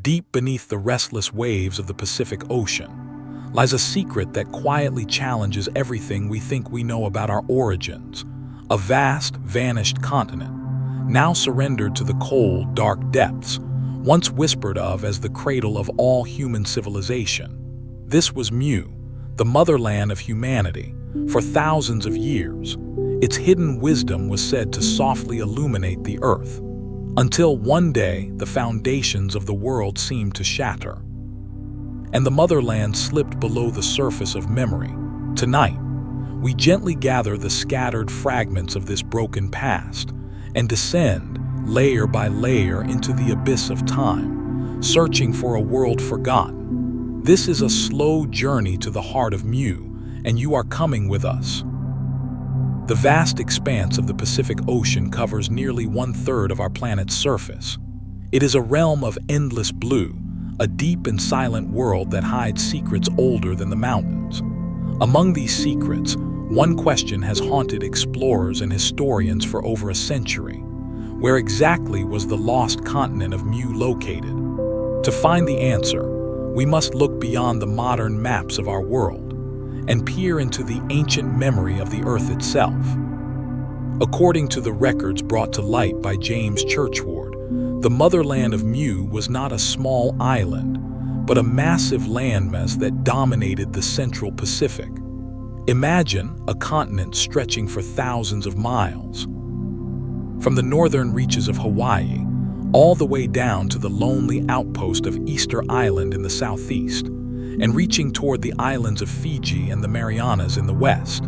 Deep beneath the restless waves of the Pacific Ocean lies a secret that quietly challenges everything we think we know about our origins. A vast, vanished continent, now surrendered to the cold, dark depths, once whispered of as the cradle of all human civilization. This was Mu, the motherland of humanity. For thousands of years, its hidden wisdom was said to softly illuminate the earth, until one day the foundations of the world seemed to shatter, and the motherland slipped below the surface of memory. Tonight, we gently gather the scattered fragments of this broken past and descend, layer by layer, into the abyss of time, searching for a world forgotten. This is a slow journey to the heart of Mu, and you are coming with us. The vast expanse of the Pacific Ocean covers nearly 1/3 of our planet's surface. It is a realm of endless blue, a deep and silent world that hides secrets older than the mountains. Among these secrets, one question has haunted explorers and historians for over a century. Where exactly was the lost continent of Mu located? To find the answer, we must look beyond the modern maps of our world and peer into the ancient memory of the Earth itself. According to the records brought to light by James Churchward, the motherland of Mu was not a small island, but a massive landmass that dominated the central Pacific. Imagine a continent stretching for thousands of miles, from the northern reaches of Hawaii all the way down to the lonely outpost of Easter Island in the southeast, and reaching toward the islands of Fiji and the Marianas in the west.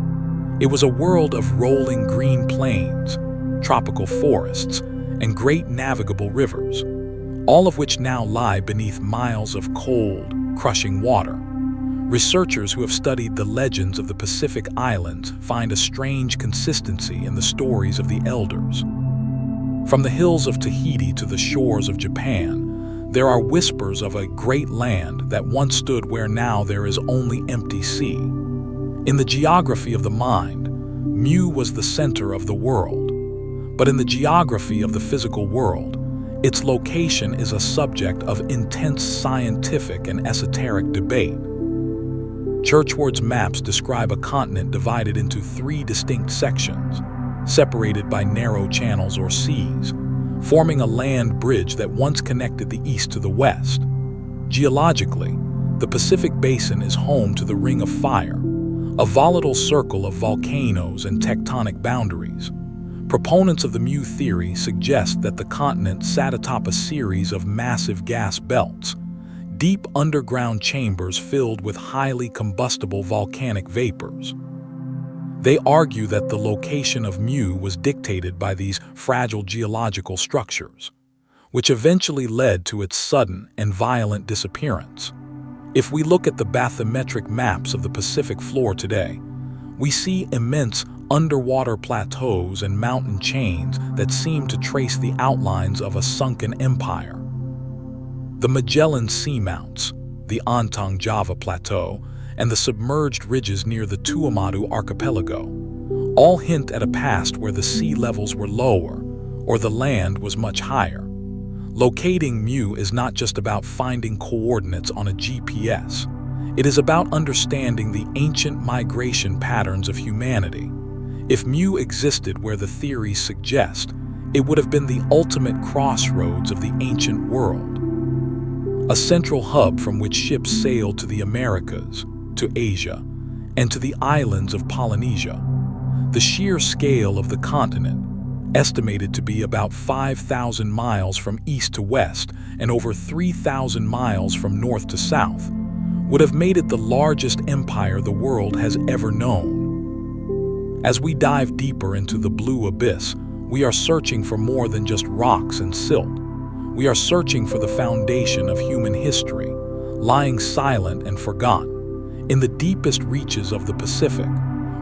It was a world of rolling green plains, tropical forests, and great navigable rivers, all of which now lie beneath miles of cold, crushing water. Researchers who have studied the legends of the Pacific Islands find a strange consistency in the stories of the elders. From the hills of Tahiti to the shores of Japan, there are whispers of a great land that once stood where now there is only empty sea. In the geography of the mind, Mu was the center of the world. But in the geography of the physical world, its location is a subject of intense scientific and esoteric debate. Churchward's maps describe a continent divided into 3 distinct sections, separated by narrow channels or seas, forming a land bridge that once connected the east to the west. Geologically, the Pacific Basin is home to the Ring of Fire, a volatile circle of volcanoes and tectonic boundaries. Proponents of the Mu theory suggest that the continent sat atop a series of massive gas belts, deep underground chambers filled with highly combustible volcanic vapors. They argue that the location of Mu was dictated by these fragile geological structures, which eventually led to its sudden and violent disappearance. If we look at the bathymetric maps of the Pacific floor today, we see immense underwater plateaus and mountain chains that seem to trace the outlines of a sunken empire. The Magellan Seamounts, the Ontong Java Plateau, and the submerged ridges near the Tuamatu Archipelago all hint at a past where the sea levels were lower or the land was much higher. Locating Mu is not just about finding coordinates on a GPS. It is about understanding the ancient migration patterns of humanity. If Mu existed where the theories suggest, it would have been the ultimate crossroads of the ancient world. A central hub from which ships sailed to the Americas, to Asia, and to the islands of Polynesia. The sheer scale of the continent, estimated to be about 5,000 miles from east to west and over 3,000 miles from north to south, would have made it the largest empire the world has ever known. As we dive deeper into the blue abyss, we are searching for more than just rocks and silt. We are searching for the foundation of human history, lying silent and forgotten, in the deepest reaches of the Pacific,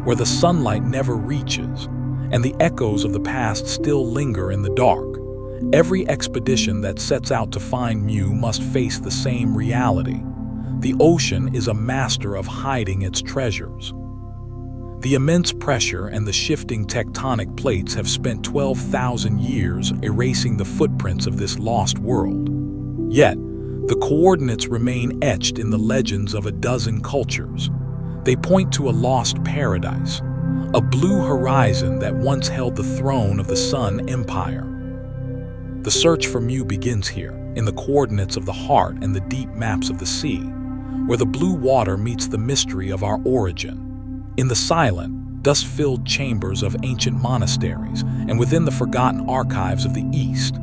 where the sunlight never reaches, and the echoes of the past still linger in the dark. Every expedition that sets out to find Mu must face the same reality. The ocean is a master of hiding its treasures. The immense pressure and the shifting tectonic plates have spent 12,000 years erasing the footprints of this lost world. Yet, The coordinates remain etched in the legends of a dozen cultures. They point to a lost paradise, a blue horizon that once held the throne of the Sun Empire. The search for Mu begins here, in the coordinates of the heart and the deep maps of the sea, where the blue water meets the mystery of our origin. In the silent, dust-filled chambers of ancient monasteries, and within the forgotten archives of the East,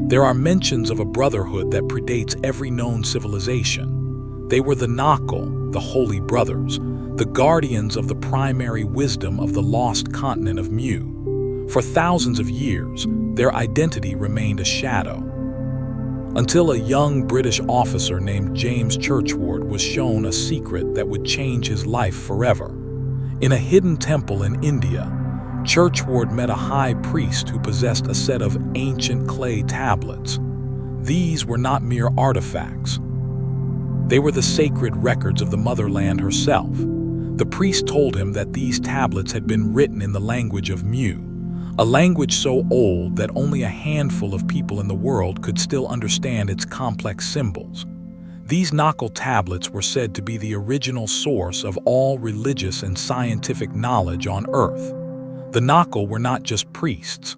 there are mentions of a brotherhood that predates every known civilization. They were the Naacal, the Holy Brothers, the guardians of the primary wisdom of the lost continent of Mu. For thousands of years, their identity remained a shadow, until a young British officer named James Churchward was shown a secret that would change his life forever. In a hidden temple in India, Churchward met a high priest who possessed a set of ancient clay tablets. These were not mere artifacts. They were the sacred records of the motherland herself. The priest told him that these tablets had been written in the language of Mu, a language so old that only a handful of people in the world could still understand its complex symbols. These Naacal tablets were said to be the original source of all religious and scientific knowledge on Earth. The Naacal were not just priests.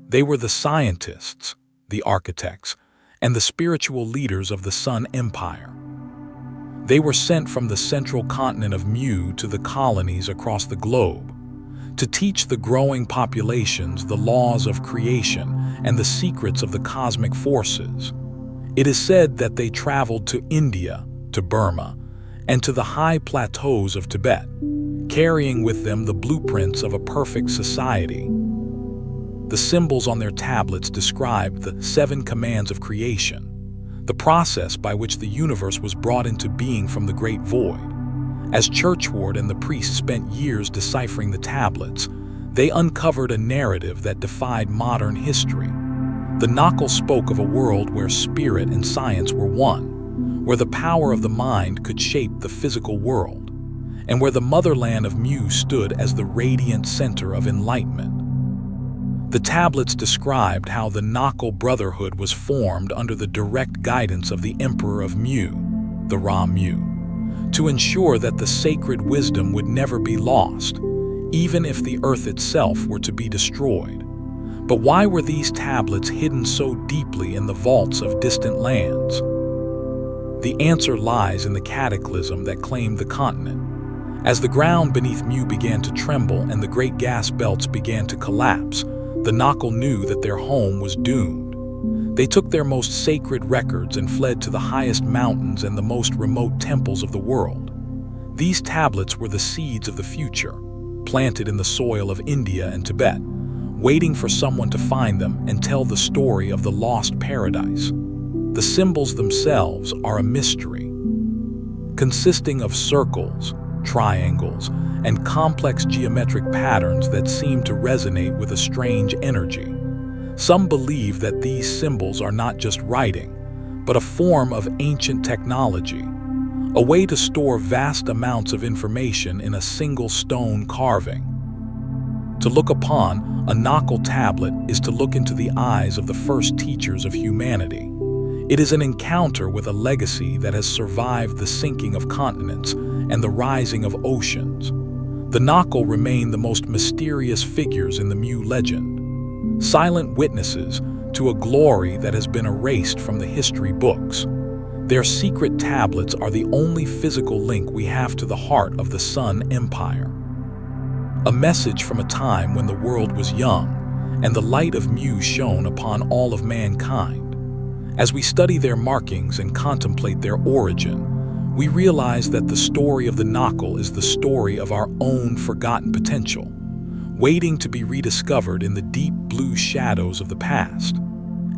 They were the scientists, the architects, and the spiritual leaders of the Sun Empire. They were sent from the central continent of Mu to the colonies across the globe, to teach the growing populations the laws of creation and the secrets of the cosmic forces. It is said that they traveled to India, to Burma, and to the high plateaus of Tibet, carrying with them the blueprints of a perfect society. The symbols on their tablets described the 7 commands of creation, the process by which the universe was brought into being from the great void. As Churchward and the priest spent years deciphering the tablets, they uncovered a narrative that defied modern history. The Naacal spoke of a world where spirit and science were one, where the power of the mind could shape the physical world, and where the motherland of Mu stood as the radiant center of enlightenment. The tablets described how the Naacal Brotherhood was formed under the direct guidance of the Emperor of Mu, the Mu, to ensure that the sacred wisdom would never be lost, even if the earth itself were to be destroyed. But why were these tablets hidden so deeply in the vaults of distant lands? The answer lies in the cataclysm that claimed the continent. As the ground beneath Mu began to tremble and the great gas belts began to collapse, the Naacal knew that their home was doomed. They took their most sacred records and fled to the highest mountains and the most remote temples of the world. These tablets were the seeds of the future, planted in the soil of India and Tibet, waiting for someone to find them and tell the story of the lost paradise. The symbols themselves are a mystery, consisting of circles, triangles, and complex geometric patterns that seem to resonate with a strange energy. Some believe that these symbols are not just writing, but a form of ancient technology, a way to store vast amounts of information in a single stone carving. To look upon a Naacal tablet is to look into the eyes of the first teachers of humanity. It is an encounter with a legacy that has survived the sinking of continents and the rising of oceans. The Naacal remain the most mysterious figures in the Mu legend, silent witnesses to a glory that has been erased from the history books. Their secret tablets are the only physical link we have to the heart of the Sun Empire. A message from a time when the world was young and the light of Mu shone upon all of mankind. As we study their markings and contemplate their origin, we realize that the story of the Naacal is the story of our own forgotten potential, waiting to be rediscovered in the deep blue shadows of the past.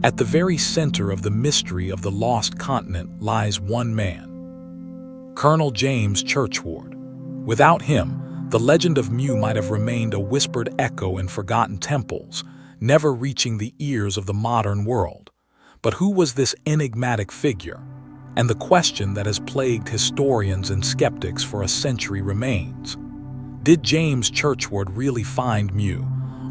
At the very center of the mystery of the lost continent lies one man, Colonel James Churchward. Without him, the legend of Mu might have remained a whispered echo in forgotten temples, never reaching the ears of the modern world. But who was this enigmatic figure? And the question that has plagued historians and skeptics for a century remains. Did James Churchward really find Mu,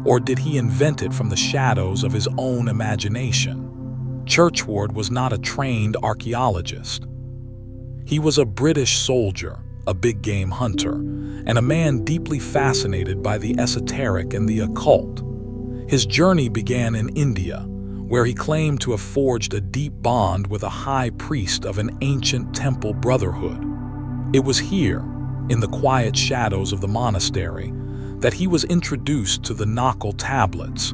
or did he invent it from the shadows of his own imagination? Churchward was not a trained archaeologist. He was a British soldier, a big game hunter, and a man deeply fascinated by the esoteric and the occult. His journey began in India, where he claimed to have forged a deep bond with a high priest of an ancient temple brotherhood. It was here, in the quiet shadows of the monastery, that he was introduced to the Naacal tablets.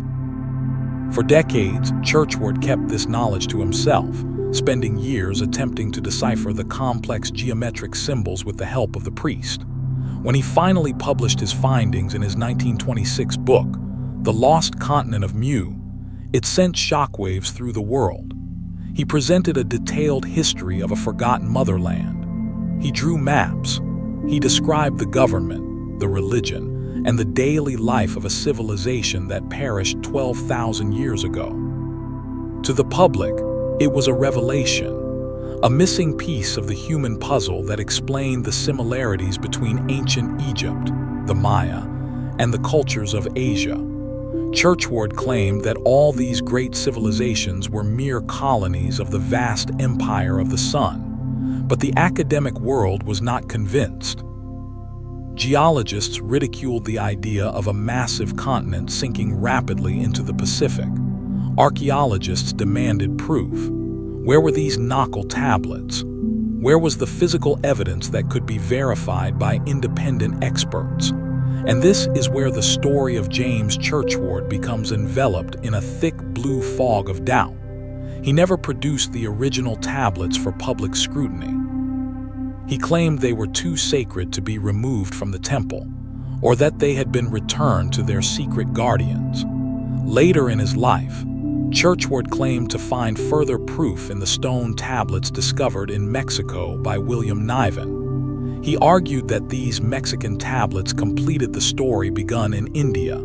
For decades, Churchward kept this knowledge to himself, spending years attempting to decipher the complex geometric symbols with the help of the priest. When he finally published his findings in his 1926 book, The Lost Continent of Mu, it sent shockwaves through the world. He presented a detailed history of a forgotten motherland. He drew maps. He described the government, the religion, and the daily life of a civilization that perished 12,000 years ago. To the public, it was a revelation, a missing piece of the human puzzle that explained the similarities between ancient Egypt, the Maya, and the cultures of Asia. Churchward claimed that all these great civilizations were mere colonies of the vast empire of the sun, but the academic world was not convinced. Geologists ridiculed the idea of a massive continent sinking rapidly into the Pacific. Archaeologists demanded proof. Where were these Naacal tablets? Where was the physical evidence that could be verified by independent experts? And this is where the story of James Churchward becomes enveloped in a thick blue fog of doubt. He never produced the original tablets for public scrutiny. He claimed they were too sacred to be removed from the temple, or that they had been returned to their secret guardians. Later in his life, Churchward claimed to find further proof in the stone tablets discovered in Mexico by William Niven. He argued that these Mexican tablets completed the story begun in India,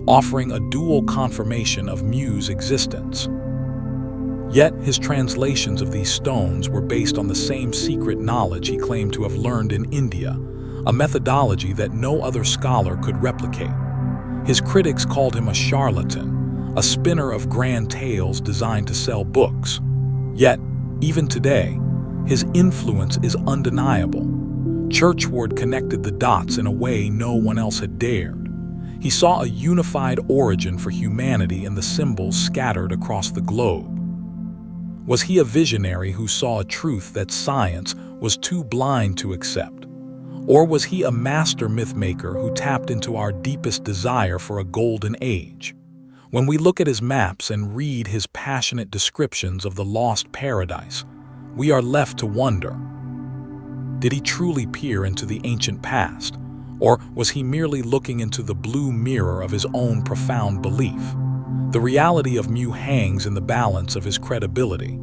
offering a dual confirmation of Mu's existence. Yet his translations of these stones were based on the same secret knowledge he claimed to have learned in India, a methodology that no other scholar could replicate. His critics called him a charlatan, a spinner of grand tales designed to sell books. Yet, even today, his influence is undeniable. Churchward connected the dots in a way no one else had dared. He saw a unified origin for humanity in the symbols scattered across the globe. Was he a visionary who saw a truth that science was too blind to accept? Or was he a master mythmaker who tapped into our deepest desire for a golden age? When we look at his maps and read his passionate descriptions of the lost paradise, we are left to wonder. Did he truly peer into the ancient past, or was he merely looking into the blue mirror of his own profound belief? The reality of Mu hangs in the balance of his credibility,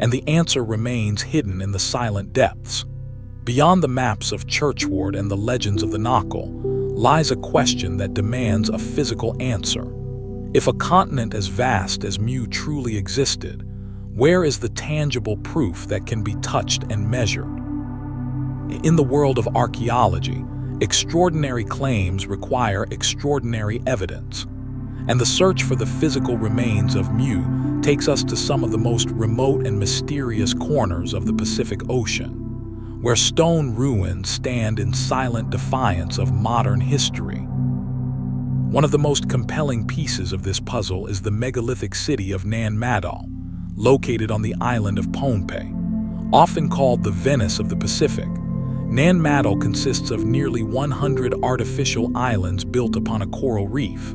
and the answer remains hidden in the silent depths. Beyond the maps of Churchward and the legends of the Naacal lies a question that demands a physical answer. If a continent as vast as Mu truly existed, where is the tangible proof that can be touched and measured? In the world of archaeology, extraordinary claims require extraordinary evidence, and the search for the physical remains of Mu takes us to some of the most remote and mysterious corners of the Pacific Ocean, where stone ruins stand in silent defiance of modern history. One of the most compelling pieces of this puzzle is the megalithic city of Nan Madol, located on the island of Pohnpei. Often called the Venice of the Pacific, Nan Madol consists of nearly 100 artificial islands built upon a coral reef.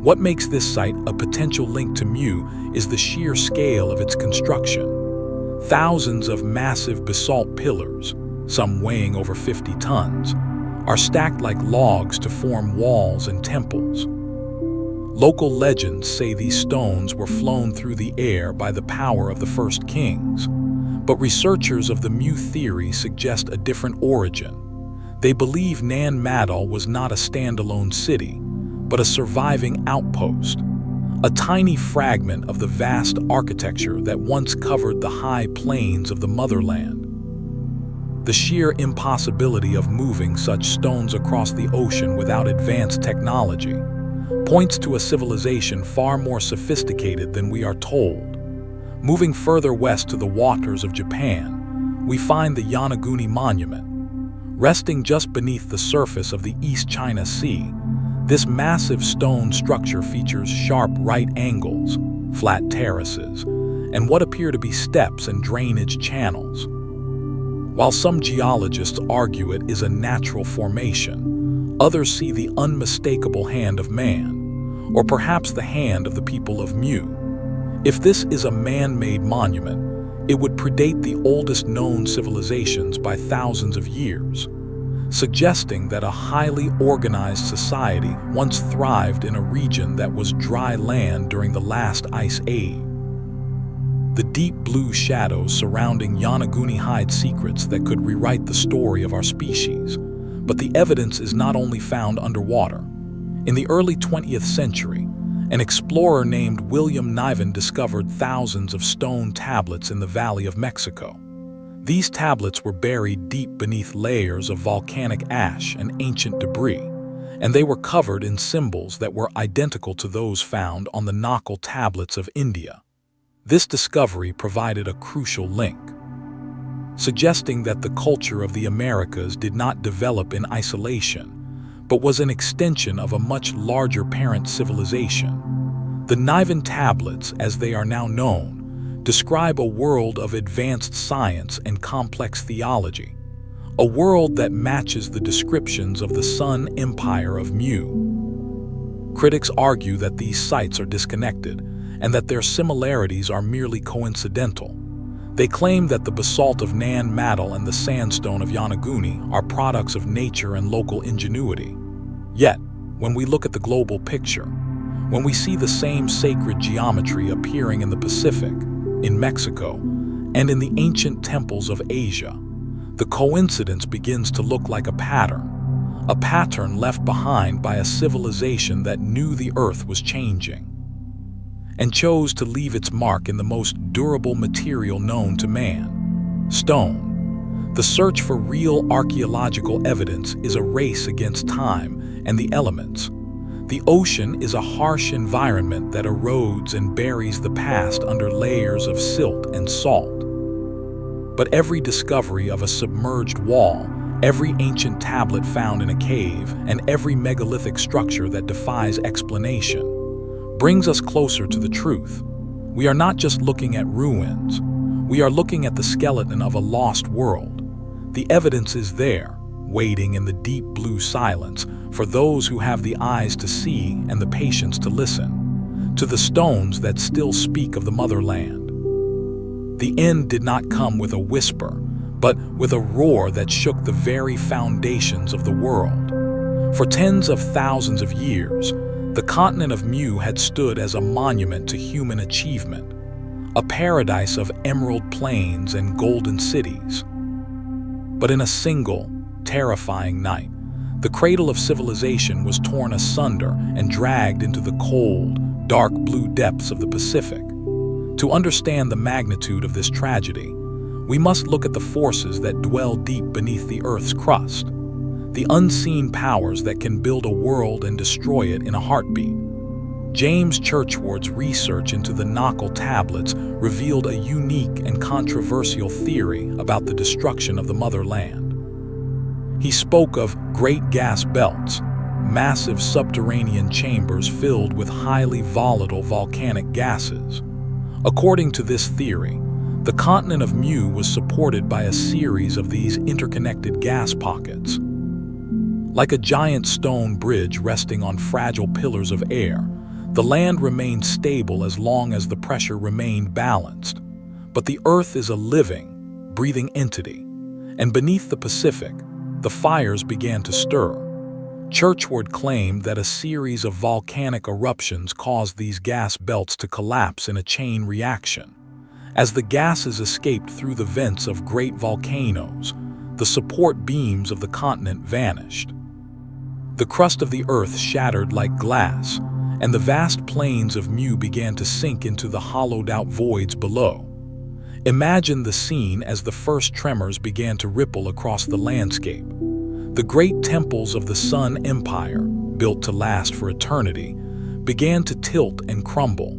What makes this site a potential link to Mu is the sheer scale of its construction. Thousands of massive basalt pillars, some weighing over 50 tons, are stacked like logs to form walls and temples. Local legends say these stones were flown through the air by the power of the first kings. But researchers of the Mu theory suggest a different origin. They believe Nan Madol was not a standalone city, but a surviving outpost, a tiny fragment of the vast architecture that once covered the high plains of the motherland. The sheer impossibility of moving such stones across the ocean without advanced technology points to a civilization far more sophisticated than we are told. Moving further west to the waters of Japan, we find the Yonaguni Monument. Resting just beneath the surface of the East China Sea, this massive stone structure features sharp right angles, flat terraces, and what appear to be steps and drainage channels. While some geologists argue it is a natural formation, others see the unmistakable hand of man, or perhaps the hand of the people of Mu. If this is a man-made monument, it would predate the oldest known civilizations by thousands of years, suggesting that a highly organized society once thrived in a region that was dry land during the last ice age. The deep blue shadows surrounding Yonaguni hide secrets that could rewrite the story of our species, but the evidence is not only found underwater. In the early 20th century, an explorer named William Niven discovered thousands of stone tablets in the Valley of Mexico. These tablets were buried deep beneath layers of volcanic ash and ancient debris, and they were covered in symbols that were identical to those found on the Naacal tablets of India. This discovery provided a crucial link, suggesting that the culture of the Americas did not develop in isolation, but was an extension of a much larger parent civilization. The Niven tablets, as they are now known, describe a world of advanced science and complex theology, a world that matches the descriptions of the Sun Empire of Mu. Critics argue that these sites are disconnected and that their similarities are merely coincidental. They claim that the basalt of Nan Madol and the sandstone of Yonaguni are products of nature and local ingenuity. Yet, when we look at the global picture, when we see the same sacred geometry appearing in the Pacific, in Mexico, and in the ancient temples of Asia, the coincidence begins to look like a pattern left behind by a civilization that knew the earth was changing and chose to leave its mark in the most durable material known to man: stone. The search for real archaeological evidence is a race against time and the elements. The ocean is a harsh environment that erodes and buries the past under layers of silt and salt. But every discovery of a submerged wall, every ancient tablet found in a cave, and every megalithic structure that defies explanation brings us closer to the truth. We are not just looking at ruins. We are looking at the skeleton of a lost world. The evidence is there, waiting in the deep blue silence for those who have the eyes to see and the patience to listen, to the stones that still speak of the motherland. The end did not come with a whisper, but with a roar that shook the very foundations of the world. For tens of thousands of years, the continent of Mu had stood as a monument to human achievement, a paradise of emerald plains and golden cities. But in a single, terrifying night, the cradle of civilization was torn asunder and dragged into the cold, dark blue depths of the Pacific. To understand the magnitude of this tragedy, we must look at the forces that dwell deep beneath the Earth's crust, the unseen powers that can build a world and destroy it in a heartbeat. James Churchward's research into the Naacal tablets revealed a unique and controversial theory about the destruction of the motherland. He spoke of great gas belts, massive subterranean chambers filled with highly volatile volcanic gases. According to this theory, the continent of Mu was supported by a series of these interconnected gas pockets. Like a giant stone bridge resting on fragile pillars of air, the land remained stable as long as the pressure remained balanced. But the Earth is a living, breathing entity, and beneath the Pacific, the fires began to stir. Churchward claimed that a series of volcanic eruptions caused these gas belts to collapse in a chain reaction. As the gases escaped through the vents of great volcanoes, the support beams of the continent vanished. The crust of the Earth shattered like glass, and the vast plains of Mu began to sink into the hollowed-out voids below. Imagine the scene as the first tremors began to ripple across the landscape. The great temples of the Sun Empire, built to last for eternity, began to tilt and crumble.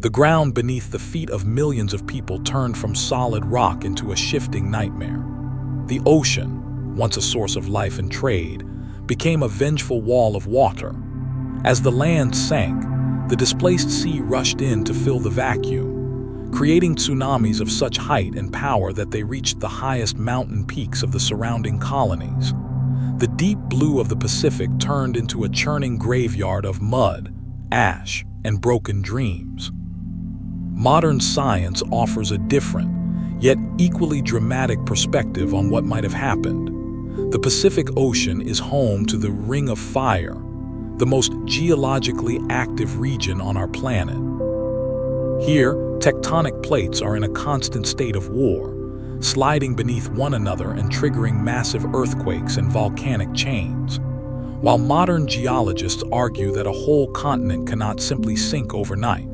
The ground beneath the feet of millions of people turned from solid rock into a shifting nightmare. The ocean, once a source of life and trade, became a vengeful wall of water. As the land sank, the displaced sea rushed in to fill the vacuum, creating tsunamis of such height and power that they reached the highest mountain peaks of the surrounding colonies. The deep blue of the Pacific turned into a churning graveyard of mud, ash, and broken dreams. Modern science offers a different, yet equally dramatic perspective on what might have happened. The Pacific Ocean is home to the Ring of Fire, the most geologically active region on our planet. Here, tectonic plates are in a constant state of war, sliding beneath one another and triggering massive earthquakes and volcanic chains. While modern geologists argue that a whole continent cannot simply sink overnight,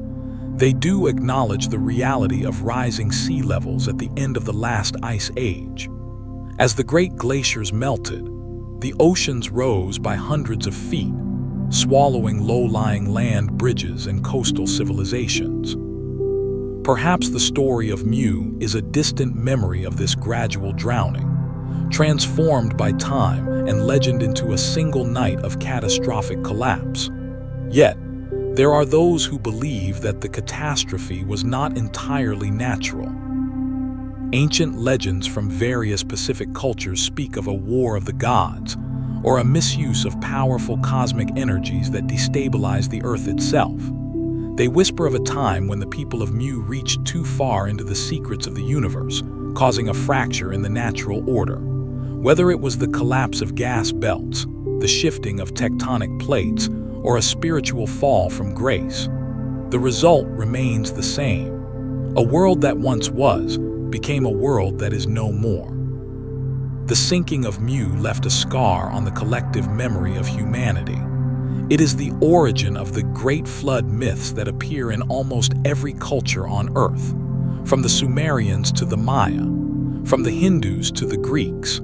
they do acknowledge the reality of rising sea levels at the end of the last ice age. As the great glaciers melted, the oceans rose by hundreds of feet, swallowing low-lying land bridges and coastal civilizations. Perhaps the story of Mu is a distant memory of this gradual drowning, transformed by time and legend into a single night of catastrophic collapse. Yet, there are those who believe that the catastrophe was not entirely natural. Ancient legends from various Pacific cultures speak of a war of the gods, or a misuse of powerful cosmic energies that destabilized the Earth itself. They whisper of a time when the people of Mu reached too far into the secrets of the universe, causing a fracture in the natural order. Whether it was the collapse of gas belts, the shifting of tectonic plates, or a spiritual fall from grace, the result remains the same. A world that once was became a world that is no more. The sinking of Mu left a scar on the collective memory of humanity. It is the origin of the Great Flood myths that appear in almost every culture on Earth, from the Sumerians to the Maya, from the Hindus to the Greeks.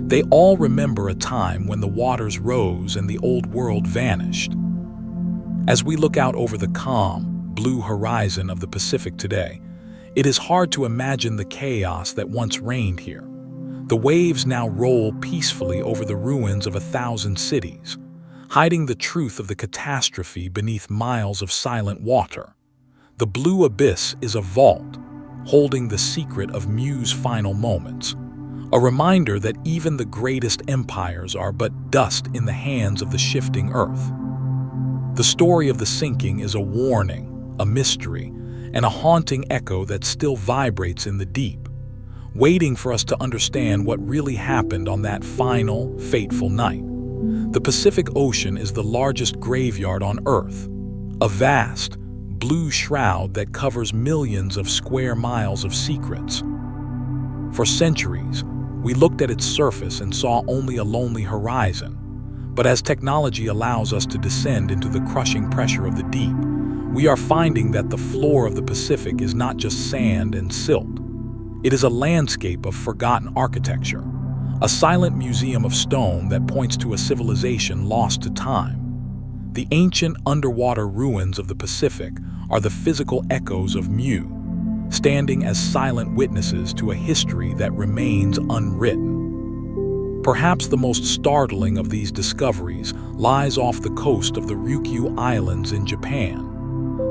They all remember a time when the waters rose and the old world vanished. As we look out over the calm, blue horizon of the Pacific today, it is hard to imagine the chaos that once reigned here. The waves now roll peacefully over the ruins of 1,000 cities, hiding the truth of the catastrophe beneath miles of silent water. The blue abyss is a vault, holding the secret of Mu's final moments, a reminder that even the greatest empires are but dust in the hands of the shifting Earth. The story of the sinking is a warning, a mystery, and a haunting echo that still vibrates in the deep, waiting for us to understand what really happened on that final, fateful night. The Pacific Ocean is the largest graveyard on Earth, a vast, blue shroud that covers millions of square miles of secrets. For centuries, we looked at its surface and saw only a lonely horizon. But as technology allows us to descend into the crushing pressure of the deep, we are finding that the floor of the Pacific is not just sand and silt. It is a landscape of forgotten architecture, a silent museum of stone that points to a civilization lost to time. The ancient underwater ruins of the Pacific are the physical echoes of Mu, standing as silent witnesses to a history that remains unwritten. Perhaps the most startling of these discoveries lies off the coast of the Ryukyu Islands in Japan.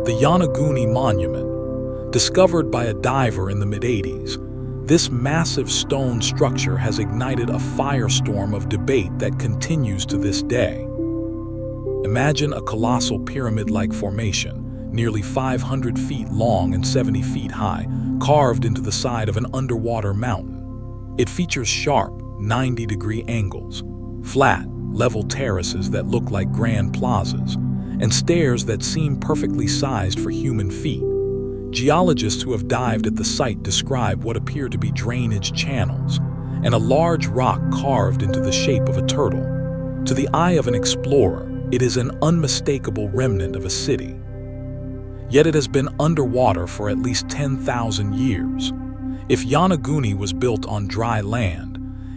The Yonaguni Monument, discovered by a diver in the mid-80s, this massive stone structure has ignited a firestorm of debate that continues to this day. Imagine a colossal pyramid-like formation, nearly 500 feet long and 70 feet high, carved into the side of an underwater mountain. It features sharp, 90-degree angles, flat, level terraces that look like grand plazas, and stairs that seem perfectly sized for human feet. Geologists who have dived at the site describe what appear to be drainage channels, and a large rock carved into the shape of a turtle. To the eye of an explorer, it is an unmistakable remnant of a city. Yet it has been underwater for at least 10,000 years. If Yonaguni was built on dry land,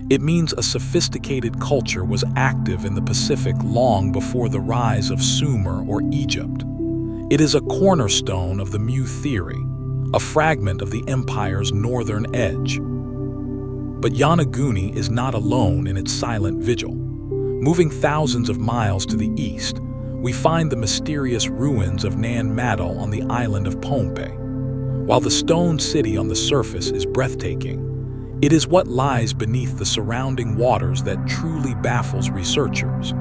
it means a sophisticated culture was active in the Pacific long before the rise of Sumer or Egypt. It is a cornerstone of the Mu theory, a fragment of the empire's northern edge. But Yonaguni is not alone in its silent vigil. Moving thousands of miles to the east, we find the mysterious ruins of Nan Madol on the island of Pohnpei. While the stone city on the surface is breathtaking, it is what lies beneath the surrounding waters that truly baffles researchers.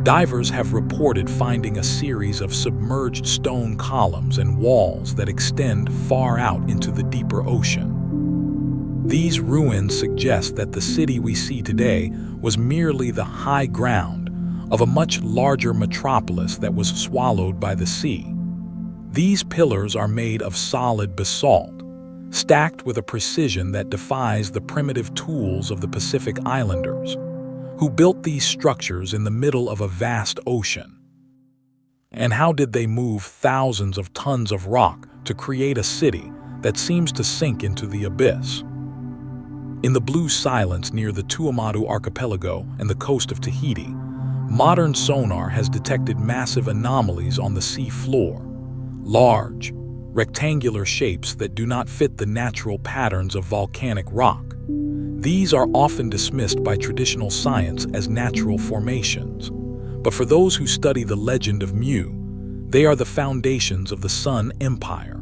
Divers have reported finding a series of submerged stone columns and walls that extend far out into the deeper ocean. These ruins suggest that the city we see today was merely the high ground of a much larger metropolis that was swallowed by the sea. These pillars are made of solid basalt, stacked with a precision that defies the primitive tools of the Pacific Islanders, who built these structures in the middle of a vast ocean. And how did they move thousands of tons of rock to create a city that seems to sink into the abyss? In the blue silence near the Tuamotu archipelago and the coast of Tahiti, modern sonar has detected massive anomalies on the sea floor. Large, rectangular shapes that do not fit the natural patterns of volcanic rock. These are often dismissed by traditional science as natural formations. But for those who study the legend of Mu, they are the foundations of the Sun Empire.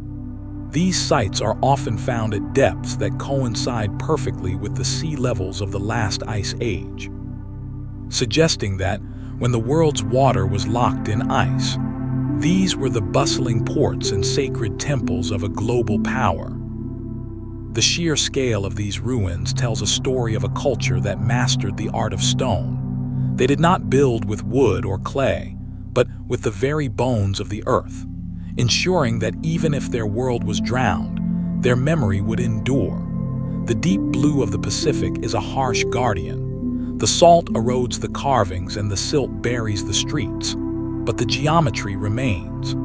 These sites are often found at depths that coincide perfectly with the sea levels of the last ice age, suggesting that when the world's water was locked in ice, these were the bustling ports and sacred temples of a global power. The sheer scale of these ruins tells a story of a culture that mastered the art of stone. They did not build with wood or clay, but with the very bones of the earth, ensuring that even if their world was drowned, their memory would endure. The deep blue of the Pacific is a harsh guardian. The salt erodes the carvings and the silt buries the streets, but the geometry remains.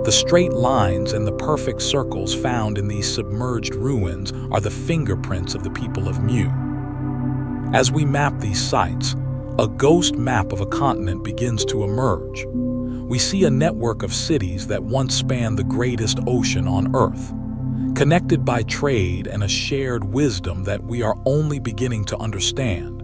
The straight lines and the perfect circles found in these submerged ruins are the fingerprints of the people of Mu. As we map these sites, a ghost map of a continent begins to emerge. We see a network of cities that once spanned the greatest ocean on Earth, connected by trade and a shared wisdom that we are only beginning to understand.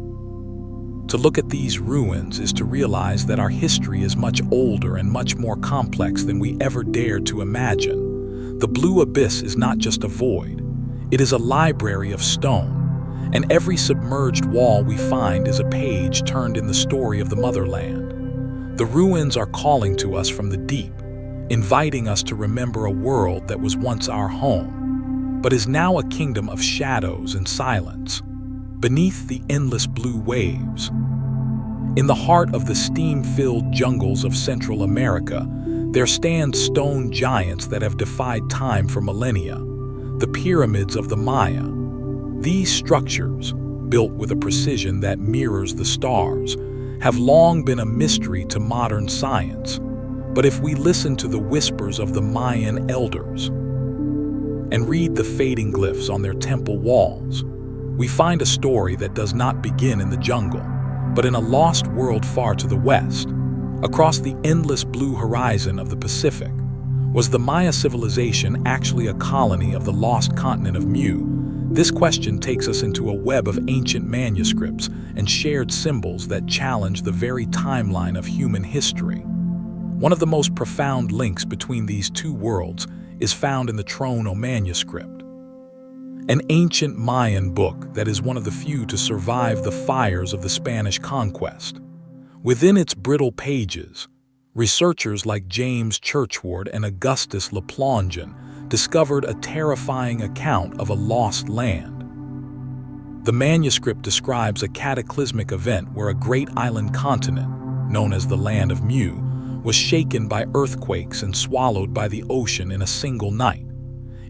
To look at these ruins is to realize that our history is much older and much more complex than we ever dared to imagine. The blue abyss is not just a void, it is a library of stone, and every submerged wall we find is a page turned in the story of the motherland. The ruins are calling to us from the deep, inviting us to remember a world that was once our home, but is now a kingdom of shadows and silence, beneath the endless blue waves. In the heart of the steam-filled jungles of Central America, there stand stone giants that have defied time for millennia, the pyramids of the Maya. These structures, built with a precision that mirrors the stars, have long been a mystery to modern science. But if we listen to the whispers of the Mayan elders and read the fading glyphs on their temple walls, we find a story that does not begin in the jungle, but in a lost world far to the west. Across the endless blue horizon of the Pacific, was the Maya civilization actually a colony of the lost continent of Mu? This question takes us into a web of ancient manuscripts and shared symbols that challenge the very timeline of human history. One of the most profound links between these two worlds is found in the Trono manuscript, an ancient Mayan book that is one of the few to survive the fires of the Spanish conquest. Within its brittle pages, researchers like James Churchward and Augustus Le Plongeon discovered a terrifying account of a lost land. The manuscript describes a cataclysmic event where a great island continent, known as the Land of Mu, was shaken by earthquakes and swallowed by the ocean in a single night.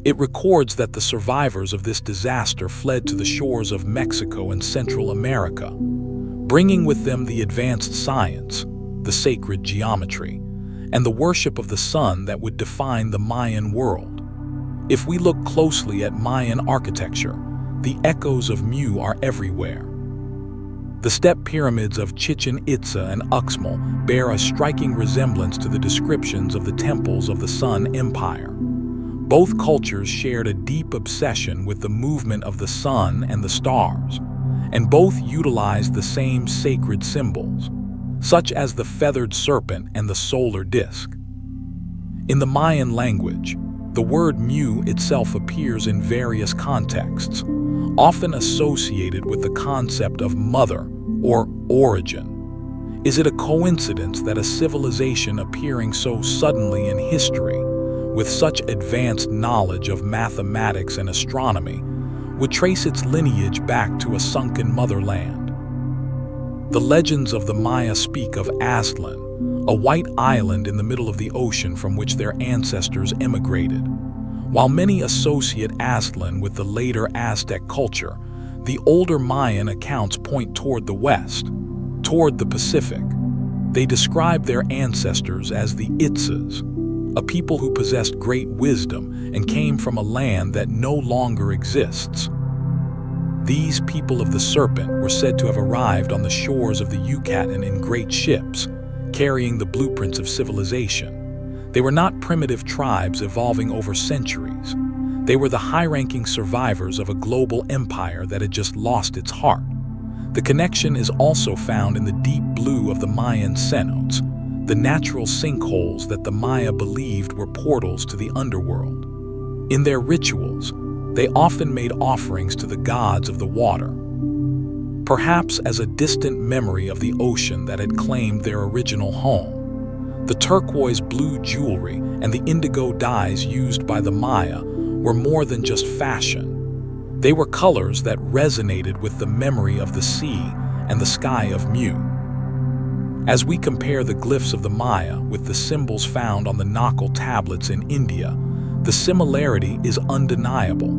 It records that the survivors of this disaster fled to the shores of Mexico and Central America, bringing with them the advanced science, the sacred geometry, and the worship of the sun that would define the Mayan world. If we look closely at Mayan architecture, the echoes of Mu are everywhere. The step pyramids of Chichen Itza and Uxmal bear a striking resemblance to the descriptions of the temples of the Sun Empire. Both cultures shared a deep obsession with the movement of the sun and the stars, and both utilized the same sacred symbols, such as the feathered serpent and the solar disk. In the Mayan language, the word Mu itself appears in various contexts, often associated with the concept of mother or origin. Is it a coincidence that a civilization appearing so suddenly in history, with such advanced knowledge of mathematics and astronomy, would trace its lineage back to a sunken motherland? The legends of the Maya speak of Aztlan, a white island in the middle of the ocean from which their ancestors emigrated. While many associate Aztlan with the later Aztec culture, the older Mayan accounts point toward the west, toward the Pacific. They describe their ancestors as the Itzas, a people who possessed great wisdom and came from a land that no longer exists. These people of the serpent were said to have arrived on the shores of the Yucatan in great ships, carrying the blueprints of civilization. They were not primitive tribes evolving over centuries. They were the high-ranking survivors of a global empire that had just lost its heart. The connection is also found in the deep blue of the Mayan cenotes, the natural sinkholes that the Maya believed were portals to the underworld. In their rituals, they often made offerings to the gods of the water, perhaps as a distant memory of the ocean that had claimed their original home. The turquoise blue jewelry and the indigo dyes used by the Maya were more than just fashion. They were colors that resonated with the memory of the sea and the sky of Mu. As we compare the glyphs of the Maya with the symbols found on the Naacal tablets in India, the similarity is undeniable.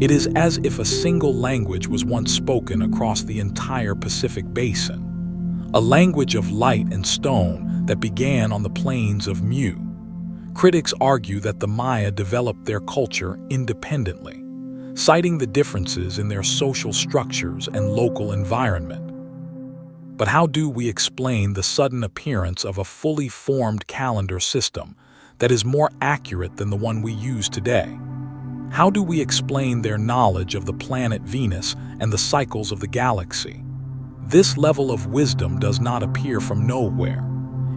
It is as if a single language was once spoken across the entire Pacific Basin, a language of light and stone that began on the plains of Mu. Critics argue that the Maya developed their culture independently, citing the differences in their social structures and local environment. But how do we explain the sudden appearance of a fully formed calendar system that is more accurate than the one we use today? How do we explain their knowledge of the planet Venus and the cycles of the galaxy? This level of wisdom does not appear from nowhere.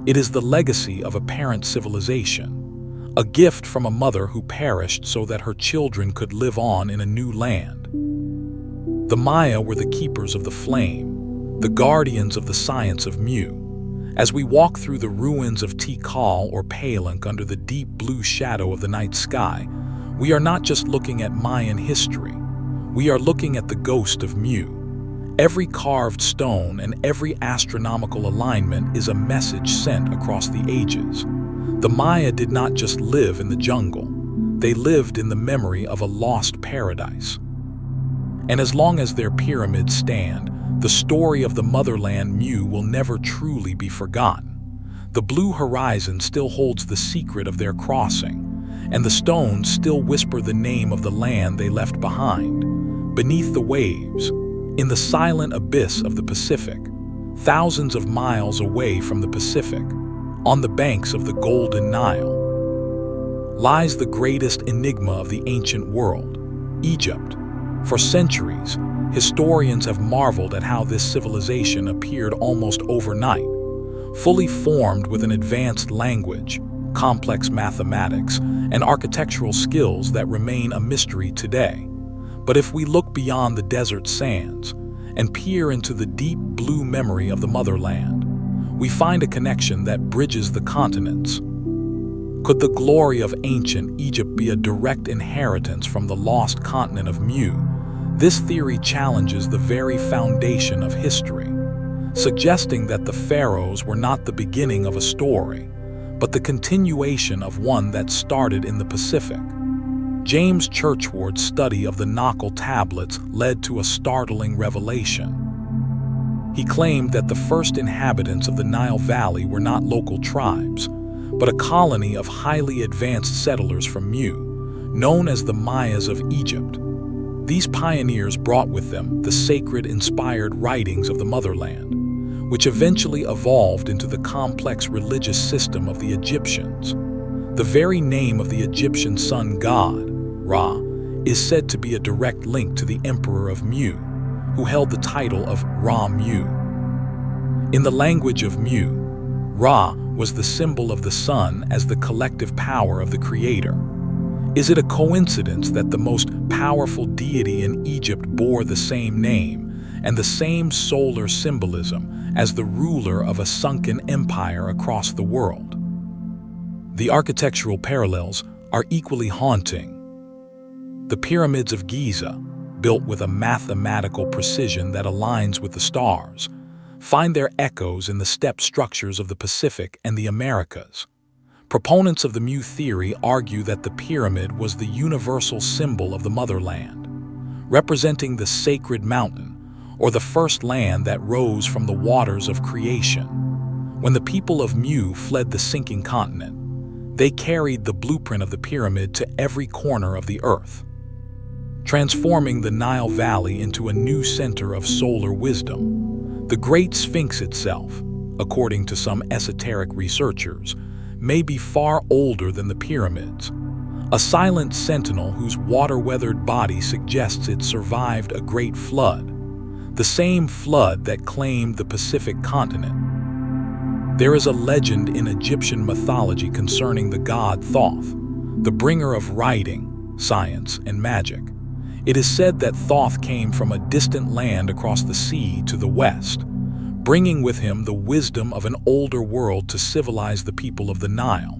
It is the legacy of a parent civilization, a gift from a mother who perished so that her children could live on in a new land. The Maya were the keepers of the flame, the guardians of the science of Mu. As we walk through the ruins of Tikal or Palenque under the deep blue shadow of the night sky, we are not just looking at Mayan history. We are looking at the ghost of Mu. Every carved stone and every astronomical alignment is a message sent across the ages. The Maya did not just live in the jungle. They lived in the memory of a lost paradise. And as long as their pyramids stand, the story of the Motherland Mu will never truly be forgotten. The blue horizon still holds the secret of their crossing, and the stones still whisper the name of the land they left behind. Beneath the waves, in the silent abyss of the Pacific, thousands of miles away from the Pacific, on the banks of the Golden Nile, lies the greatest enigma of the ancient world, Egypt. For centuries, historians have marveled at how this civilization appeared almost overnight, fully formed with an advanced language, complex mathematics, and architectural skills that remain a mystery today. But if we look beyond the desert sands and peer into the deep blue memory of the motherland, we find a connection that bridges the continents. Could the glory of ancient Egypt be a direct inheritance from the lost continent of Mu? This theory challenges the very foundation of history, suggesting that the pharaohs were not the beginning of a story, but the continuation of one that started in the Pacific. James Churchward's study of the Naacal tablets led to a startling revelation. He claimed that the first inhabitants of the Nile Valley were not local tribes, but a colony of highly advanced settlers from Mu, known as the Mayas of Egypt. These pioneers brought with them the sacred, inspired writings of the motherland, which eventually evolved into the complex religious system of the Egyptians. The very name of the Egyptian sun god, Ra, is said to be a direct link to the emperor of Mu, who held the title of Ra Mu. In the language of Mu, Ra was the symbol of the sun as the collective power of the creator. Is it a coincidence that the most powerful deity in Egypt bore the same name and the same solar symbolism as the ruler of a sunken empire across the world? The architectural parallels are equally haunting. The pyramids of Giza, built with a mathematical precision that aligns with the stars, find their echoes in the step structures of the Pacific and the Americas. Proponents of the Mu theory argue that the pyramid was the universal symbol of the motherland, representing the sacred mountain, or the first land that rose from the waters of creation. When the people of Mu fled the sinking continent, they carried the blueprint of the pyramid to every corner of the earth, transforming the Nile Valley into a new center of solar wisdom. The Great Sphinx itself, according to some esoteric researchers, may be far older than the pyramids, a silent sentinel whose water-weathered body suggests it survived a great flood, the same flood that claimed the Pacific continent. There is a legend in Egyptian mythology concerning the god Thoth, the bringer of writing, science, and magic. It is said that Thoth came from a distant land across the sea to the west, bringing with him the wisdom of an older world to civilize the people of the Nile.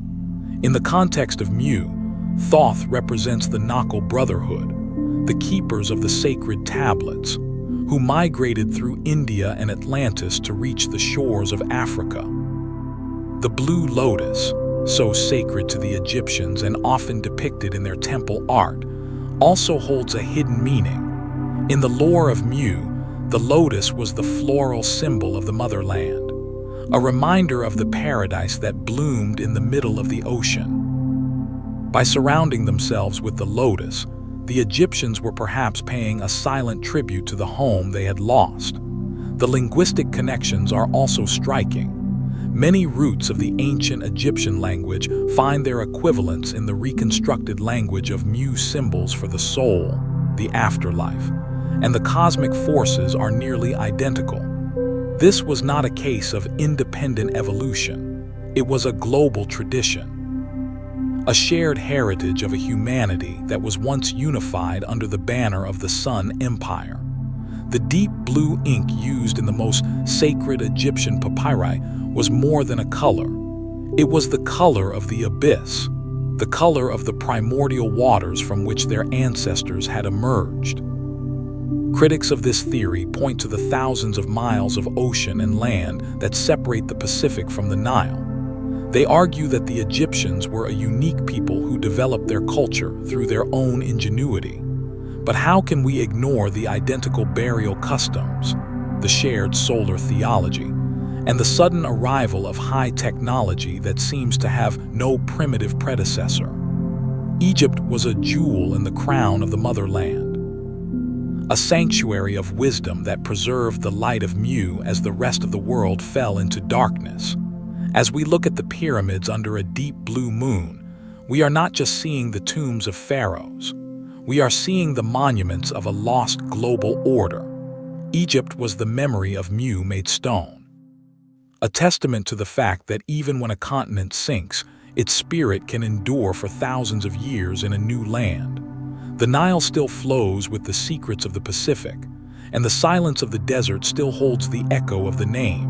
In the context of Mu, Thoth represents the Naacal Brotherhood, the keepers of the sacred tablets, who migrated through India and Atlantis to reach the shores of Africa. The blue lotus, so sacred to the Egyptians and often depicted in their temple art, also holds a hidden meaning. In the lore of Mu, the lotus was the floral symbol of the motherland, a reminder of the paradise that bloomed in the middle of the ocean. By surrounding themselves with the lotus, the Egyptians were perhaps paying a silent tribute to the home they had lost. The linguistic connections are also striking. Many roots of the ancient Egyptian language find their equivalents in the reconstructed language of Mu. Symbols for the soul, the afterlife, and the cosmic forces are nearly identical. This was not a case of independent evolution. It was a global tradition, a shared heritage of a humanity that was once unified under the banner of the Sun Empire. The deep blue ink used in the most sacred Egyptian papyri was more than a color. It was the color of the abyss, the color of the primordial waters from which their ancestors had emerged. Critics of this theory point to the thousands of miles of ocean and land that separate the Pacific from the Nile. They argue that the Egyptians were a unique people who developed their culture through their own ingenuity. But how can we ignore the identical burial customs, the shared solar theology, and the sudden arrival of high technology that seems to have no primitive predecessor? Egypt was a jewel in the crown of the motherland, a sanctuary of wisdom that preserved the light of Mu as the rest of the world fell into darkness. As we look at the pyramids under a deep blue moon, we are not just seeing the tombs of pharaohs. We are seeing the monuments of a lost global order. Egypt was the memory of Mu made stone, a testament to the fact that even when a continent sinks, its spirit can endure for thousands of years in a new land. The Nile still flows with the secrets of the Pacific, and the silence of the desert still holds the echo of the name.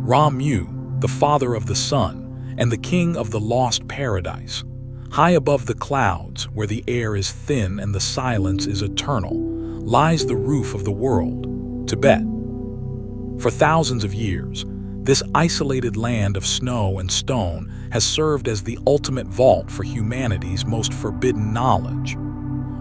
Ra Mu, the father of the sun, and the king of the lost paradise. High above the clouds, where the air is thin and the silence is eternal, lies the roof of the world, Tibet. For thousands of years, this isolated land of snow and stone has served as the ultimate vault for humanity's most forbidden knowledge.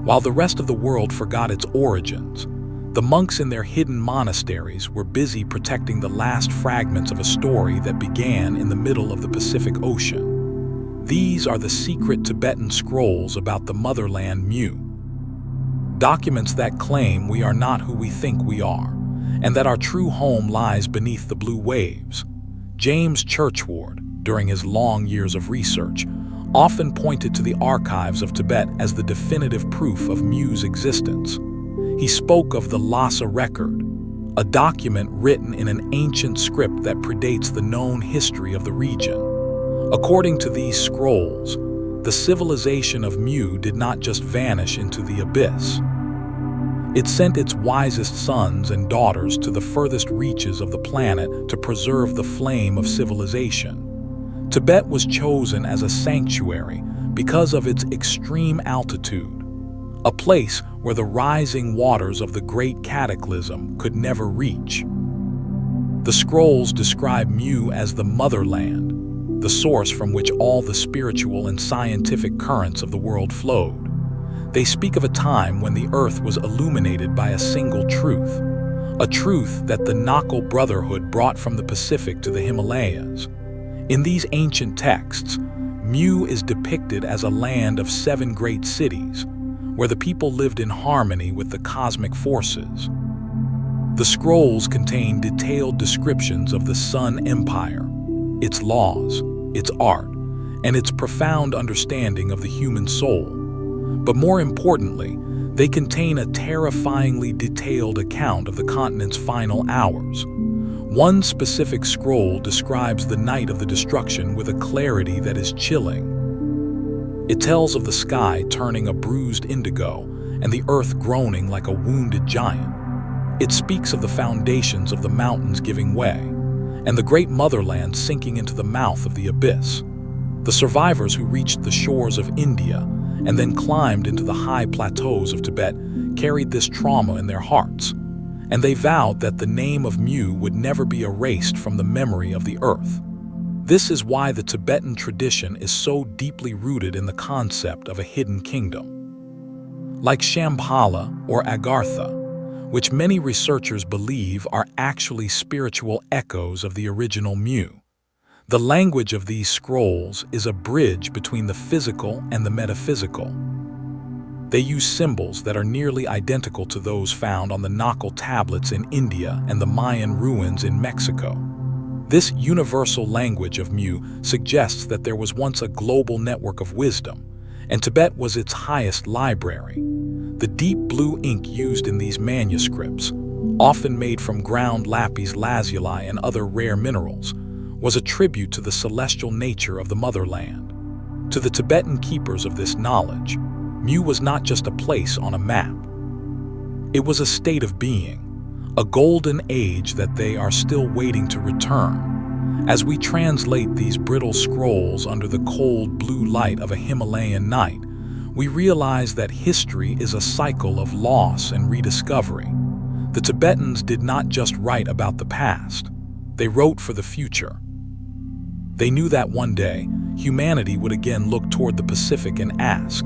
While the rest of the world forgot its origins, the monks in their hidden monasteries were busy protecting the last fragments of a story that began in the middle of the Pacific Ocean. These are the secret Tibetan scrolls about the motherland Mu. documents that claim we are not who we think we are, and that our true home lies beneath the blue waves. James Churchward, during his long years of research, often pointed to the archives of Tibet as the definitive proof of Mu's existence. He spoke of the Lhasa record, a document written in an ancient script that predates the known history of the region. According to these scrolls, the civilization of Mu did not just vanish into the abyss. It sent its wisest sons and daughters to the furthest reaches of the planet to preserve the flame of civilization. Tibet was chosen as a sanctuary because of its extreme altitude, a place where the rising waters of the Great Cataclysm could never reach. The scrolls describe Mu as the Motherland, the source from which all the spiritual and scientific currents of the world flowed. They speak of a time when the earth was illuminated by a single truth, a truth that the Naacal Brotherhood brought from the Pacific to the Himalayas. In these ancient texts, Mu is depicted as a land of 7 great cities, where the people lived in harmony with the cosmic forces. The scrolls contain detailed descriptions of the Sun Empire, its laws, its art, and its profound understanding of the human soul. But more importantly, they contain a terrifyingly detailed account of the continent's final hours. One specific scroll describes the night of the destruction with a clarity that is chilling. It tells of the sky turning a bruised indigo and the earth groaning like a wounded giant. It speaks of the foundations of the mountains giving way, and the great motherland sinking into the mouth of the abyss. The survivors who reached the shores of India and then climbed into the high plateaus of Tibet carried this trauma in their hearts, and they vowed that the name of Mu would never be erased from the memory of the earth. This is why the Tibetan tradition is so deeply rooted in the concept of a hidden kingdom. Like Shambhala or Agartha, which many researchers believe are actually spiritual echoes of the original Mu. The language of these scrolls is a bridge between the physical and the metaphysical. They use symbols that are nearly identical to those found on the Naacal tablets in India and the Mayan ruins in Mexico. This universal language of Mu suggests that there was once a global network of wisdom, and Tibet was its highest library. The deep blue ink used in these manuscripts, often made from ground lapis lazuli and other rare minerals, was a tribute to the celestial nature of the motherland. To the Tibetan keepers of this knowledge, Mu was not just a place on a map. It was a state of being, a golden age that they are still waiting to return. As we translate these brittle scrolls under the cold blue light of a Himalayan night, we realize that history is a cycle of loss and rediscovery. The Tibetans did not just write about the past, they wrote for the future. They knew that one day, humanity would again look toward the Pacific and ask,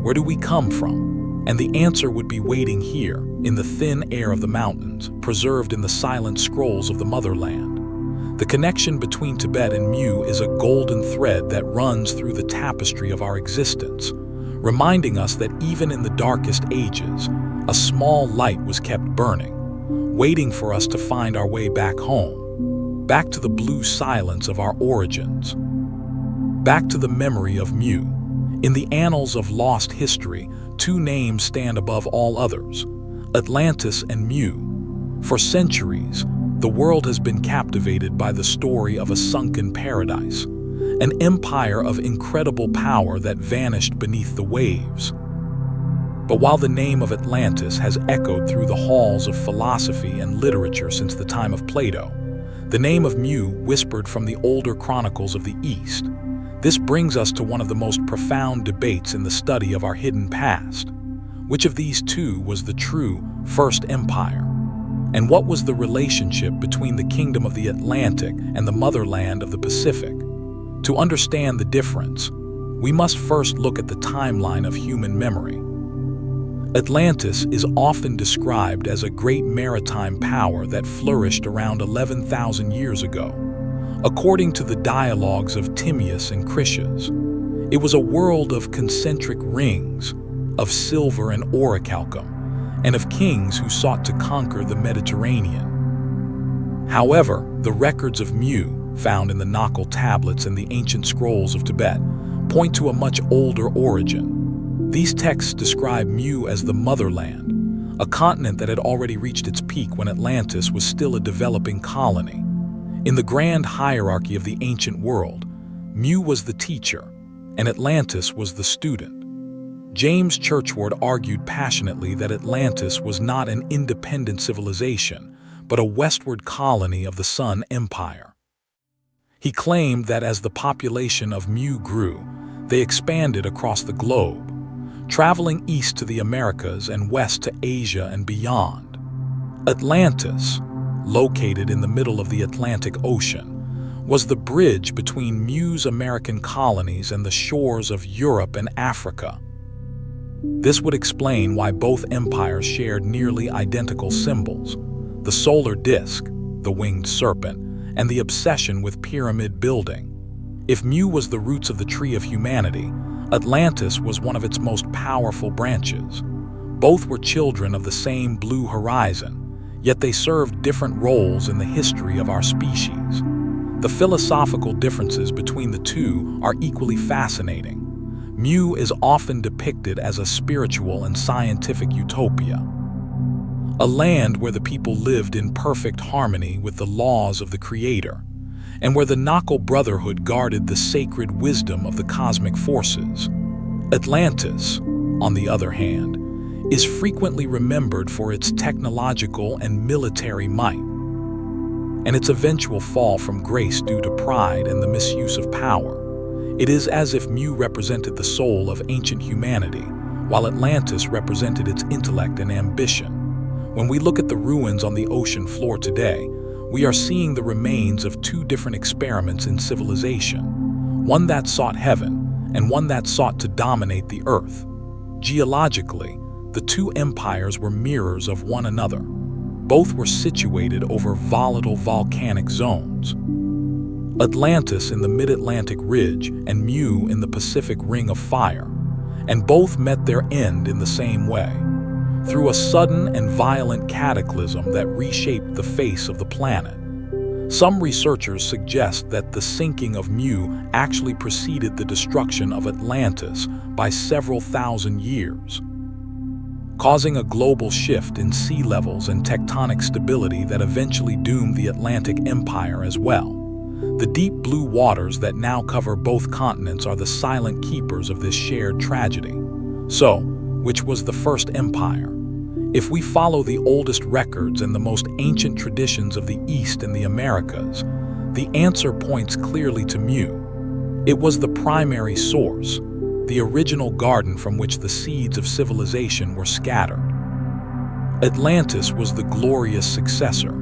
"Where do we come from?" And the answer would be waiting here, in the thin air of the mountains, preserved in the silent scrolls of the motherland. The connection between Tibet and Mu is a golden thread that runs through the tapestry of our existence, reminding us that even in the darkest ages, a small light was kept burning, waiting for us to find our way back home, back to the blue silence of our origins, back to the memory of Mu. In the annals of lost history, 2 names stand above all others: Atlantis and Mu. For centuries, the world has been captivated by the story of a sunken paradise, an empire of incredible power that vanished beneath the waves. But while the name of Atlantis has echoed through the halls of philosophy and literature since the time of Plato, the name of Mu whispered from the older chronicles of the East. This brings us to one of the most profound debates in the study of our hidden past. Which of these 2 was the true first empire? And what was the relationship between the kingdom of the Atlantic and the motherland of the Pacific? To understand the difference, we must first look at the timeline of human memory. Atlantis is often described as a great maritime power that flourished around 11,000 years ago. According to the dialogues of Timaeus and Critias, it was a world of concentric rings, of silver and orichalcum, and of kings who sought to conquer the Mediterranean. However, the records of Mu, found in the Naacal tablets and the ancient scrolls of Tibet, point to a much older origin. These texts describe Mu as the Motherland, a continent that had already reached its peak when Atlantis was still a developing colony. In the grand hierarchy of the ancient world, Mu was the teacher, and Atlantis was the student. James Churchward argued passionately that Atlantis was not an independent civilization, but a westward colony of the Sun Empire. He claimed that as the population of Mu grew, they expanded across the globe, traveling east to the Americas and west to Asia and beyond. Atlantis, located in the middle of the Atlantic Ocean, was the bridge between Mu's American colonies and the shores of Europe and Africa. This would explain why both empires shared nearly identical symbols: the solar disk, the winged serpent, and the obsession with pyramid building. If Mu was the roots of the tree of humanity, Atlantis was one of its most powerful branches. Both were children of the same blue horizon, yet they served different roles in the history of our species. The philosophical differences between the two are equally fascinating. Mu is often depicted as a spiritual and scientific utopia, a land where the people lived in perfect harmony with the laws of the Creator, and where the Naacal Brotherhood guarded the sacred wisdom of the cosmic forces. Atlantis, on the other hand, is frequently remembered for its technological and military might, and its eventual fall from grace due to pride and the misuse of power. It is as if Mu represented the soul of ancient humanity, while Atlantis represented its intellect and ambition. When we look at the ruins on the ocean floor today, we are seeing the remains of two different experiments in civilization, one that sought heaven and one that sought to dominate the earth. Geologically, the two empires were mirrors of one another. Both were situated over volatile volcanic zones. Atlantis in the mid-Atlantic ridge and Mu in the Pacific Ring of Fire, and both met their end in the same way, through a sudden and violent cataclysm that reshaped the face of the planet. Some researchers suggest that the sinking of Mu actually preceded the destruction of Atlantis by several thousand years, causing a global shift in sea levels and tectonic stability that eventually doomed the Atlantic Empire as well. The deep blue waters that now cover both continents are the silent keepers of this shared tragedy. So, which was the first empire? If we follow the oldest records and the most ancient traditions of the East and the Americas, the answer points clearly to Mu. It was the primary source, the original garden from which the seeds of civilization were scattered. Atlantis was the glorious successor,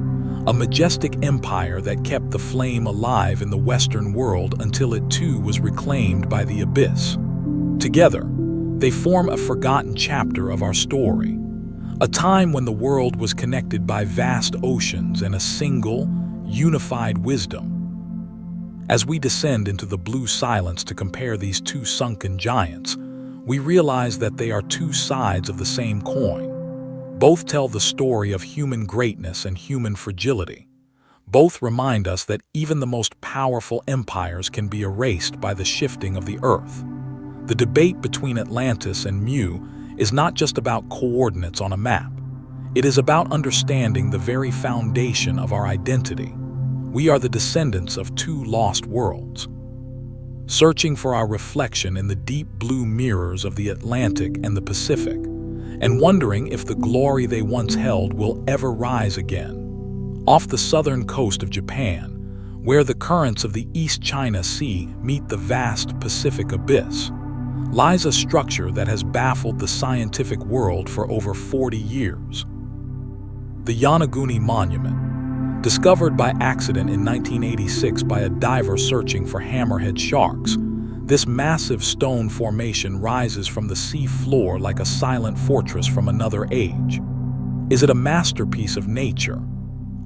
a majestic empire that kept the flame alive in the Western world until it too was reclaimed by the abyss. Together, they form a forgotten chapter of our story, a time when the world was connected by vast oceans and a single, unified wisdom. As we descend into the blue silence to compare these two sunken giants, we realize that they are two sides of the same coin. Both tell the story of human greatness and human fragility. Both remind us that even the most powerful empires can be erased by the shifting of the earth. The debate between Atlantis and Mu is not just about coordinates on a map. It is about understanding the very foundation of our identity. We are the descendants of two lost worlds, searching for our reflection in the deep blue mirrors of the Atlantic and the Pacific, and wondering if the glory they once held will ever rise again. Off the southern coast of Japan, where the currents of the East China Sea meet the vast Pacific abyss, lies a structure that has baffled the scientific world for over 40 years. The Yonaguni Monument, discovered by accident in 1986 by a diver searching for hammerhead sharks, this massive stone formation rises from the sea floor like a silent fortress from another age. Is it a masterpiece of nature?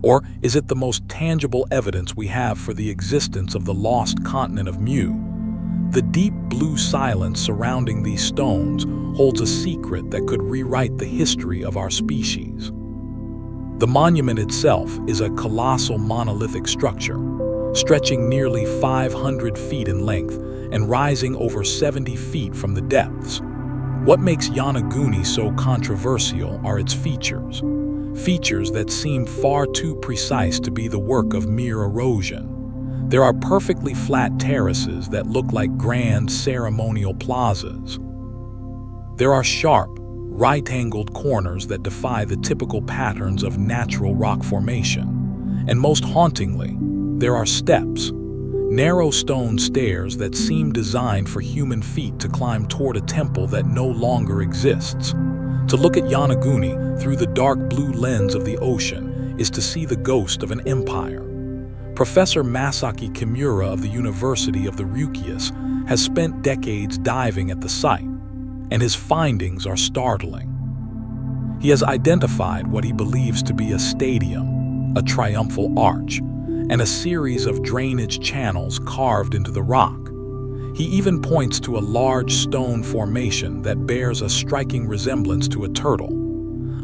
Or is it the most tangible evidence we have for the existence of the lost continent of Mu? The deep blue silence surrounding these stones holds a secret that could rewrite the history of our species. The monument itself is a colossal monolithic structure, stretching nearly 500 feet in length and rising over 70 feet from the depths. What makes Yonaguni so controversial are its features that seem far too precise to be the work of mere erosion. There are perfectly flat terraces that look like grand ceremonial plazas. There are sharp, right-angled corners that defy the typical patterns of natural rock formation. And most hauntingly, there are steps, narrow stone stairs that seem designed for human feet to climb toward a temple that no longer exists. To look at Yonaguni through the dark blue lens of the ocean is to see the ghost of an empire. Professor Masaki Kimura of the University of the Ryukyus has spent decades diving at the site, and his findings are startling. He has identified what he believes to be a stadium, a triumphal arch, and a series of drainage channels carved into the rock. He even points to a large stone formation that bears a striking resemblance to a turtle,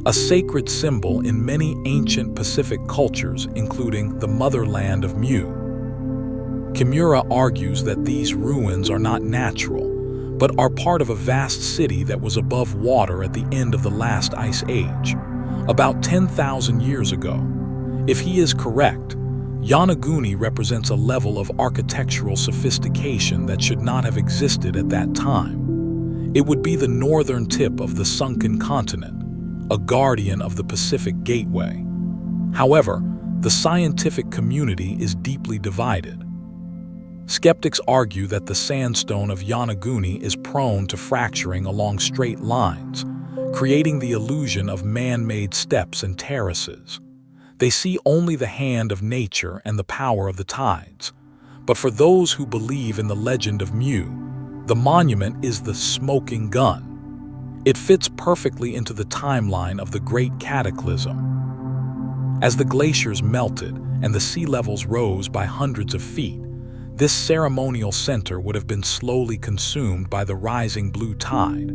a sacred symbol in many ancient Pacific cultures, including the Motherland Mu. Kimura argues that these ruins are not natural, but are part of a vast city that was above water at the end of the last ice age, about 10,000 years ago. If he is correct, Yonaguni represents a level of architectural sophistication that should not have existed at that time. It would be the northern tip of the sunken continent, a guardian of the Pacific Gateway. However, the scientific community is deeply divided. Skeptics argue that the sandstone of Yonaguni is prone to fracturing along straight lines, creating the illusion of man-made steps and terraces. They see only the hand of nature and the power of the tides. But for those who believe in the legend of Mu, the monument is the smoking gun. It fits perfectly into the timeline of the Great Cataclysm. As the glaciers melted and the sea levels rose by hundreds of feet, this ceremonial center would have been slowly consumed by the rising blue tide,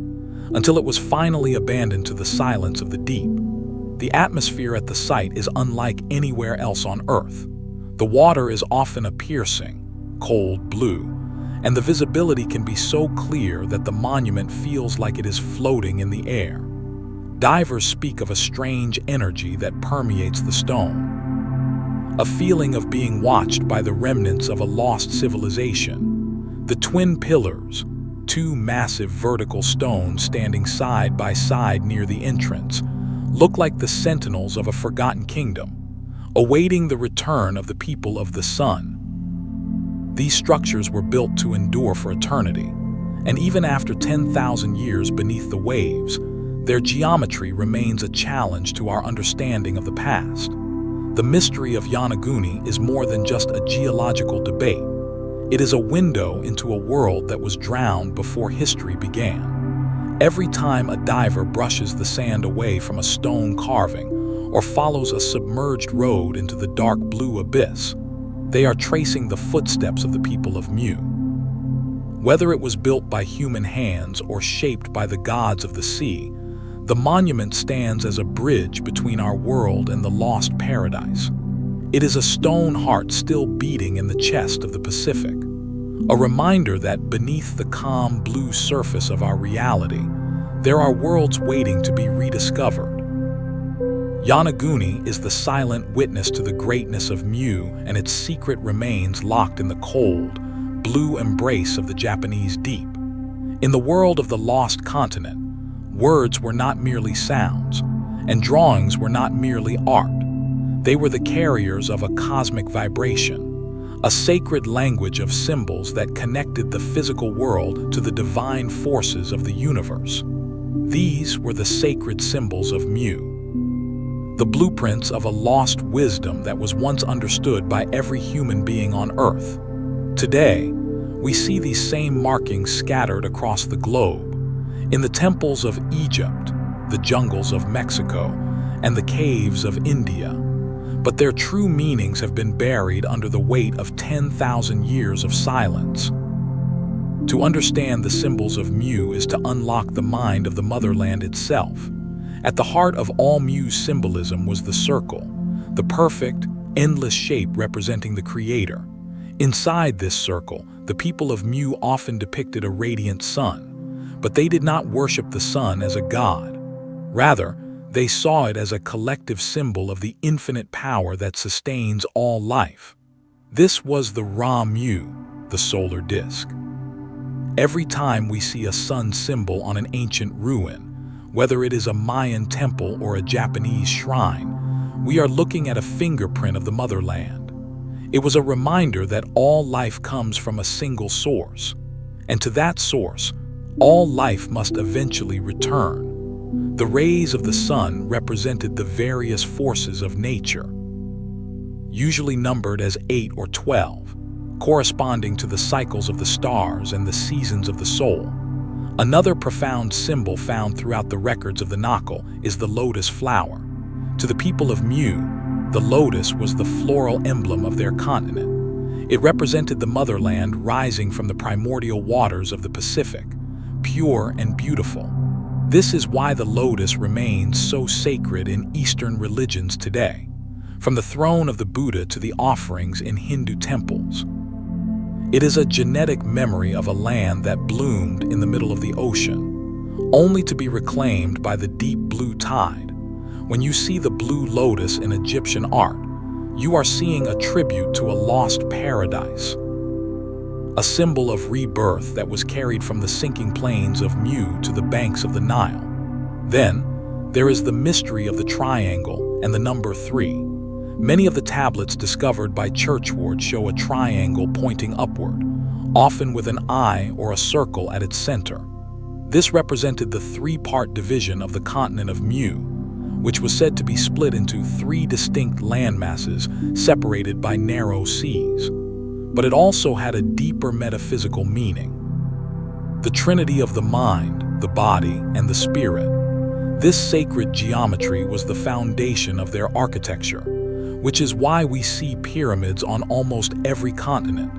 until it was finally abandoned to the silence of the deep. The atmosphere at the site is unlike anywhere else on Earth. The water is often a piercing, cold blue, and the visibility can be so clear that the monument feels like it is floating in the air. Divers speak of a strange energy that permeates the stone, a feeling of being watched by the remnants of a lost civilization. The twin pillars, two massive vertical stones standing side by side near the entrance, look like the sentinels of a forgotten kingdom, awaiting the return of the people of the sun. These structures were built to endure for eternity, and even after 10,000 years beneath the waves, their geometry remains a challenge to our understanding of the past. The mystery of Yonaguni is more than just a geological debate. It is a window into a world that was drowned before history began. Every time a diver brushes the sand away from a stone carving or follows a submerged road into the dark blue abyss, they are tracing the footsteps of the people of Mu. Whether it was built by human hands or shaped by the gods of the sea, the monument stands as a bridge between our world and the lost paradise. It is a stone heart still beating in the chest of the Pacific, a reminder that beneath the calm blue surface of our reality, there are worlds waiting to be rediscovered. Yonaguni is the silent witness to the greatness of Mu and its secret remains locked in the cold, blue embrace of the Japanese deep. In the world of the lost continent, words were not merely sounds, and drawings were not merely art. They were the carriers of a cosmic vibration, a sacred language of symbols that connected the physical world to the divine forces of the universe. These were the sacred symbols of Mu, the blueprints of a lost wisdom that was once understood by every human being on Earth. Today, we see these same markings scattered across the globe, in the temples of Egypt, the jungles of Mexico, and the caves of India. But their true meanings have been buried under the weight of 10,000 years of silence. To understand the symbols of Mu is to unlock the mind of the motherland itself. At the heart of all Mu's symbolism was the circle, the perfect, endless shape representing the creator. Inside this circle, the people of Mu often depicted a radiant sun, but they did not worship the sun as a god. Rather, they saw it as a collective symbol of the infinite power that sustains all life. This was the Mu, the solar disk. Every time we see a sun symbol on an ancient ruin, whether it is a Mayan temple or a Japanese shrine, we are looking at a fingerprint of the motherland. It was a reminder that all life comes from a single source, and to that source, all life must eventually return. The rays of the sun represented the various forces of nature, usually numbered as 8 or 12, corresponding to the cycles of the stars and the seasons of the soul. Another profound symbol found throughout the records of the Naacal is the lotus flower. To the people of Mu, the lotus was the floral emblem of their continent. It represented the motherland rising from the primordial waters of the Pacific, pure and beautiful. This is why the lotus remains so sacred in Eastern religions today, from the throne of the Buddha to the offerings in Hindu temples. It is a genetic memory of a land that bloomed in the middle of the ocean, only to be reclaimed by the deep blue tide. When you see the blue lotus in Egyptian art, you are seeing a tribute to a lost paradise, a symbol of rebirth that was carried from the sinking plains of Mu to the banks of the Nile. Then, there is the mystery of the triangle and the number 3. Many of the tablets discovered by Churchward show a triangle pointing upward, often with an eye or a circle at its center. This represented the 3-part division of the continent of Mu, which was said to be split into 3 distinct landmasses separated by narrow seas. But it also had a deeper metaphysical meaning. The trinity of the mind, the body, and the spirit. This sacred geometry was the foundation of their architecture, which is why we see pyramids on almost every continent.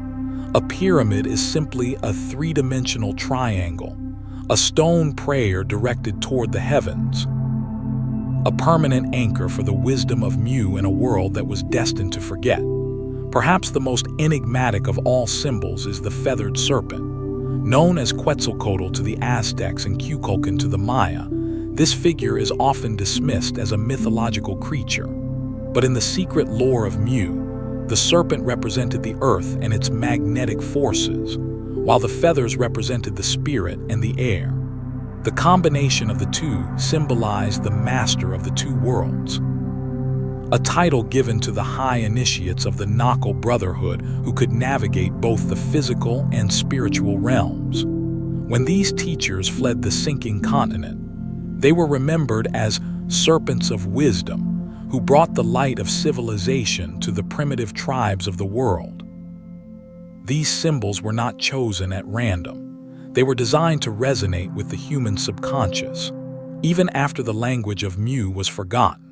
A pyramid is simply a 3-dimensional triangle, a stone prayer directed toward the heavens, a permanent anchor for the wisdom of Mu in a world that was destined to forget. Perhaps the most enigmatic of all symbols is the feathered serpent. Known as Quetzalcoatl to the Aztecs and Cuculcan to the Maya, this figure is often dismissed as a mythological creature. But in the secret lore of Mu, the serpent represented the earth and its magnetic forces, while the feathers represented the spirit and the air. The combination of the two symbolized the master of the two worlds, a title given to the high initiates of the Naacal Brotherhood who could navigate both the physical and spiritual realms. When these teachers fled the sinking continent, they were remembered as serpents of wisdom, who brought the light of civilization to the primitive tribes of the world. These symbols were not chosen at random. They were designed to resonate with the human subconscious, even after the language of Mu was forgotten.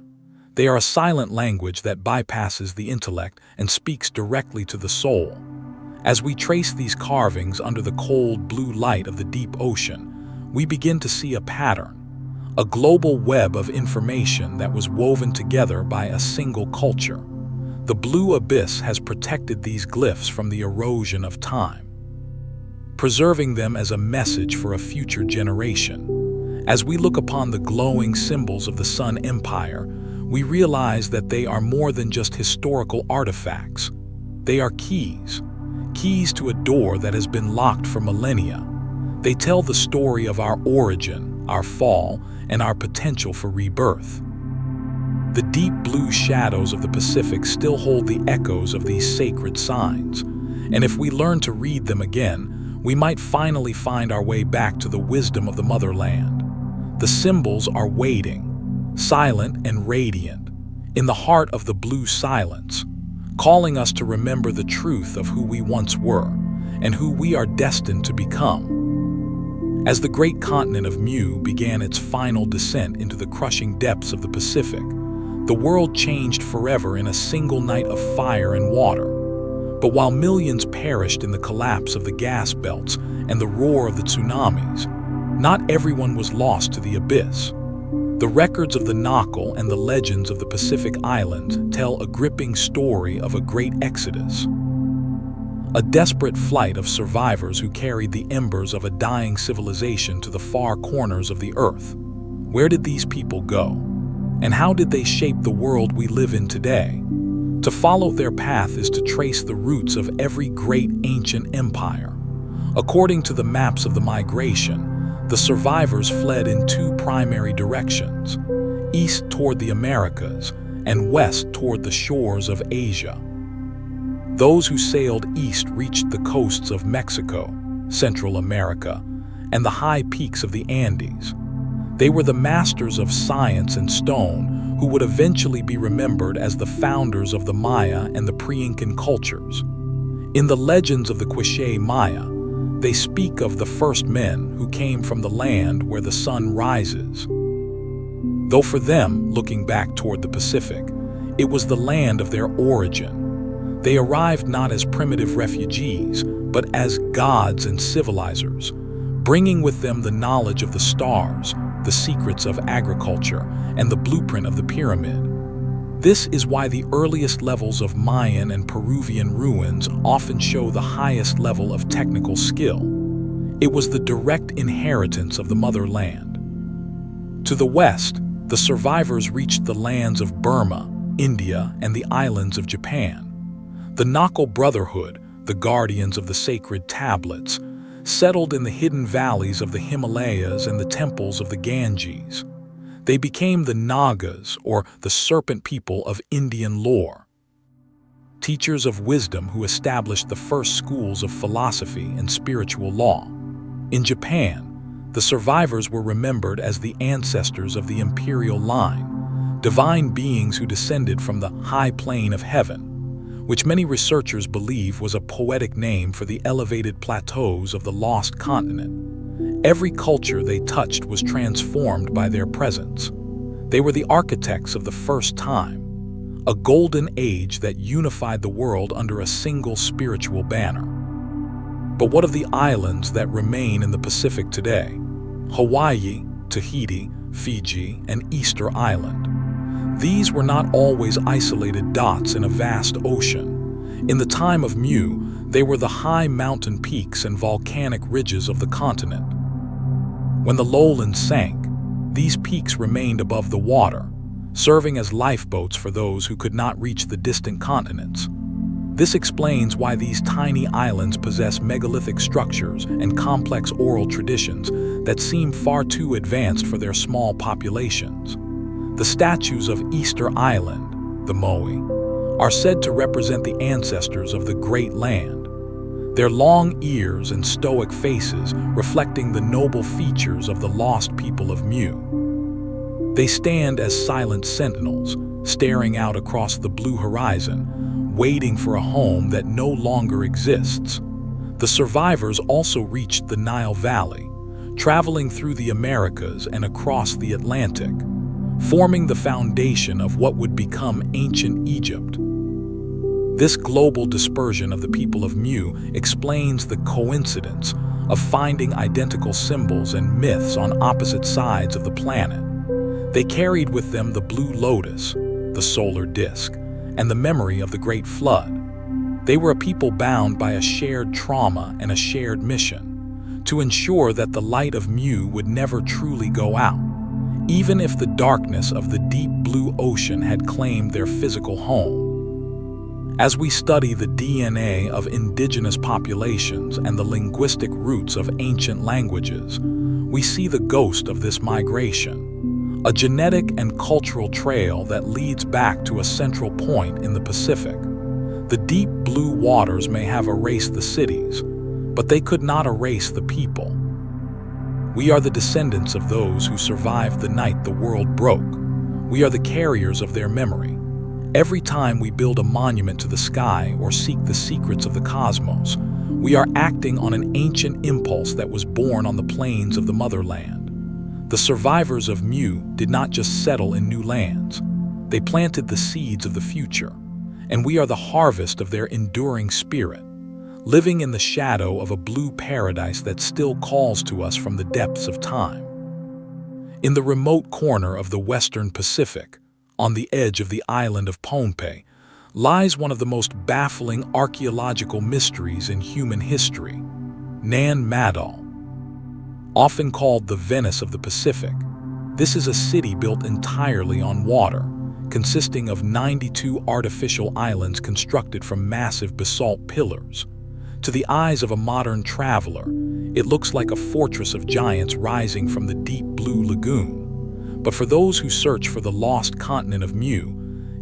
They are a silent language that bypasses the intellect and speaks directly to the soul. As we trace these carvings under the cold blue light of the deep ocean, we begin to see a pattern, a global web of information that was woven together by a single culture. The blue abyss has protected these glyphs from the erosion of time, preserving them as a message for a future generation. As we look upon the glowing symbols of the Sun Empire, we realize that they are more than just historical artifacts. They are keys to a door that has been locked for millennia. They tell the story of our origin, our fall, and our potential for rebirth. The deep blue shadows of the Pacific still hold the echoes of these sacred signs, and if we learn to read them again, we might finally find our way back to the wisdom of the motherland. The symbols are waiting, silent and radiant, in the heart of the blue silence, calling us to remember the truth of who we once were and who we are destined to become. As the great continent of Mu began its final descent into the crushing depths of the Pacific, the world changed forever in a single night of fire and water. But while millions perished in the collapse of the gas belts and the roar of the tsunamis, not everyone was lost to the abyss. The records of the Naacal and the legends of the Pacific Islands tell a gripping story of a great exodus. A desperate flight of survivors who carried the embers of a dying civilization to the far corners of the earth. Where did these people go? And how did they shape the world we live in today? To follow their path is to trace the roots of every great ancient empire. According to the maps of the migration, the survivors fled in two primary directions, east toward the Americas and west toward the shores of Asia. Those who sailed east reached the coasts of Mexico, Central America, and the high peaks of the Andes. They were the masters of science and stone who would eventually be remembered as the founders of the Maya and the pre-Incan cultures. In the legends of the Quiché Maya, they speak of the first men who came from the land where the sun rises. Though for them, looking back toward the Pacific, it was the land of their origin. They arrived not as primitive refugees, but as gods and civilizers, bringing with them the knowledge of the stars, the secrets of agriculture, and the blueprint of the pyramid. This is why the earliest levels of Mayan and Peruvian ruins often show the highest level of technical skill. It was the direct inheritance of the motherland. To the west, the survivors reached the lands of Burma, India, and the islands of Japan. The Naacal Brotherhood, the guardians of the sacred tablets, settled in the hidden valleys of the Himalayas and the temples of the Ganges. They became the Nagas, or the serpent people of Indian lore. Teachers of wisdom who established the first schools of philosophy and spiritual law. In Japan, the survivors were remembered as the ancestors of the imperial line, divine beings who descended from the high plane of heaven, which many researchers believe was a poetic name for the elevated plateaus of the lost continent. Every culture they touched was transformed by their presence. They were the architects of the first time, a golden age that unified the world under a single spiritual banner. But what of the islands that remain in the Pacific today? Hawaii, Tahiti, Fiji, and Easter Island. These were not always isolated dots in a vast ocean. In the time of Mu, they were the high mountain peaks and volcanic ridges of the continent. When the lowlands sank, these peaks remained above the water, serving as lifeboats for those who could not reach the distant continents. This explains why these tiny islands possess megalithic structures and complex oral traditions that seem far too advanced for their small populations. The statues of Easter Island, the Moai, are said to represent the ancestors of the Great Land, their long ears and stoic faces reflecting the noble features of the lost people of Mu. They stand as silent sentinels, staring out across the blue horizon, waiting for a home that no longer exists. The survivors also reached the Nile Valley, traveling through the Americas and across the Atlantic, forming the foundation of what would become ancient Egypt. This global dispersion of the people of Mu explains the coincidence of finding identical symbols and myths on opposite sides of the planet. They carried with them the blue lotus, the solar disk, and the memory of the Great Flood. They were a people bound by a shared trauma and a shared mission, to ensure that the light of Mu would never truly go out, even if the darkness of the deep blue ocean had claimed their physical home. As we study the DNA of indigenous populations and the linguistic roots of ancient languages, we see the ghost of this migration, a genetic and cultural trail that leads back to a central point in the Pacific. The deep blue waters may have erased the cities, but they could not erase the people. We are the descendants of those who survived the night the world broke. We are the carriers of their memory. Every time we build a monument to the sky or seek the secrets of the cosmos, we are acting on an ancient impulse that was born on the plains of the motherland. The survivors of Mu did not just settle in new lands. They planted the seeds of the future. and we are the harvest of their enduring spirit, living in the shadow of a blue paradise that still calls to us from the depths of time. In the remote corner of the Western Pacific, on the edge of the island of Pohnpei, lies one of the most baffling archaeological mysteries in human history, Nan Madol. Often called the Venice of the Pacific, this is a city built entirely on water, consisting of 92 artificial islands constructed from massive basalt pillars. To the eyes of a modern traveler, it looks like a fortress of giants rising from the deep blue lagoon. But for those who search for the lost continent of Mu,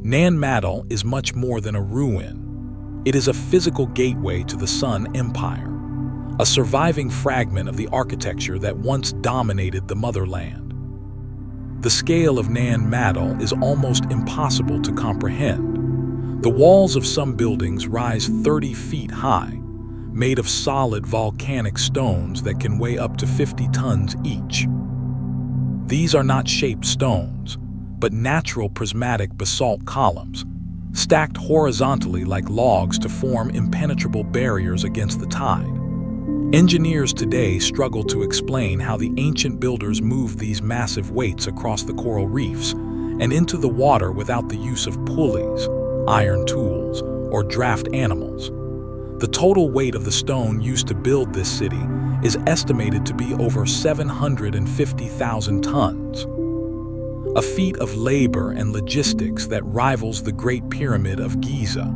Nan Madol is much more than a ruin. It is a physical gateway to the Sun Empire, a surviving fragment of the architecture that once dominated the motherland. The scale of Nan Madol is almost impossible to comprehend. The walls of some buildings rise 30 feet high, made of solid volcanic stones that can weigh up to 50 tons each. These are not shaped stones, but natural prismatic basalt columns, stacked horizontally like logs to form impenetrable barriers against the tide. Engineers today struggle to explain how the ancient builders moved these massive weights across the coral reefs and into the water without the use of pulleys, iron tools, or draft animals. The total weight of the stone used to build this city is estimated to be over 750,000 tons. A feat of labor and logistics that rivals the Great Pyramid of Giza.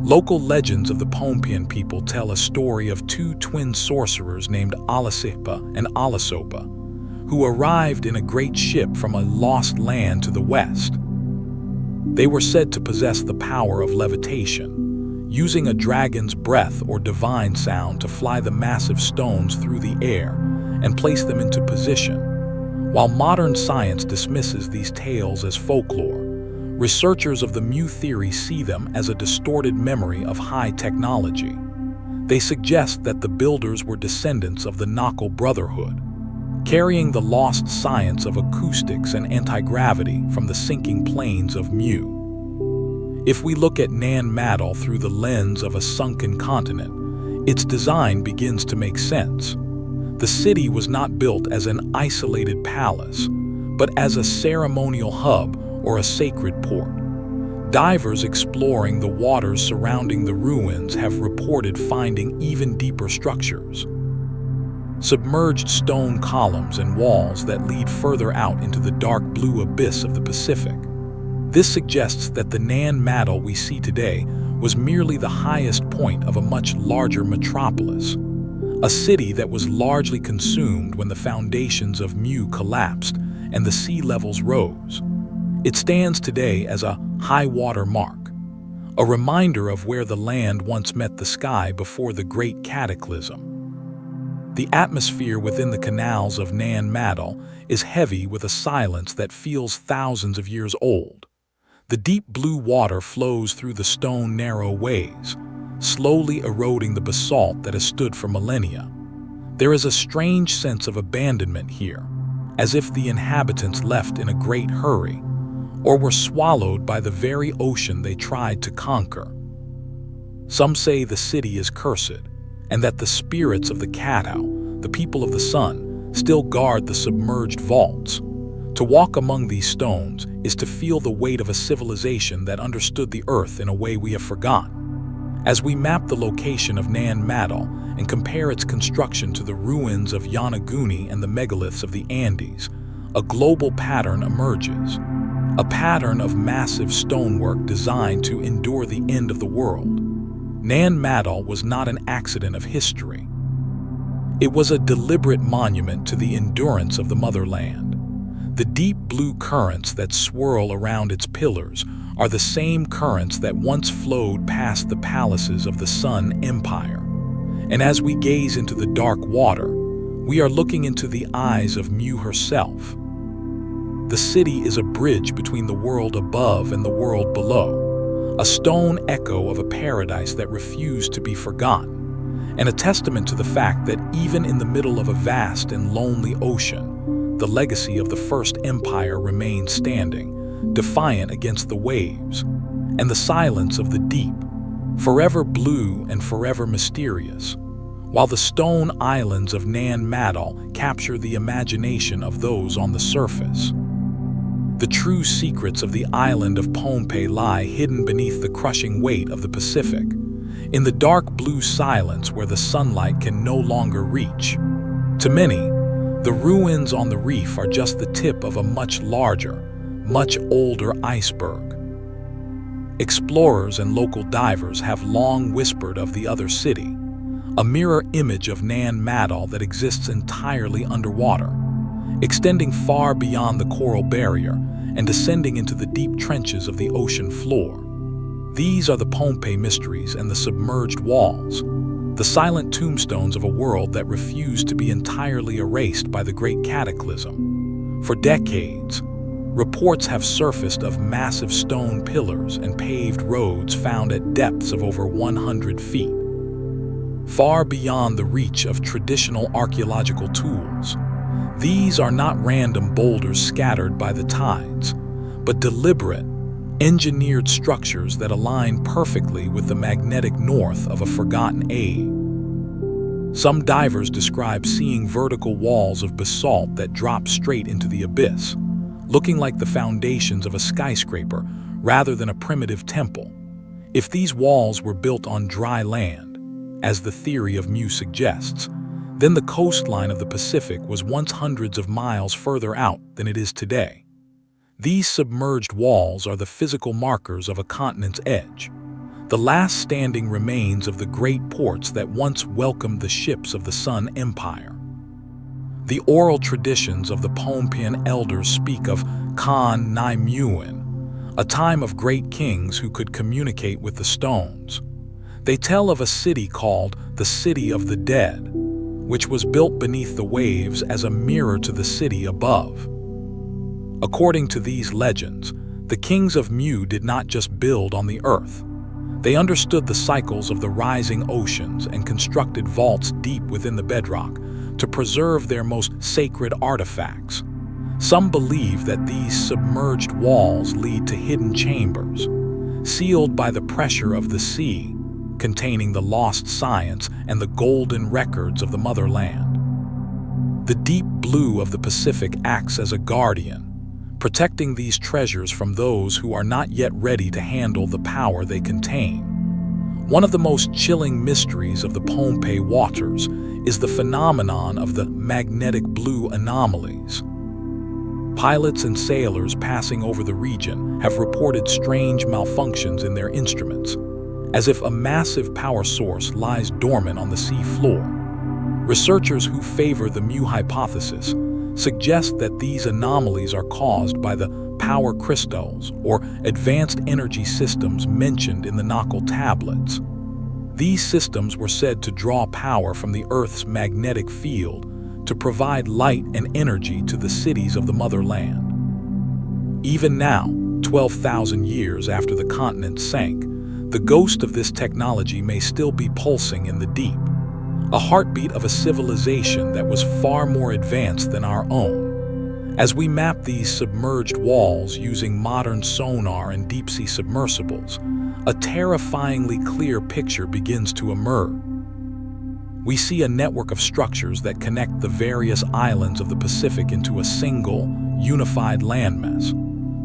Local legends of the Pohnpeian people tell a story of two twin sorcerers named Alasipa and Alasopa, who arrived in a great ship from a lost land to the west. They were said to possess the power of levitation, using a dragon's breath or divine sound to fly the massive stones through the air and place them into position. While modern science dismisses these tales as folklore, researchers of the Mu theory see them as a distorted memory of high technology. They suggest that the builders were descendants of the Naacal Brotherhood, carrying the lost science of acoustics and anti-gravity from the sinking plains of Mu. If we look at Nan Madol through the lens of a sunken continent, its design begins to make sense. The city was not built as an isolated palace, but as a ceremonial hub or a sacred port. Divers exploring the waters surrounding the ruins have reported finding even deeper structures. Submerged stone columns and walls that lead further out into the dark blue abyss of the Pacific. This suggests that the Nan Madol we see today was merely the highest point of a much larger metropolis, a city that was largely consumed when the foundations of Mu collapsed and the sea levels rose. It stands today as a high water mark, a reminder of where the land once met the sky before the Great Cataclysm. The atmosphere within the canals of Nan Madol is heavy with a silence that feels thousands of years old. The deep blue water flows through the stone narrow ways, slowly eroding the basalt that has stood for millennia. There is a strange sense of abandonment here, as if the inhabitants left in a great hurry, or were swallowed by the very ocean they tried to conquer. Some say the city is cursed, and that the spirits of the Katao, the people of the sun, still guard the submerged vaults. To walk among these stones is to feel the weight of a civilization that understood the earth in a way we have forgotten. As we map the location of Nan Madol and compare its construction to the ruins of Yonaguni and the megaliths of the Andes, a global pattern emerges. A pattern of massive stonework designed to endure the end of the world. Nan Madol was not an accident of history. It was a deliberate monument to the endurance of the motherland. The deep blue currents that swirl around its pillars are the same currents that once flowed past the palaces of the Sun Empire. And as we gaze into the dark water, we are looking into the eyes of Mu herself. The city is a bridge between the world above and the world below, a stone echo of a paradise that refused to be forgotten, and a testament to the fact that even in the middle of a vast and lonely ocean, the legacy of the First Empire remains standing, defiant against the waves. and the silence of the deep, forever blue and forever mysterious, while the stone islands of Nan Madol capture the imagination of those on the surface. The true secrets of the island of Pohnpei lie hidden beneath the crushing weight of the Pacific, in the dark blue silence where the sunlight can no longer reach. To many, the ruins on the reef are just the tip of a much larger, much older iceberg. Explorers and local divers have long whispered of the other city, a mirror image of Nan Madol that exists entirely underwater, extending far beyond the coral barrier and descending into the deep trenches of the ocean floor. These are the Pohnpei mysteries and the submerged walls, the silent tombstones of a world that refused to be entirely erased by the Great Cataclysm. For decades, reports have surfaced of massive stone pillars and paved roads found at depths of over 100 feet, far beyond the reach of traditional archaeological tools. These are not random boulders scattered by the tides, but deliberate, engineered structures that align perfectly with the magnetic north of a forgotten age. Some divers describe seeing vertical walls of basalt that drop straight into the abyss, looking like the foundations of a skyscraper rather than a primitive temple. If these walls were built on dry land, as the theory of Mu suggests, then the coastline of the Pacific was once hundreds of miles further out than it is today. These submerged walls are the physical markers of a continent's edge, the last standing remains of the great ports that once welcomed the ships of the Sun Empire. The oral traditions of the Pohnpeian elders speak of Kan Nai Muin, a time of great kings who could communicate with the stones. They tell of a city called the City of the Dead, which was built beneath the waves as a mirror to the city above. According to these legends, the kings of Mu did not just build on the earth. They understood the cycles of the rising oceans and constructed vaults deep within the bedrock to preserve their most sacred artifacts. Some believe that these submerged walls lead to hidden chambers, sealed by the pressure of the sea, containing the lost science and the golden records of the motherland. The deep blue of the Pacific acts as a guardian, protecting these treasures from those who are not yet ready to handle the power they contain. One of the most chilling mysteries of the Pohnpei waters is the phenomenon of the magnetic blue anomalies. Pilots and sailors passing over the region have reported strange malfunctions in their instruments, as if a massive power source lies dormant on the sea floor. Researchers who favor the Mu hypothesis suggest that these anomalies are caused by the power crystals or advanced energy systems mentioned in the Naacal tablets. These systems were said to draw power from the Earth's magnetic field to provide light and energy to the cities of the motherland. Even now, 12,000 years after the continent sank, the ghost of this technology may still be pulsing in the deep, a heartbeat of a civilization that was far more advanced than our own. As we map these submerged walls using modern sonar and deep-sea submersibles, a terrifyingly clear picture begins to emerge. We see a network of structures that connect the various islands of the Pacific into a single, unified landmass.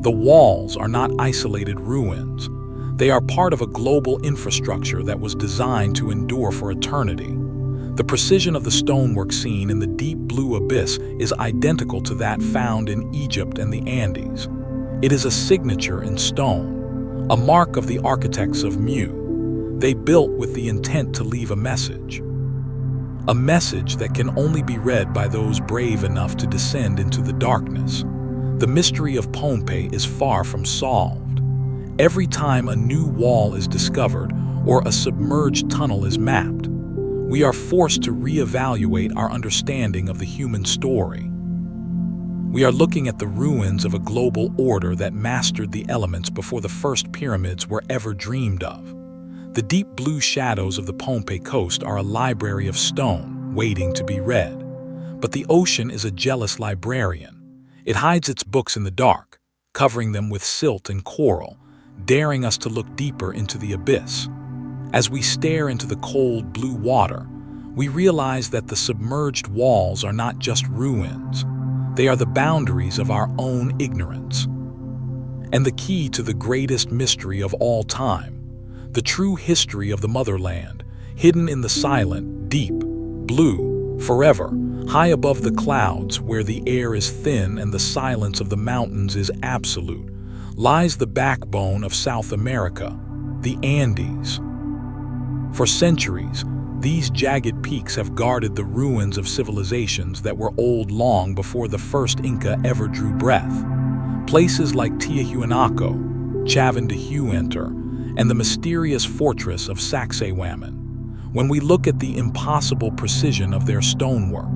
The walls are not isolated ruins. They are part of a global infrastructure that was designed to endure for eternity. The precision of the stonework seen in the deep blue abyss is identical to that found in Egypt and the Andes. It is a signature in stone, a mark of the architects of Mu. They built with the intent to leave a message that can only be read by those brave enough to descend into the darkness. The mystery of Pohnpei is far from solved. Every time a new wall is discovered or a submerged tunnel is mapped, we are forced to reevaluate our understanding of the human story. We are looking at the ruins of a global order that mastered the elements before the first pyramids were ever dreamed of. The deep blue shadows of the Pohnpei coast are a library of stone waiting to be read. But the ocean is a jealous librarian. It hides its books in the dark, covering them with silt and coral, daring us to look deeper into the abyss. As we stare into the cold blue water, we realize that the submerged walls are not just ruins. They are the boundaries of our own ignorance. And the key to the greatest mystery of all time, the true history of the motherland, hidden in the silent, deep, blue, forever, high above the clouds where the air is thin and the silence of the mountains is absolute, lies the backbone of South America, the Andes. For centuries, these jagged peaks have guarded the ruins of civilizations that were old long before the first Inca ever drew breath. Places like Tiwanaku, Chavindahuantar, and the mysterious fortress of Sacsayhuaman. When we look at the impossible precision of their stonework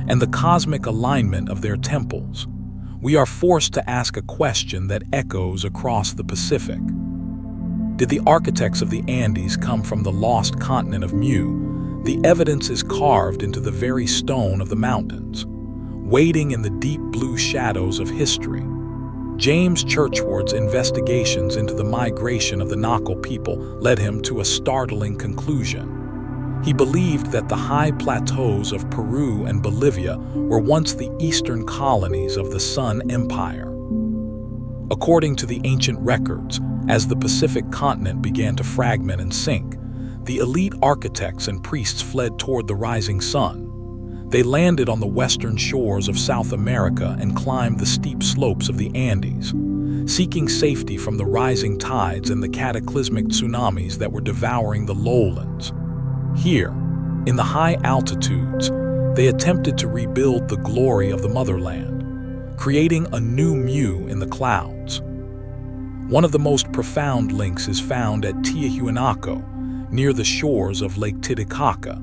and the cosmic alignment of their temples, we are forced to ask a question that echoes across the Pacific. Did the architects of the Andes come from the lost continent of Mu? The evidence is carved into the very stone of the mountains, waiting in the deep blue shadows of history. James Churchward's investigations into the migration of the Naacal people led him to a startling conclusion. He believed that the high plateaus of Peru and Bolivia were once the eastern colonies of the Sun Empire. According to the ancient records, as the Pacific continent began to fragment and sink, the elite architects and priests fled toward the rising sun. They landed on the western shores of South America and climbed the steep slopes of the Andes, seeking safety from the rising tides and the cataclysmic tsunamis that were devouring the lowlands. Here, in the high altitudes, they attempted to rebuild the glory of the motherland, creating a new Mu in the clouds. One of the most profound links is found at Tiwanaku, near the shores of Lake Titicaca.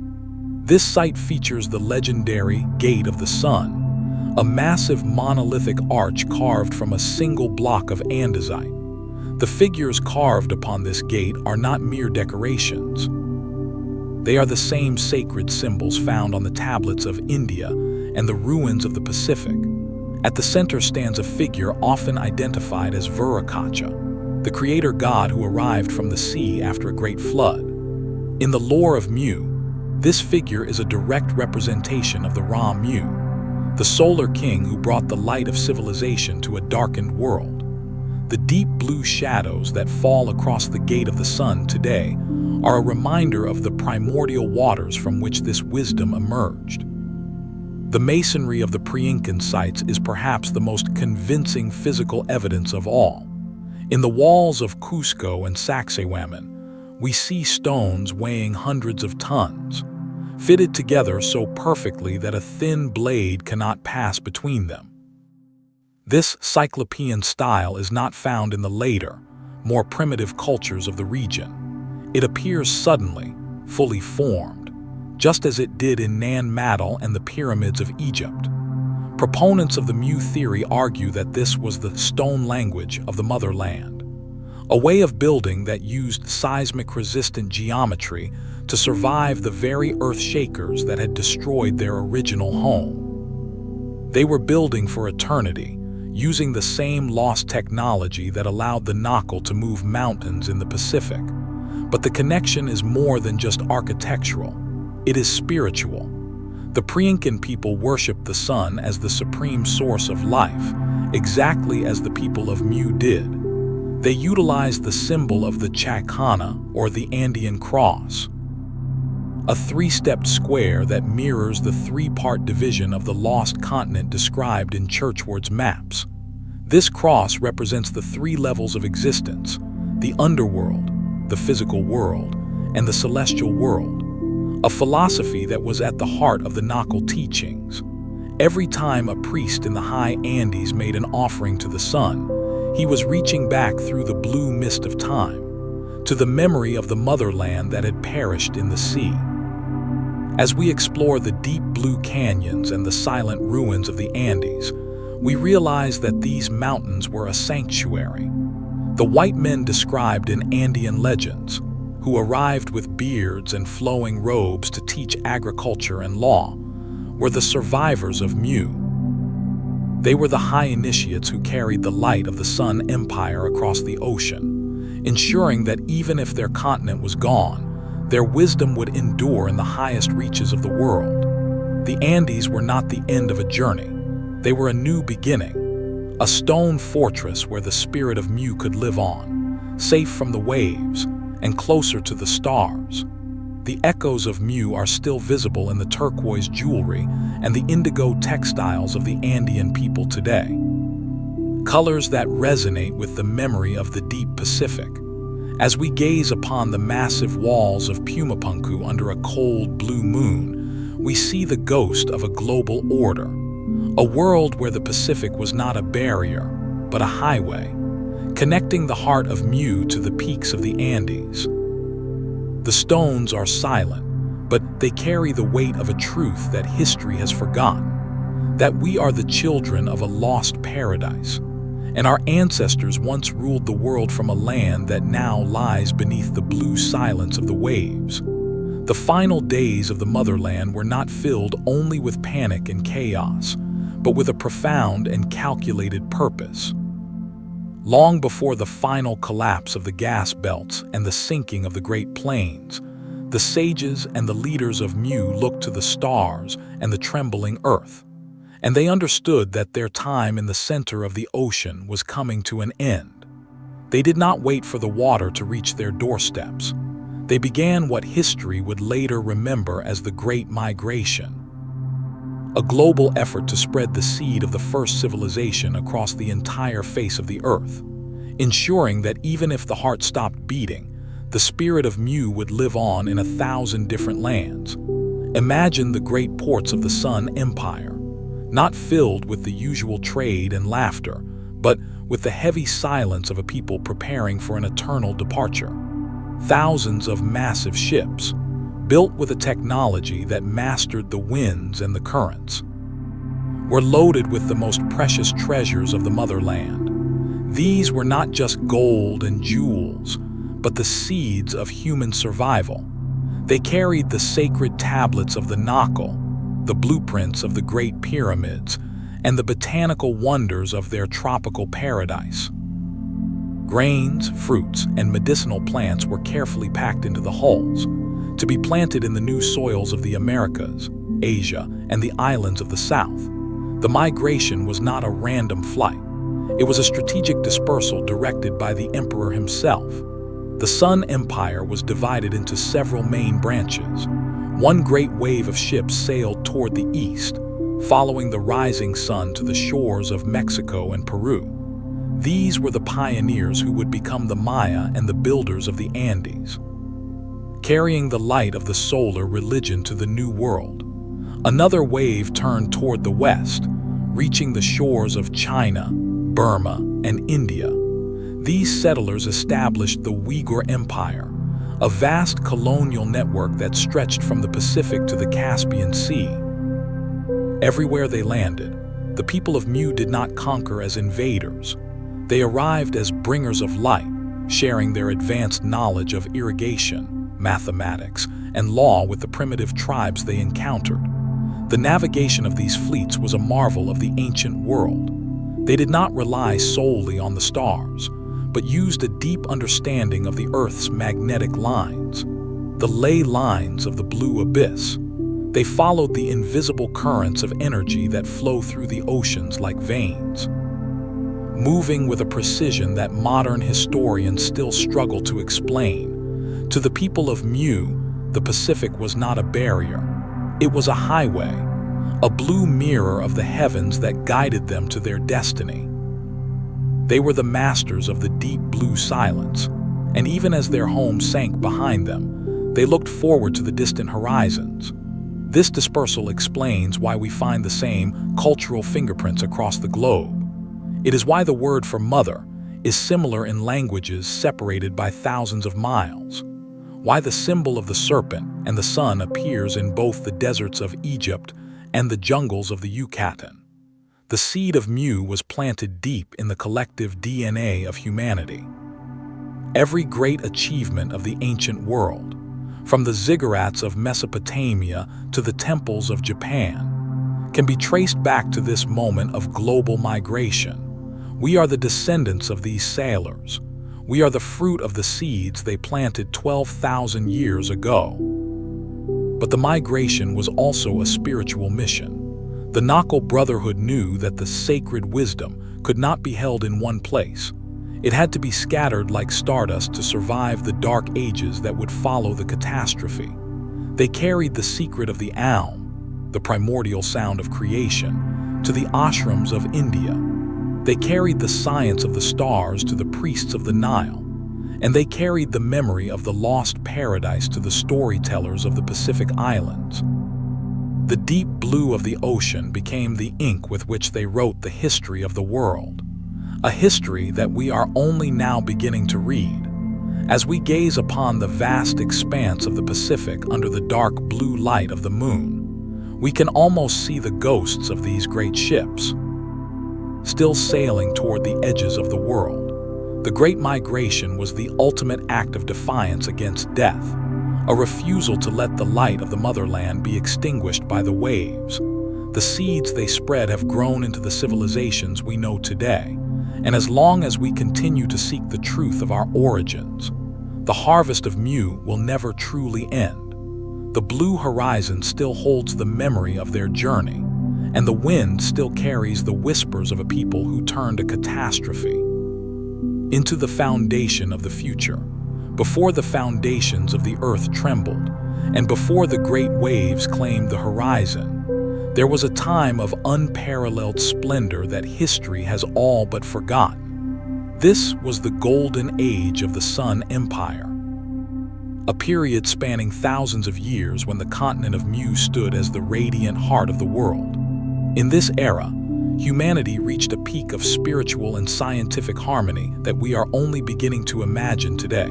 This site features the legendary Gate of the Sun, a massive monolithic arch carved from a single block of andesite. The figures carved upon this gate are not mere decorations. They are the same sacred symbols found on the tablets of India and the ruins of the Pacific. At the center stands a figure often identified as Viracocha, the creator god who arrived from the sea after a great flood. In the lore of Mu, this figure is a direct representation of the Mu, the solar king who brought the light of civilization to a darkened world. The deep blue shadows that fall across the Gate of the Sun today are a reminder of the primordial waters from which this wisdom emerged. The masonry of the pre-Incan sites is perhaps the most convincing physical evidence of all. In the walls of Cusco and Sacsayhuaman, we see stones weighing hundreds of tons, fitted together so perfectly that a thin blade cannot pass between them. This cyclopean style is not found in the later, more primitive cultures of the region. It appears suddenly, fully formed, just as it did in Nan Madol and the pyramids of Egypt. Proponents of the Mu theory argue that this was the stone language of the motherland, a way of building that used seismic-resistant geometry to survive the very earth shakers that had destroyed their original home. They were building for eternity, using the same lost technology that allowed the Naacal to move mountains in the Pacific. But the connection is more than just architectural. It is spiritual. The pre-Incan people worshipped the sun as the supreme source of life, exactly as the people of Mu did. They utilized the symbol of the Chacana, or the Andean cross, a three-stepped square that mirrors the three-part division of the lost continent described in Churchward's maps. This cross represents the three levels of existence: the underworld, the physical world, and the celestial world, a philosophy that was at the heart of the Naacal teachings. Every time a priest in the high Andes made an offering to the sun, he was reaching back through the blue mist of time, to the memory of the motherland that had perished in the sea. As we explore the deep blue canyons and the silent ruins of the Andes, we realize that these mountains were a sanctuary. The white men described in Andean legends, who arrived with beards and flowing robes to teach agriculture and law, were the survivors of Mu. They were the high initiates who carried the light of the Sun Empire across the ocean, ensuring that even if their continent was gone, their wisdom would endure in the highest reaches of the world. The Andes were not the end of a journey. They were a new beginning, a stone fortress where the spirit of Mu could live on, safe from the waves and closer to the stars. The echoes of Mu are still visible in the turquoise jewelry and the indigo textiles of the Andean people today. Colors that resonate with the memory of the deep Pacific. As we gaze upon the massive walls of Pumapunku under a cold blue moon, we see the ghost of a global order, a world where the Pacific was not a barrier, but a highway, connecting the heart of Mu to the peaks of the Andes. The stones are silent, but they carry the weight of a truth that history has forgotten, that we are the children of a lost paradise, and our ancestors once ruled the world from a land that now lies beneath the blue silence of the waves. The final days of the motherland were not filled only with panic and chaos, but with a profound and calculated purpose. Long before the final collapse of the gas belts and the sinking of the Great Plains, the sages and the leaders of Mu looked to the stars and the trembling earth, and they understood that their time in the center of the ocean was coming to an end. They did not wait for the water to reach their doorsteps. They began what history would later remember as the Great Migration, a global effort to spread the seed of the first civilization across the entire face of the earth, ensuring that even if the heart stopped beating, the spirit of Mu would live on in 1,000 different lands. Imagine the great ports of the Sun Empire, not filled with the usual trade and laughter, but with the heavy silence of a people preparing for an eternal departure. Thousands of massive ships, built with a technology that mastered the winds and the currents, were loaded with the most precious treasures of the motherland. These were not just gold and jewels, but the seeds of human survival. They carried the sacred tablets of the Naacal, the blueprints of the Great Pyramids, and the botanical wonders of their tropical paradise. Grains, fruits, and medicinal plants were carefully packed into the hulls, to be planted in the new soils of the Americas, Asia, and the islands of the South. The migration was not a random flight. It was a strategic dispersal directed by the emperor himself. The Sun Empire was divided into several main branches. One great wave of ships sailed toward the east, following the rising sun to the shores of Mexico and Peru. These were the pioneers who would become the Maya and the builders of the Andes, carrying the light of the solar religion to the New World. Another wave turned toward the west, reaching the shores of China, Burma, and India. These settlers established the Uyghur Empire, a vast colonial network that stretched from the Pacific to the Caspian Sea. Everywhere they landed, the people of Mu did not conquer as invaders. They arrived as bringers of light, sharing their advanced knowledge of irrigation, mathematics, and law with the primitive tribes they encountered. The navigation of these fleets was a marvel of the ancient world. They did not rely solely on the stars, but used a deep understanding of the Earth's magnetic lines, the ley lines of the blue abyss. They followed the invisible currents of energy that flow through the oceans like veins, moving with a precision that modern historians still struggle to explain. To the people of Mu, the Pacific was not a barrier. It was a highway, a blue mirror of the heavens that guided them to their destiny. They were the masters of the deep blue silence, and even as their home sank behind them, they looked forward to the distant horizons. This dispersal explains why we find the same cultural fingerprints across the globe. It is why the word for mother is similar in languages separated by thousands of miles, why the symbol of the serpent and the sun appears in both the deserts of Egypt and the jungles of the Yucatan. The seed of Mu was planted deep in the collective DNA of humanity. Every great achievement of the ancient world, from the ziggurats of Mesopotamia to the temples of Japan, can be traced back to this moment of global migration. We are the descendants of these sailors. We are the fruit of the seeds they planted 12,000 years ago. But the migration was also a spiritual mission. The Naacal Brotherhood knew that the sacred wisdom could not be held in one place. It had to be scattered like stardust to survive the dark ages that would follow the catastrophe. They carried the secret of the Aum, the primordial sound of creation, to the ashrams of India. They carried the science of the stars to the priests of the Nile, and they carried the memory of the lost paradise to the storytellers of the Pacific Islands. The deep blue of the ocean became the ink with which they wrote the history of the world, a history that we are only now beginning to read. As we gaze upon the vast expanse of the Pacific under the dark blue light of the moon, we can almost see the ghosts of these great ships, still sailing toward the edges of the world. The Great Migration was the ultimate act of defiance against death, a refusal to let the light of the motherland be extinguished by the waves. The seeds they spread have grown into the civilizations we know today, and as long as we continue to seek the truth of our origins, the harvest of Mu will never truly end. The blue horizon still holds the memory of their journey, and the wind still carries the whispers of a people who turned a catastrophe into the foundation of the future. Before the foundations of the earth trembled, and before the great waves claimed the horizon, there was a time of unparalleled splendor that history has all but forgotten. This was the golden age of the Sun Empire, a period spanning thousands of years when the continent of Mu stood as the radiant heart of the world. In this era, humanity reached a peak of spiritual and scientific harmony that we are only beginning to imagine today.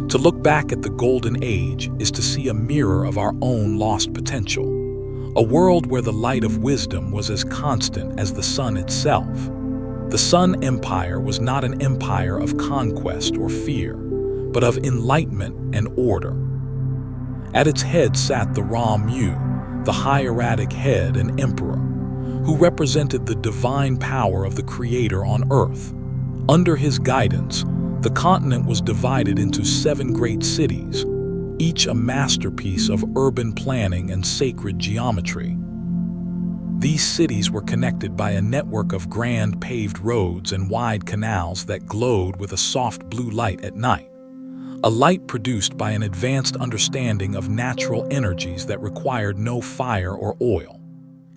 To look back at the Golden Age is to see a mirror of our own lost potential, a world where the light of wisdom was as constant as the sun itself. The Sun Empire was not an empire of conquest or fear, but of enlightenment and order. At its head sat the Ra Mu, the hieratic head and emperor, who represented the divine power of the Creator on Earth. Under his guidance, the continent was divided into 7 great cities, each a masterpiece of urban planning and sacred geometry. These cities were connected by a network of grand paved roads and wide canals that glowed with a soft blue light at night, a light produced by an advanced understanding of natural energies that required no fire or oil.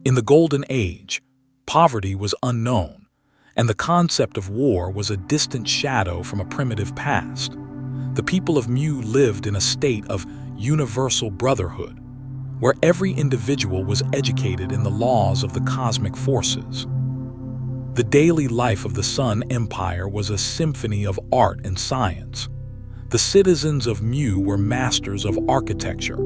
In the Golden Age, poverty was unknown, and the concept of war was a distant shadow from a primitive past. The people of Mu lived in a state of universal brotherhood, where every individual was educated in the laws of the cosmic forces. The daily life of the Sun Empire was a symphony of art and science. The citizens of Mu were masters of architecture,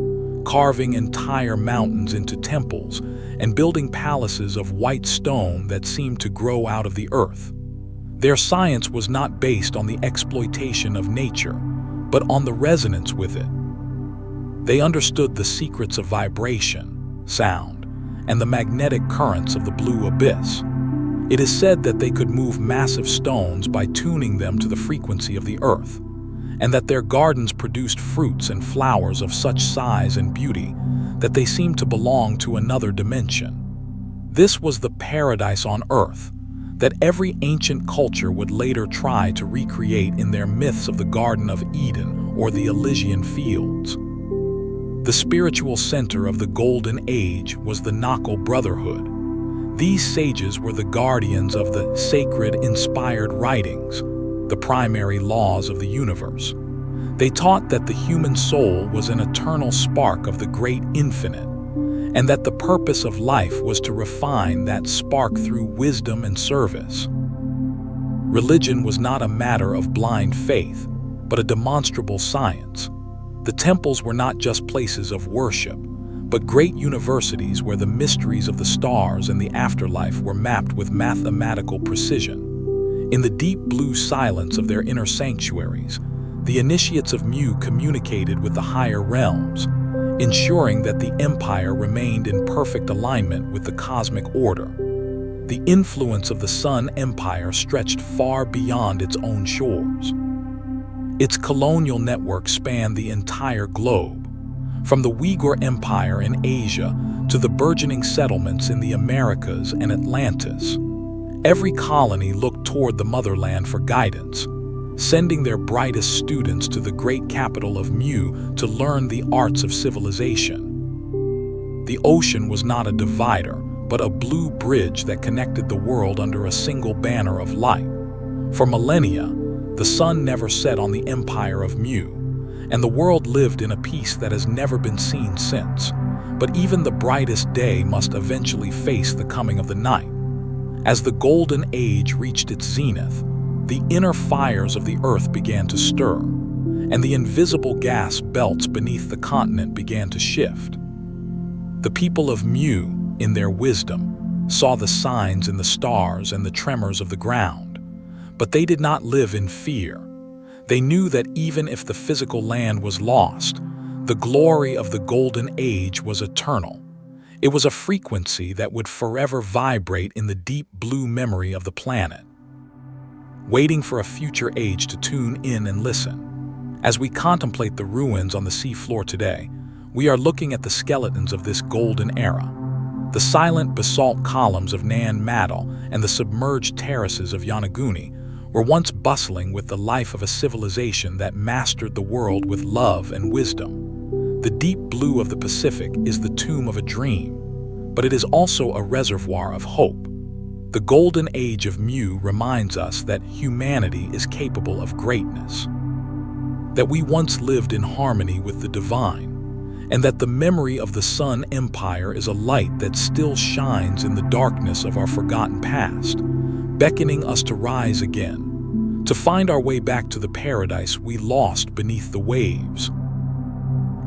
carving entire mountains into temples and building palaces of white stone that seemed to grow out of the earth. Their science was not based on the exploitation of nature, but on the resonance with it. They understood the secrets of vibration, sound, and the magnetic currents of the blue abyss. It is said that they could move massive stones by tuning them to the frequency of the earth, and that their gardens produced fruits and flowers of such size and beauty that they seemed to belong to another dimension. This was the paradise on earth that every ancient culture would later try to recreate in their myths of the Garden of Eden or the Elysian Fields. The spiritual center of the Golden Age was the Naacal Brotherhood. These sages were the guardians of the sacred, inspired writings, the primary laws of the universe. They taught that the human soul was an eternal spark of the great infinite, and that the purpose of life was to refine that spark through wisdom and service. Religion was not a matter of blind faith, but a demonstrable science. The temples were not just places of worship, but great universities where the mysteries of the stars and the afterlife were mapped with mathematical precision. In the deep blue silence of their inner sanctuaries, the initiates of Mu communicated with the higher realms, ensuring that the empire remained in perfect alignment with the cosmic order. The influence of the Sun Empire stretched far beyond its own shores. Its colonial network spanned the entire globe, from the Uyghur Empire in Asia to the burgeoning settlements in the Americas and Atlantis. Every colony looked toward the motherland for guidance, sending their brightest students to the great capital of Mu to learn the arts of civilization. The ocean was not a divider, but a blue bridge that connected the world under a single banner of light. For millennia, the sun never set on the empire of Mu, and the world lived in a peace that has never been seen since. But even the brightest day must eventually face the coming of the night. As the Golden Age reached its zenith, the inner fires of the earth began to stir, and the invisible gas belts beneath the continent began to shift. The people of Mu, in their wisdom, saw the signs in the stars and the tremors of the ground. But they did not live in fear. They knew that even if the physical land was lost, the glory of the Golden Age was eternal. It was a frequency that would forever vibrate in the deep blue memory of the planet, waiting for a future age to tune in and listen. As we contemplate the ruins on the seafloor today, we are looking at the skeletons of this golden era. The silent basalt columns of Nan Madol and the submerged terraces of Yonaguni were once bustling with the life of a civilization that mastered the world with love and wisdom. The deep blue of the Pacific is the tomb of a dream, but it is also a reservoir of hope. The Golden Age of Mu reminds us that humanity is capable of greatness, that we once lived in harmony with the divine, and that the memory of the Sun Empire is a light that still shines in the darkness of our forgotten past, beckoning us to rise again, to find our way back to the paradise we lost beneath the waves.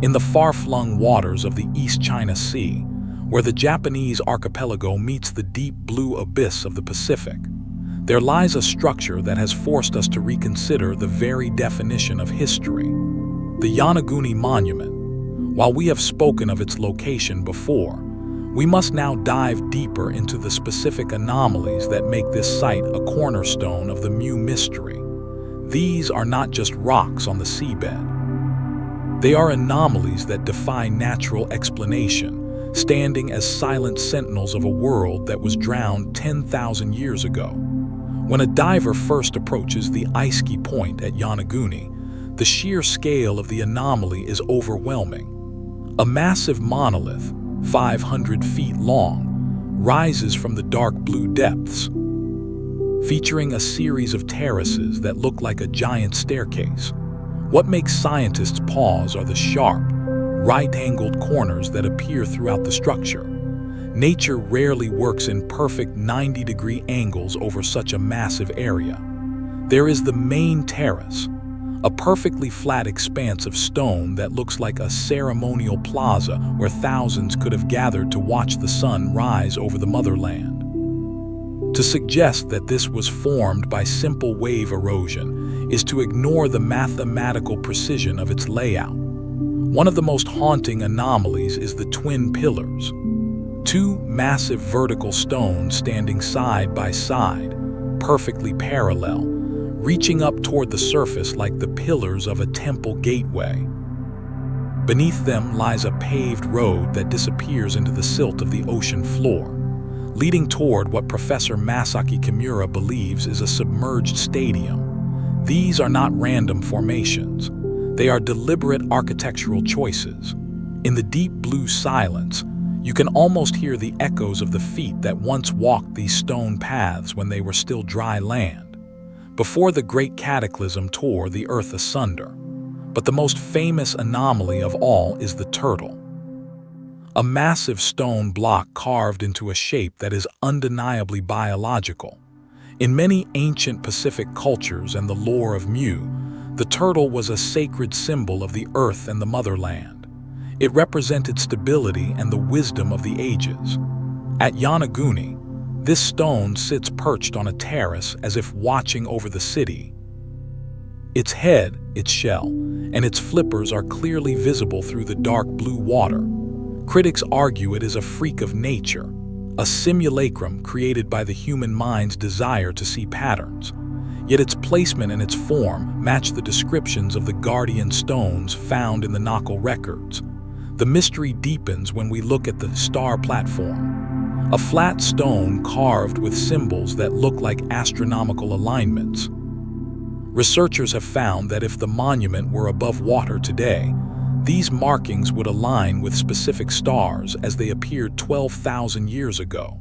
In the far-flung waters of the East China Sea, where the Japanese archipelago meets the deep blue abyss of the Pacific, there lies a structure that has forced us to reconsider the very definition of history: the Yonaguni Monument. While we have spoken of its location before, we must now dive deeper into the specific anomalies that make this site a cornerstone of the Mu mystery. These are not just rocks on the seabed. They are anomalies that defy natural explanation, standing as silent sentinels of a world that was drowned 10,000 years ago. When a diver first approaches the ice-ski point at Yonaguni, the sheer scale of the anomaly is overwhelming. A massive monolith, 500 feet long, rises from the dark blue depths, featuring a series of terraces that look like a giant staircase. What makes scientists pause are the sharp, right-angled corners that appear throughout the structure. Nature rarely works in perfect 90-degree angles over such a massive area. There is the main terrace, a perfectly flat expanse of stone that looks like a ceremonial plaza where thousands could have gathered to watch the sun rise over the motherland. To suggest that this was formed by simple wave erosion is to ignore the mathematical precision of its layout. One of the most haunting anomalies is the twin pillars, two massive vertical stones standing side by side, perfectly parallel, reaching up toward the surface like the pillars of a temple gateway. Beneath them lies a paved road that disappears into the silt of the ocean floor, leading toward what Professor Masaki Kimura believes is a submerged stadium. These are not random formations. They are deliberate architectural choices. In the deep blue silence, you can almost hear the echoes of the feet that once walked these stone paths when they were still dry land, before the great cataclysm tore the earth asunder. But the most famous anomaly of all is the turtle, a massive stone block carved into a shape that is undeniably biological. In many ancient Pacific cultures and the lore of Mu, the turtle was a sacred symbol of the earth and the motherland. It represented stability and the wisdom of the ages. At Yonaguni, this stone sits perched on a terrace as if watching over the city. Its head, its shell, and its flippers are clearly visible through the dark blue water. Critics argue it is a freak of nature, a simulacrum created by the human mind's desire to see patterns. yet its placement and its form match the descriptions of the guardian stones found in the Naacal records. The mystery deepens when we look at the star platform, a flat stone carved with symbols that look like astronomical alignments. Researchers have found that if the monument were above water today, these markings would align with specific stars as they appeared 12,000 years ago,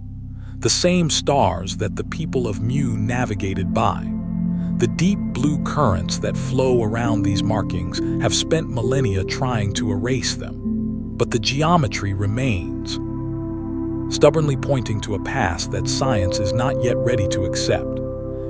the same stars that the people of Mu navigated by. The deep blue currents that flow around these markings have spent millennia trying to erase them, but the geometry remains, stubbornly pointing to a past that science is not yet ready to accept.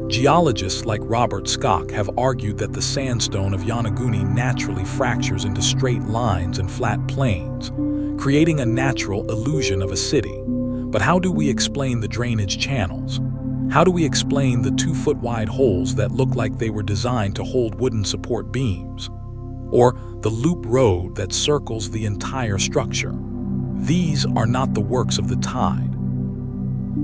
Geologists like Robert Schoch have argued that the sandstone of Yonaguni naturally fractures into straight lines and flat plains, creating a natural illusion of a city. But how do we explain the drainage channels? How do we explain the 2-foot-wide holes that look like they were designed to hold wooden support beams? Or the loop road that circles the entire structure? These are not the works of the tide.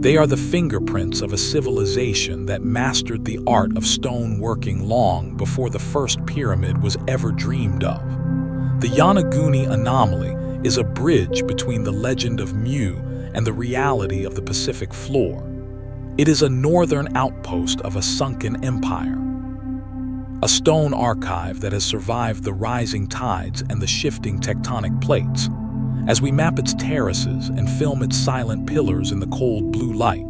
They are the fingerprints of a civilization that mastered the art of stone working long before the first pyramid was ever dreamed of. The Yonaguni anomaly is a bridge between the legend of Mu and the reality of the Pacific floor. It is a northern outpost of a sunken empire, a stone archive that has survived the rising tides and the shifting tectonic plates. As we map its terraces and film its silent pillars in the cold blue light,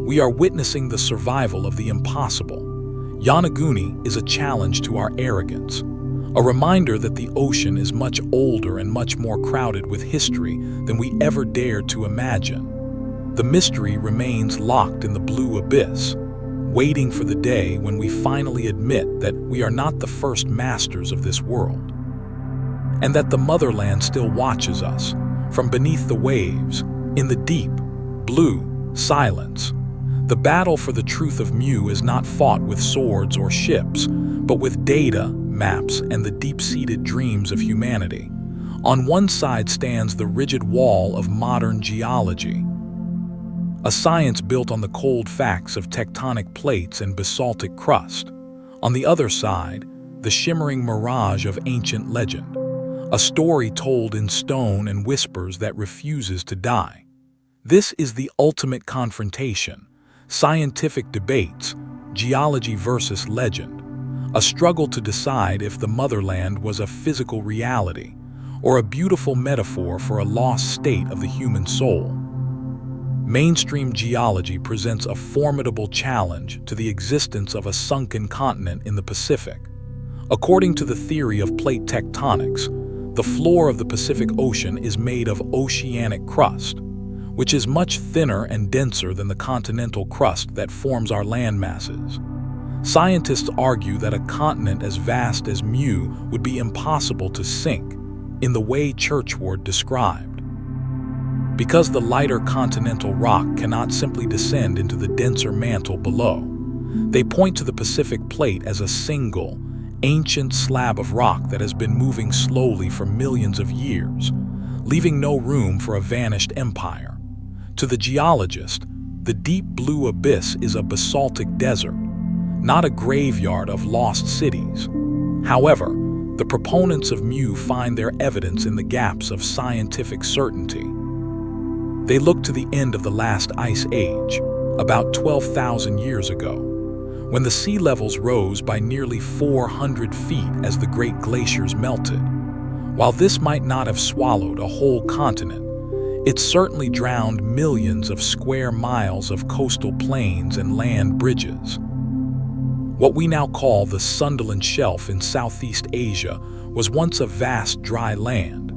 we are witnessing the survival of the impossible. Yonaguni is a challenge to our arrogance, a reminder that the ocean is much older and much more crowded with history than we ever dared to imagine. The mystery remains locked in the blue abyss, waiting for the day when we finally admit that we are not the first masters of this world, and that the motherland still watches us from beneath the waves, in the deep, blue silence. The battle for the truth of Mu is not fought with swords or ships, but with data, maps, and the deep-seated dreams of humanity. On one side stands the rigid wall of modern geology, a science built on the cold facts of tectonic plates and basaltic crust. On the other side, the shimmering mirage of ancient legend, a story told in stone and whispers that refuses to die. This is the ultimate confrontation: scientific debates, geology versus legend, a struggle to decide if the motherland was a physical reality or a beautiful metaphor for a lost state of the human soul. Mainstream geology presents a formidable challenge to the existence of a sunken continent in the Pacific. According to the theory of plate tectonics, the floor of the Pacific Ocean is made of oceanic crust, which is much thinner and denser than the continental crust that forms our land masses. Scientists argue that a continent as vast as Mu would be impossible to sink, in the way Churchward described, because the lighter continental rock cannot simply descend into the denser mantle below. They point to the Pacific Plate as a single, ancient slab of rock that has been moving slowly for millions of years, leaving no room for a vanished empire. To the geologist, the deep blue abyss is a basaltic desert, not a graveyard of lost cities. However, the proponents of Mu find their evidence in the gaps of scientific certainty. They look to the end of the last ice age, about 12,000 years ago, when the sea levels rose by nearly 400 feet as the great glaciers melted. While this might not have swallowed a whole continent, it certainly drowned millions of square miles of coastal plains and land bridges. What we now call the Sundaland Shelf in Southeast Asia was once a vast dry land,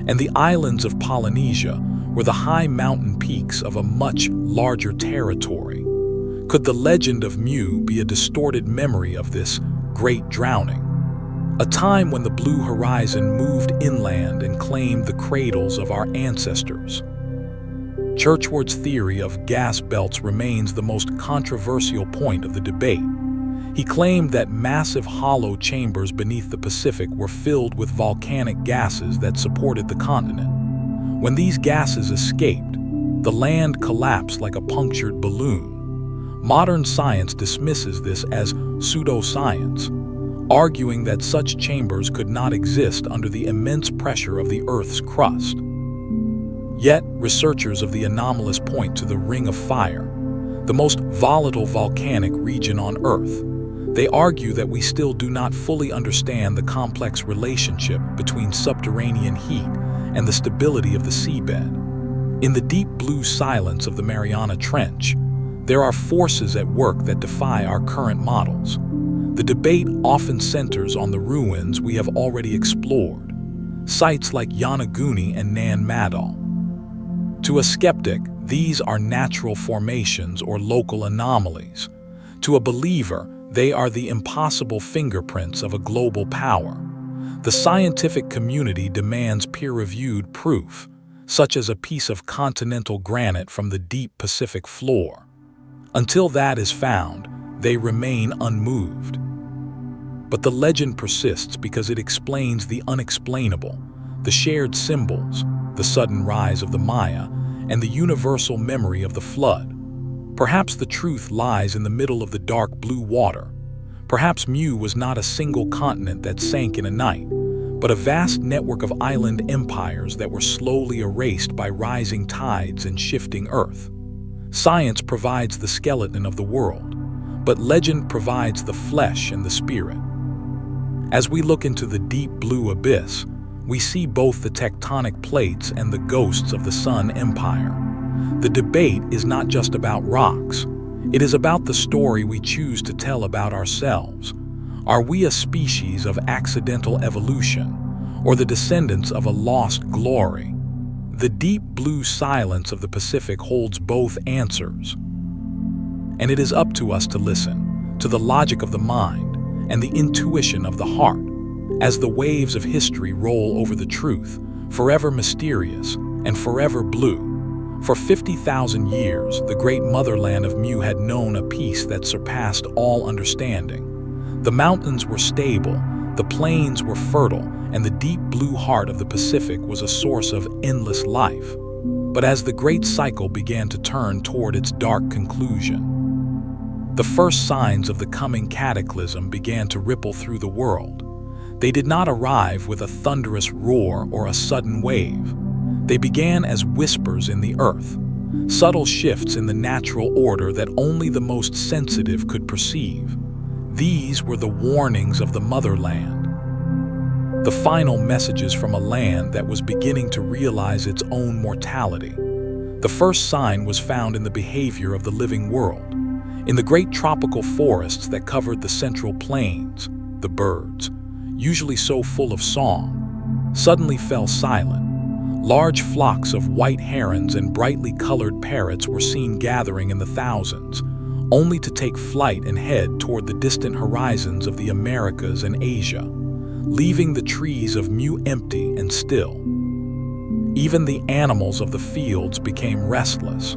and the islands of Polynesia were the high mountain peaks of a much larger territory. Could the legend of Mu be a distorted memory of this great drowning? A time when the blue horizon moved inland and claimed the cradles of our ancestors. Churchward's theory of gas belts remains the most controversial point of the debate. He claimed that massive hollow chambers beneath the Pacific were filled with volcanic gases that supported the continent. When these gases escaped, the land collapsed like a punctured balloon. Modern science dismisses this as pseudoscience, arguing that such chambers could not exist under the immense pressure of the Earth's crust. Yet, researchers of the anomalous point to the Ring of Fire, the most volatile volcanic region on Earth. They argue that we still do not fully understand the complex relationship between subterranean heat and the stability of the seabed. In the deep blue silence of the Mariana Trench, there are forces at work that defy our current models. The debate often centers on the ruins we have already explored, sites like Yonaguni and Nan Madol. To a skeptic, these are natural formations or local anomalies. To a believer, they are the impossible fingerprints of a global power. The scientific community demands peer-reviewed proof, such as a piece of continental granite from the deep Pacific floor. Until that is found, they remain unmoved. But the legend persists because it explains the unexplainable, the shared symbols, the sudden rise of the Maya, and the universal memory of the flood. Perhaps the truth lies in the middle of the dark blue water. Perhaps Mu was not a single continent that sank in a night, but a vast network of island empires that were slowly erased by rising tides and shifting earth. Science provides the skeleton of the world, but legend provides the flesh and the spirit. As we look into the deep blue abyss, we see both the tectonic plates and the ghosts of the Sun Empire. The debate is not just about rocks. It is about the story we choose to tell about ourselves. Are we a species of accidental evolution, or the descendants of a lost glory? The deep blue silence of the Pacific holds both answers. And it is up to us to listen, to the logic of the mind and the intuition of the heart, as the waves of history roll over the truth, forever mysterious and forever blue. For 50,000 years, the great motherland of Mu had known a peace that surpassed all understanding. The mountains were stable, the plains were fertile, and the deep blue heart of the Pacific was a source of endless life. But as the great cycle began to turn toward its dark conclusion, the first signs of the coming cataclysm began to ripple through the world. They did not arrive with a thunderous roar or a sudden wave. They began as whispers in the earth, subtle shifts in the natural order that only the most sensitive could perceive. These were the warnings of the motherland, the final messages from a land that was beginning to realize its own mortality. The first sign was found in the behavior of the living world. In the great tropical forests that covered the central plains, the birds, usually so full of song, suddenly fell silent. Large flocks of white herons and brightly colored parrots were seen gathering in the thousands, only to take flight and head toward the distant horizons of the Americas and Asia, leaving the trees of Mu empty and still. Even the animals of the fields became restless,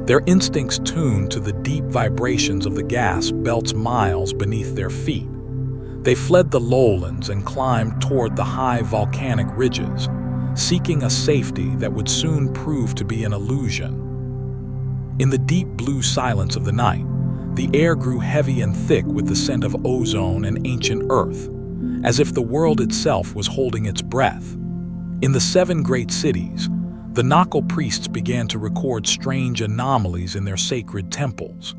their instincts tuned to the deep vibrations of the gas belts miles beneath their feet. They fled the lowlands and climbed toward the high volcanic ridges, seeking a safety that would soon prove to be an illusion. In the deep blue silence of the night, the air grew heavy and thick with the scent of ozone and ancient earth, as if the world itself was holding its breath. In the 7 great cities, the Naacal priests began to record strange anomalies in their sacred temples.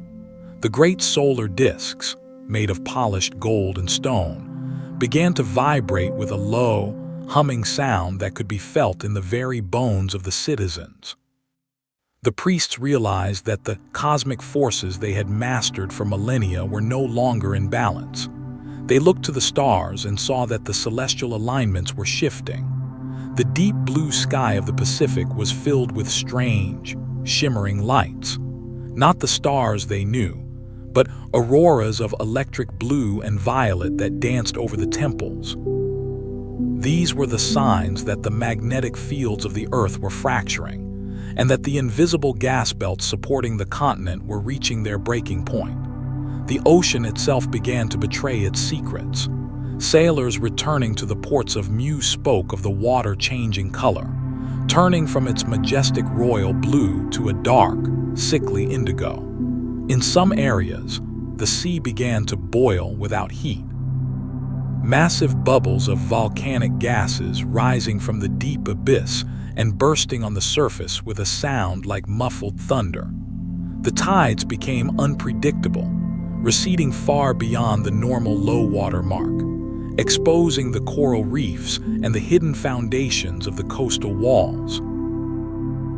The great solar discs, made of polished gold and stone, began to vibrate with a low, humming sound that could be felt in the very bones of the citizens. The priests realized that the cosmic forces they had mastered for millennia were no longer in balance. They looked to the stars and saw that the celestial alignments were shifting. The deep blue sky of the Pacific was filled with strange, shimmering lights. Not the stars they knew, but auroras of electric blue and violet that danced over the temples. These were the signs that the magnetic fields of the Earth were fracturing, and that the invisible gas belts supporting the continent were reaching their breaking point. The ocean itself began to betray its secrets. Sailors returning to the ports of Mu spoke of the water changing color, turning from its majestic royal blue to a dark, sickly indigo. In some areas, the sea began to boil without heat. Massive bubbles of volcanic gases rising from the deep abyss and bursting on the surface with a sound like muffled thunder. The tides became unpredictable, receding far beyond the normal low-water mark, exposing the coral reefs and the hidden foundations of the coastal walls.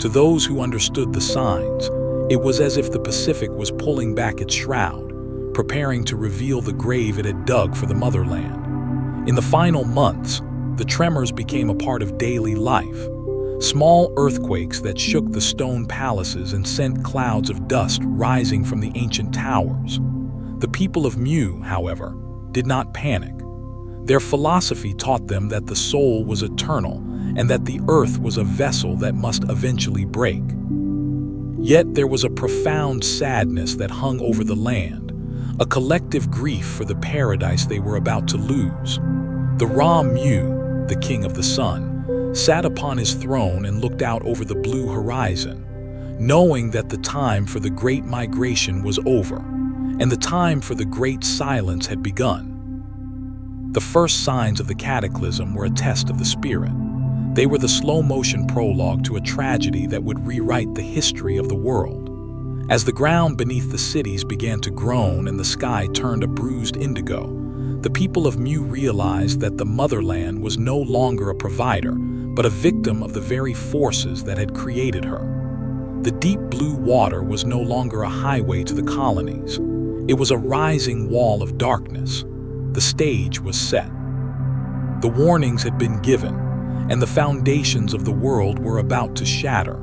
To those who understood the signs, it was as if the Pacific was pulling back its shroud, preparing to reveal the grave it had dug for the motherland. In the final months, the tremors became a part of daily life. Small earthquakes that shook the stone palaces and sent clouds of dust rising from the ancient towers. The people of Mu, however, did not panic. Their philosophy taught them that the soul was eternal and that the earth was a vessel that must eventually break. Yet there was a profound sadness that hung over the land, a collective grief for the paradise they were about to lose. The Ra Mu, the king of the sun, sat upon his throne and looked out over the blue horizon, knowing that the time for the great migration was over, and the time for the great silence had begun. The first signs of the cataclysm were a test of the spirit. They were the slow-motion prologue to a tragedy that would rewrite the history of the world. As the ground beneath the cities began to groan and the sky turned a bruised indigo, the people of Mu realized that the motherland was no longer a provider, but a victim of the very forces that had created her. The deep blue water was no longer a highway to the colonies. It was a rising wall of darkness. The stage was set. The warnings had been given, and the foundations of the world were about to shatter.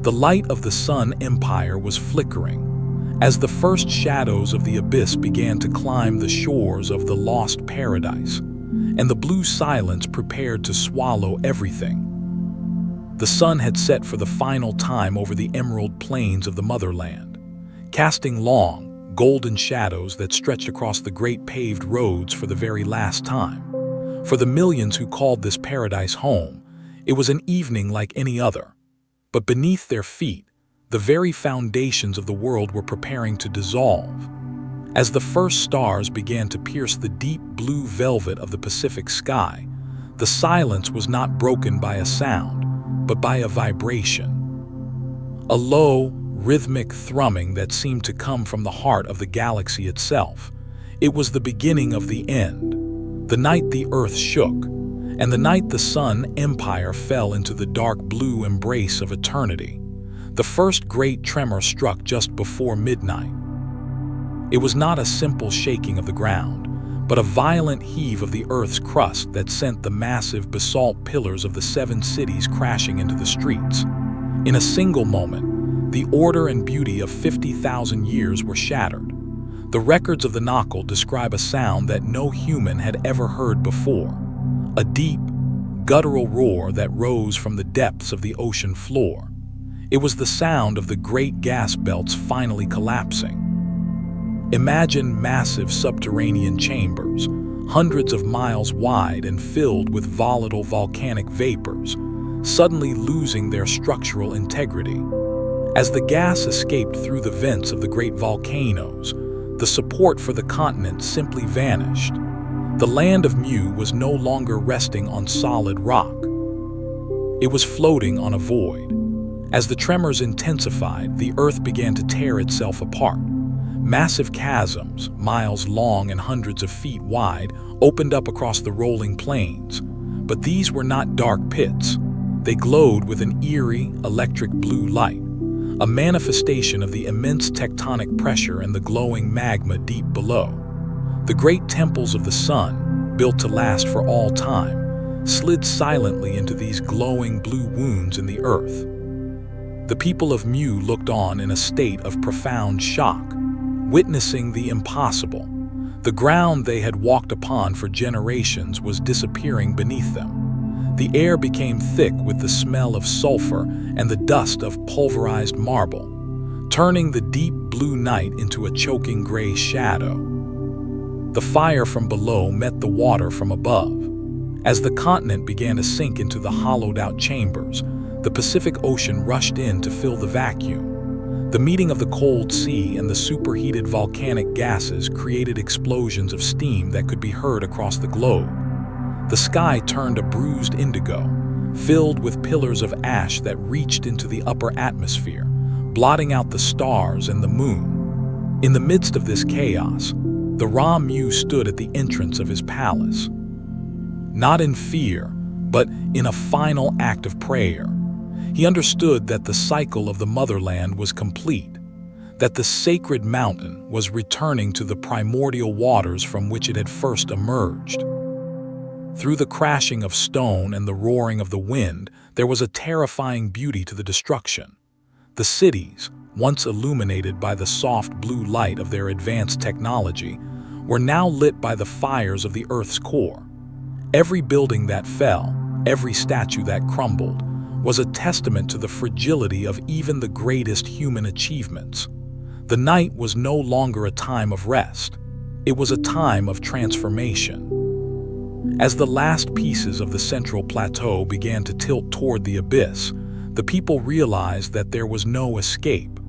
The light of the Sun Empire was flickering, as the first shadows of the abyss began to climb the shores of the lost paradise, and the blue silence prepared to swallow everything. The sun had set for the final time over the emerald plains of the motherland, casting long, golden shadows that stretched across the great paved roads for the very last time. For the millions who called this paradise home, it was an evening like any other. But beneath their feet, the very foundations of the world were preparing to dissolve. As the first stars began to pierce the deep blue velvet of the Pacific sky, the silence was not broken by a sound, but by a vibration. A low, rhythmic thrumming that seemed to come from the heart of the galaxy itself. It was the beginning of the end, the night the earth shook, and the night the Sun Empire fell into the dark blue embrace of eternity. The first great tremor struck just before midnight. It was not a simple shaking of the ground, but a violent heave of the Earth's crust that sent the massive basalt pillars of the 7 cities crashing into the streets. In a single moment, the order and beauty of 50,000 years were shattered. The records of the Naacal describe a sound that no human had ever heard before, a deep, guttural roar that rose from the depths of the ocean floor. It was the sound of the great gas belts finally collapsing. Imagine massive subterranean chambers, hundreds of miles wide and filled with volatile volcanic vapors, suddenly losing their structural integrity. As the gas escaped through the vents of the great volcanoes, the support for the continent simply vanished. The land of Mu was no longer resting on solid rock. It was floating on a void. As the tremors intensified, the earth began to tear itself apart. Massive chasms, miles long and hundreds of feet wide, opened up across the rolling plains. But these were not dark pits. They glowed with an eerie, electric blue light, a manifestation of the immense tectonic pressure and the glowing magma deep below. The great temples of the sun, built to last for all time, slid silently into these glowing blue wounds in the earth. The people of Mu looked on in a state of profound shock, witnessing the impossible. The ground they had walked upon for generations was disappearing beneath them. The air became thick with the smell of sulfur and the dust of pulverized marble, turning the deep blue night into a choking gray shadow. The fire from below met the water from above. As the continent began to sink into the hollowed-out chambers, the Pacific Ocean rushed in to fill the vacuum. The meeting of the cold sea and the superheated volcanic gases created explosions of steam that could be heard across the globe. The sky turned a bruised indigo, filled with pillars of ash that reached into the upper atmosphere, blotting out the stars and the moon. In the midst of this chaos, the Mu stood at the entrance of his palace. Not in fear, but in a final act of prayer. He understood that the cycle of the motherland was complete, that the sacred mountain was returning to the primordial waters from which it had first emerged. Through the crashing of stone and the roaring of the wind, there was a terrifying beauty to the destruction. The cities, once illuminated by the soft blue light of their advanced technology, were now lit by the fires of the Earth's core. Every building that fell, every statue that crumbled, was a testament to the fragility of even the greatest human achievements. The night was no longer a time of rest. It was a time of transformation. As the last pieces of the central plateau began to tilt toward the abyss, the people realized that there was no escape.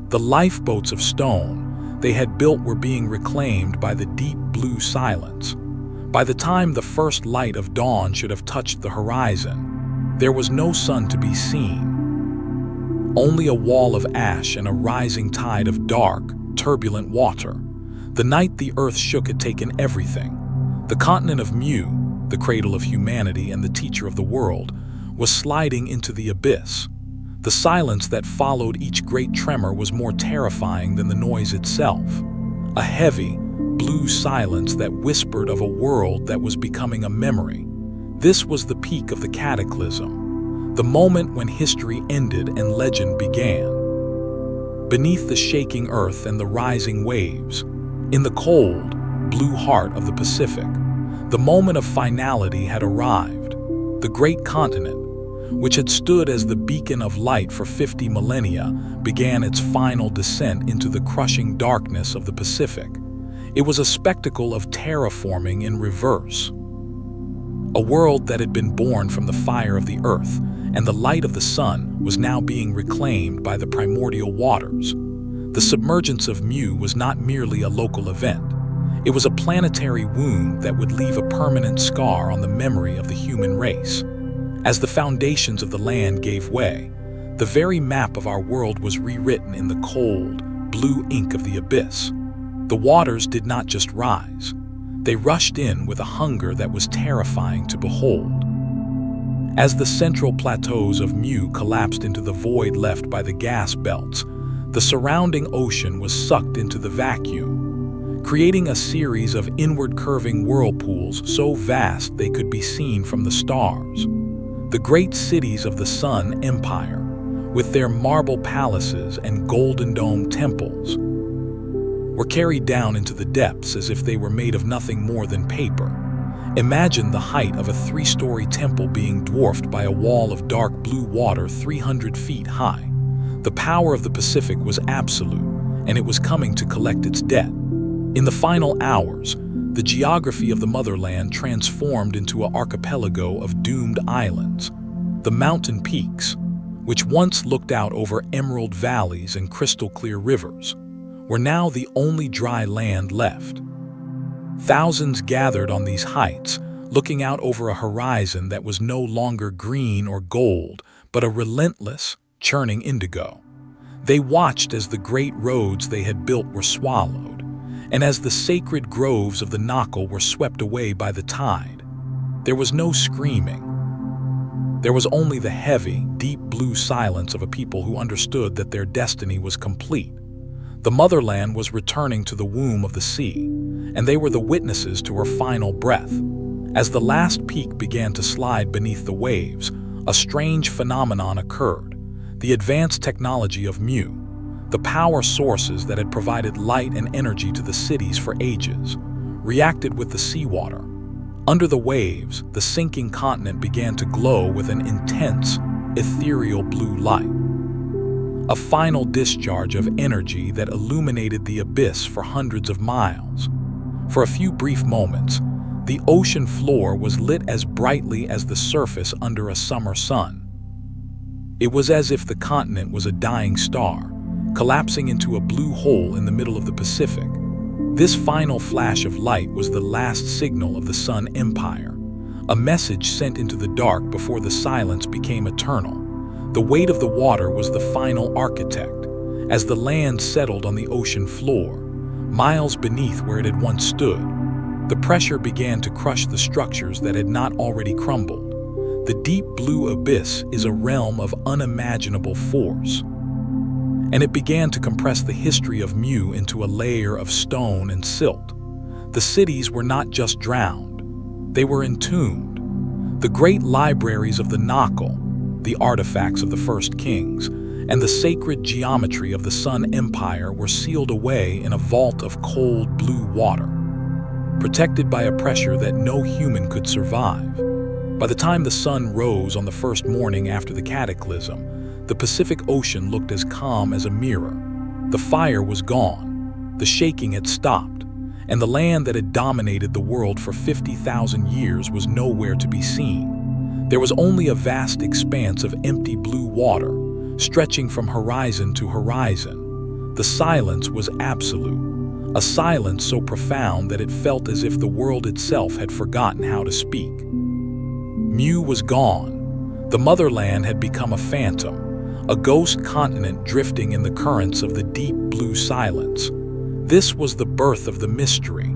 The lifeboats of stone they had built were being reclaimed by the deep blue silence. By the time the first light of dawn should have touched the horizon, there was no sun to be seen. Only a wall of ash and a rising tide of dark, turbulent water. The night the earth shook had taken everything. The continent of Mu, the cradle of humanity and the teacher of the world, was sliding into the abyss. The silence that followed each great tremor was more terrifying than the noise itself. A heavy, blue silence that whispered of a world that was becoming a memory. This was the peak of the cataclysm, the moment when history ended and legend began. Beneath the shaking earth and the rising waves, in the cold, blue heart of the Pacific, the moment of finality had arrived. The great continent, which had stood as the beacon of light for 50 millennia, began its final descent into the crushing darkness of the Pacific. It was a spectacle of terraforming in reverse. A world that had been born from the fire of the earth and the light of the sun was now being reclaimed by the primordial waters. The submergence of Mu was not merely a local event. It was a planetary wound that would leave a permanent scar on the memory of the human race. As the foundations of the land gave way, the very map of our world was rewritten in the cold, blue ink of the abyss. The waters did not just rise. They rushed in with a hunger that was terrifying to behold. As the central plateaus of Mu collapsed into the void left by the gas belts, the surrounding ocean was sucked into the vacuum, creating a series of inward-curving whirlpools so vast they could be seen from the stars. The great cities of the Sun Empire, with their marble palaces and golden dome temples, were carried down into the depths as if they were made of nothing more than paper. Imagine the height of a 3-story temple being dwarfed by a wall of dark blue water 300 feet high. The power of the Pacific was absolute, and it was coming to collect its debt. In the final hours, the geography of the motherland transformed into an archipelago of doomed islands. The mountain peaks, which once looked out over emerald valleys and crystal-clear rivers, were now the only dry land left. Thousands gathered on these heights, looking out over a horizon that was no longer green or gold, but a relentless, churning indigo. They watched as the great roads they had built were swallowed, and as the sacred groves of the Naacal were swept away by the tide. There was no screaming. There was only the heavy, deep blue silence of a people who understood that their destiny was complete. The motherland was returning to the womb of the sea, and they were the witnesses to her final breath. As the last peak began to slide beneath the waves, a strange phenomenon occurred. The advanced technology of Mu, the power sources that had provided light and energy to the cities for ages, reacted with the seawater. Under the waves, the sinking continent began to glow with an intense, ethereal blue light. A final discharge of energy that illuminated the abyss for hundreds of miles. For a few brief moments, the ocean floor was lit as brightly as the surface under a summer sun. It was as if the continent was a dying star, collapsing into a blue hole in the middle of the Pacific. This final flash of light was the last signal of the Sun Empire, a message sent into the dark before the silence became eternal. The weight of the water was the final architect, as the land settled on the ocean floor, miles beneath where it had once stood. The pressure began to crush the structures that had not already crumbled. The deep blue abyss is a realm of unimaginable force, and it began to compress the history of Mu into a layer of stone and silt. The cities were not just drowned, they were entombed. The great libraries of the Naacal, the artifacts of the first kings, and the sacred geometry of the Sun Empire were sealed away in a vault of cold blue water, protected by a pressure that no human could survive. By the time the sun rose on the first morning after the cataclysm, the Pacific Ocean looked as calm as a mirror. The fire was gone, the shaking had stopped, and the land that had dominated the world for 50,000 years was nowhere to be seen. There was only a vast expanse of empty blue water, stretching from horizon to horizon. The silence was absolute, a silence so profound that it felt as if the world itself had forgotten how to speak. Mu was gone. The motherland had become a phantom, a ghost continent drifting in the currents of the deep blue silence. This was the birth of the mystery,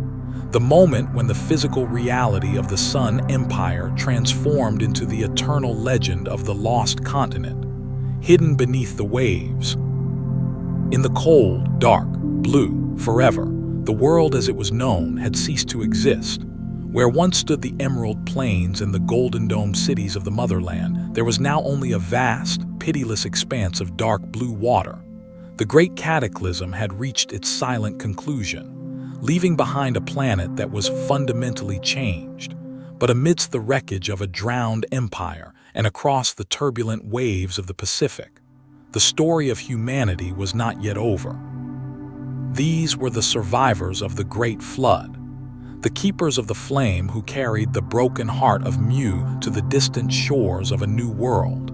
the moment when the physical reality of the Sun Empire transformed into the eternal legend of the lost continent, hidden beneath the waves. In the cold, dark, blue, forever, the world as it was known had ceased to exist. Where once stood the emerald plains and the golden domed cities of the motherland, there was now only a vast, pitiless expanse of dark blue water. The great cataclysm had reached its silent conclusion, leaving behind a planet that was fundamentally changed. But amidst the wreckage of a drowned empire and across the turbulent waves of the Pacific, the story of humanity was not yet over. These were the survivors of the Great Flood, the keepers of the flame who carried the broken heart of Mu to the distant shores of a new world.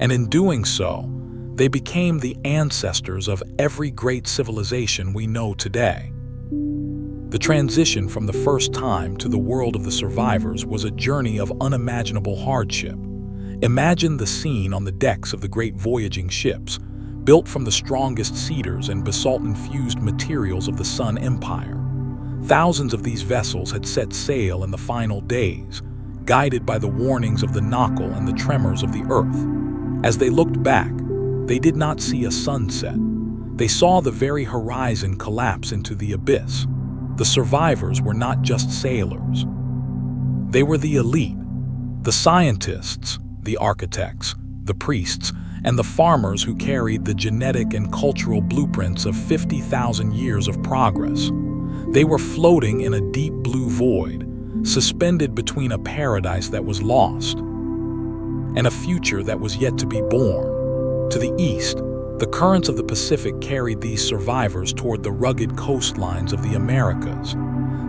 And in doing so, they became the ancestors of every great civilization we know today. The transition from the first time to the world of the survivors was a journey of unimaginable hardship. Imagine the scene on the decks of the great voyaging ships, built from the strongest cedars and basalt-infused materials of the Sun Empire. Thousands of these vessels had set sail in the final days, guided by the warnings of the Naacal and the tremors of the earth. As they looked back, they did not see a sunset. They saw the very horizon collapse into the abyss. The survivors were not just sailors. They were the elite, the scientists, the architects, the priests, and the farmers who carried the genetic and cultural blueprints of 50,000 years of progress. They were floating in a deep blue void, suspended between a paradise that was lost and a future that was yet to be born. To the east, the currents of the Pacific carried these survivors toward the rugged coastlines of the Americas.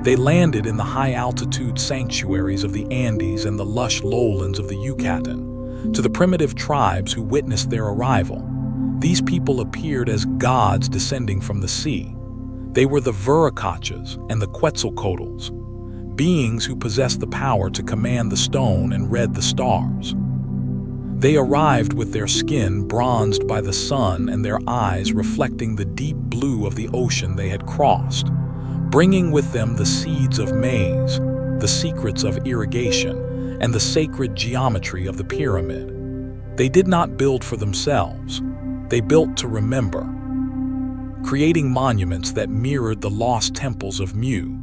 They landed in the high-altitude sanctuaries of the Andes and the lush lowlands of the Yucatan. To the primitive tribes who witnessed their arrival, these people appeared as gods descending from the sea. They were the Viracachas and the Quetzalcoatls, beings who possessed the power to command the stone and read the stars. They arrived with their skin bronzed by the sun and their eyes reflecting the deep blue of the ocean they had crossed, bringing with them the seeds of maize, the secrets of irrigation, and the sacred geometry of the pyramid. They did not build for themselves. They built to remember, creating monuments that mirrored the lost temples of Mu,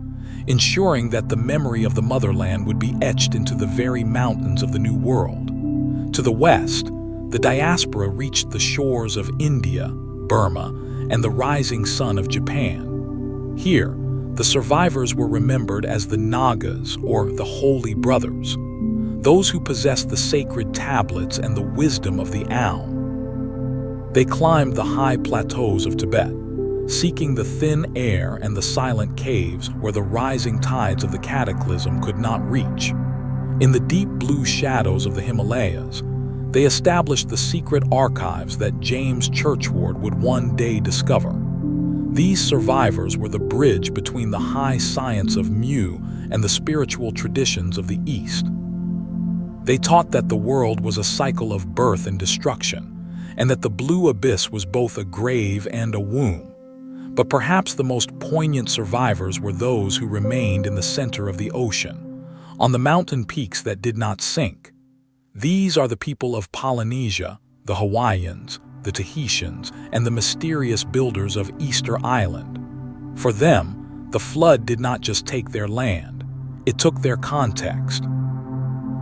ensuring that the memory of the motherland would be etched into the very mountains of the New World. To the west, the diaspora reached the shores of India, Burma, and the rising sun of Japan. Here, the survivors were remembered as the Nagas, or the Holy Brothers, those who possessed the sacred tablets and the wisdom of the Aum. They climbed the high plateaus of Tibet, seeking the thin air and the silent caves where the rising tides of the cataclysm could not reach. In the deep blue shadows of the Himalayas, They established the secret archives that James Churchward would one day discover. These survivors were the bridge between the high science of Mu and the spiritual traditions of the East. They taught that the world was a cycle of birth and destruction, and that the blue abyss was both a grave and a womb. But perhaps the most poignant survivors were those who remained in the center of the ocean, on the mountain peaks that did not sink. These are the people of Polynesia, the Hawaiians, the Tahitians, and the mysterious builders of Easter Island. For them, the flood did not just take their land, it took their context.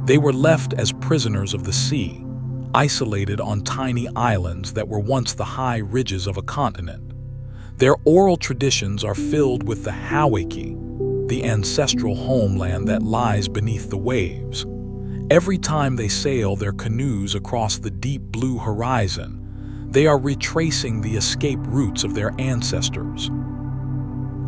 They were left as prisoners of the sea, isolated on tiny islands that were once the high ridges of a continent. Their oral traditions are filled with the Hawaiki, the ancestral homeland that lies beneath the waves. Every time they sail their canoes across the deep blue horizon, they are retracing the escape routes of their ancestors.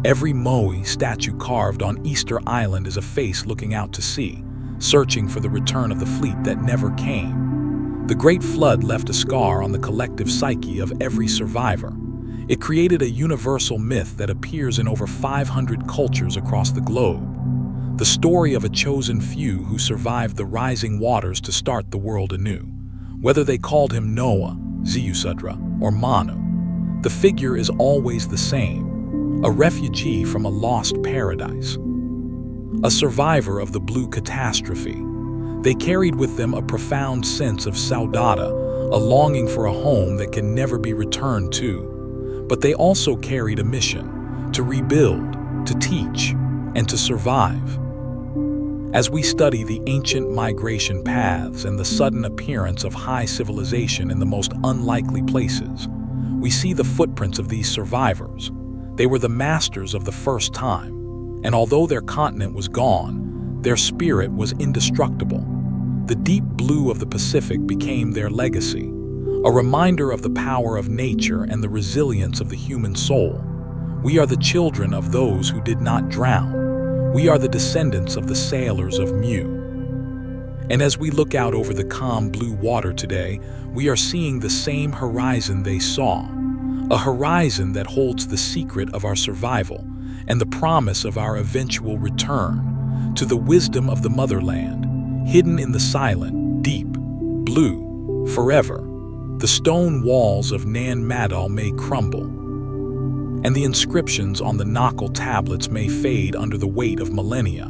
Every moai statue carved on Easter Island is a face looking out to sea, searching for the return of the fleet that never came. The Great Flood left a scar on the collective psyche of every survivor. It created a universal myth that appears in over 500 cultures across the globe. The story of a chosen few who survived the rising waters to start the world anew. Whether they called him Noah, Ziusudra, or Manu, the figure is always the same, a refugee from a lost paradise. A survivor of the blue catastrophe. They carried with them a profound sense of saudade, a longing for a home that can never be returned to. But they also carried a mission, to rebuild, to teach, and to survive. As we study the ancient migration paths and the sudden appearance of high civilization in the most unlikely places, we see the footprints of these survivors. They were the masters of the first time, and although their continent was gone, their spirit was indestructible. The deep blue of the Pacific became their legacy, a reminder of the power of nature and the resilience of the human soul. We are the children of those who did not drown. We are the descendants of the sailors of Mu. And as we look out over the calm blue water today, we are seeing the same horizon they saw, a horizon that holds the secret of our survival and the promise of our eventual return to the wisdom of the motherland, hidden in the silent, deep, blue, forever. The stone walls of Nan Madol may crumble, and the inscriptions on the Naacal tablets may fade under the weight of millennia.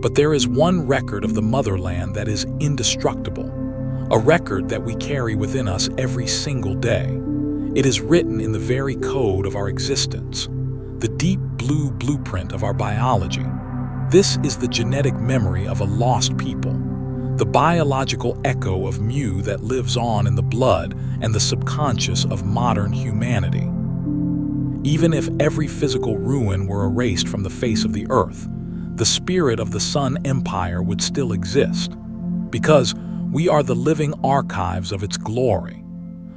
But there is one record of the motherland that is indestructible, a record that we carry within us every single day. It is written in the very code of our existence, the deep blue blueprint of our biology. This is the genetic memory of a lost people, the biological echo of Mu that lives on in the blood and the subconscious of modern humanity. Even if every physical ruin were erased from the face of the earth, the spirit of the Sun Empire would still exist, because we are the living archives of its glory.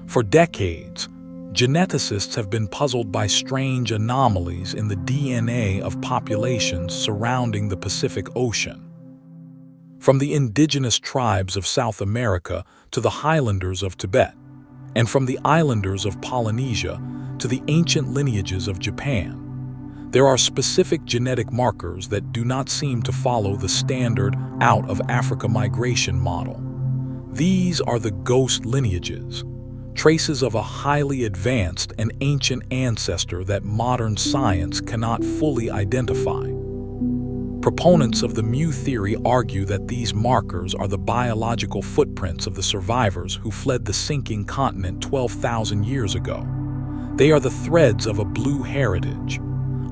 For decades, geneticists have been puzzled by strange anomalies in the DNA of populations surrounding the Pacific Ocean. From the indigenous tribes of South America to the highlanders of Tibet, and from the islanders of Polynesia to the ancient lineages of Japan, there are specific genetic markers that do not seem to follow the standard out-of-Africa migration model. These are the ghost lineages, traces of a highly advanced and ancient ancestor that modern science cannot fully identify. Proponents of the Mu theory argue that these markers are the biological footprints of the survivors who fled the sinking continent 12,000 years ago. They are the threads of a blue heritage,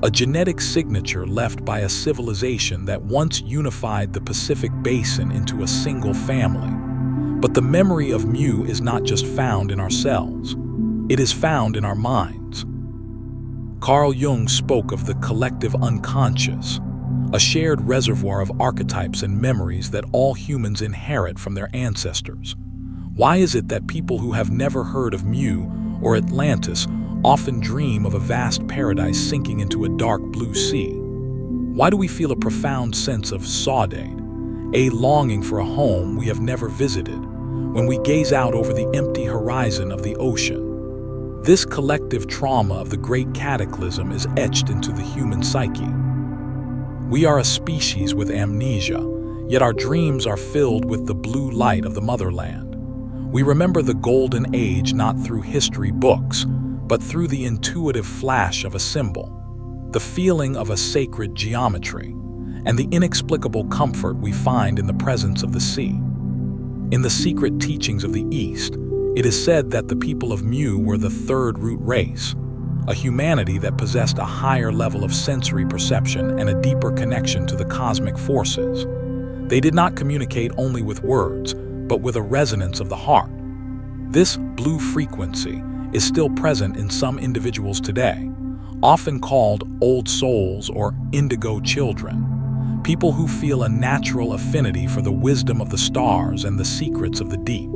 a genetic signature left by a civilization that once unified the Pacific Basin into a single family. But the memory of Mu is not just found in our cells, it is found in our minds. Carl Jung spoke of the collective unconscious, a shared reservoir of archetypes and memories that all humans inherit from their ancestors. Why is it that people who have never heard of Mu or Atlantis often dream of a vast paradise sinking into a dark blue sea? Why do we feel a profound sense of saudade, a longing for a home we have never visited? when we gaze out over the empty horizon of the ocean. This collective trauma of the great cataclysm is etched into the human psyche. We are a species with amnesia, yet our dreams are filled with the blue light of the motherland. We remember the golden age not through history books, but through the intuitive flash of a symbol, the feeling of a sacred geometry, and the inexplicable comfort we find in the presence of the sea. In the secret teachings of the East, it is said that the people of Mu were the third root race, a humanity that possessed a higher level of sensory perception and a deeper connection to the cosmic forces. They did not communicate only with words, but with a resonance of the heart. This blue frequency is still present in some individuals today, often called old souls or indigo children, people who feel a natural affinity for the wisdom of the stars and the secrets of the deep.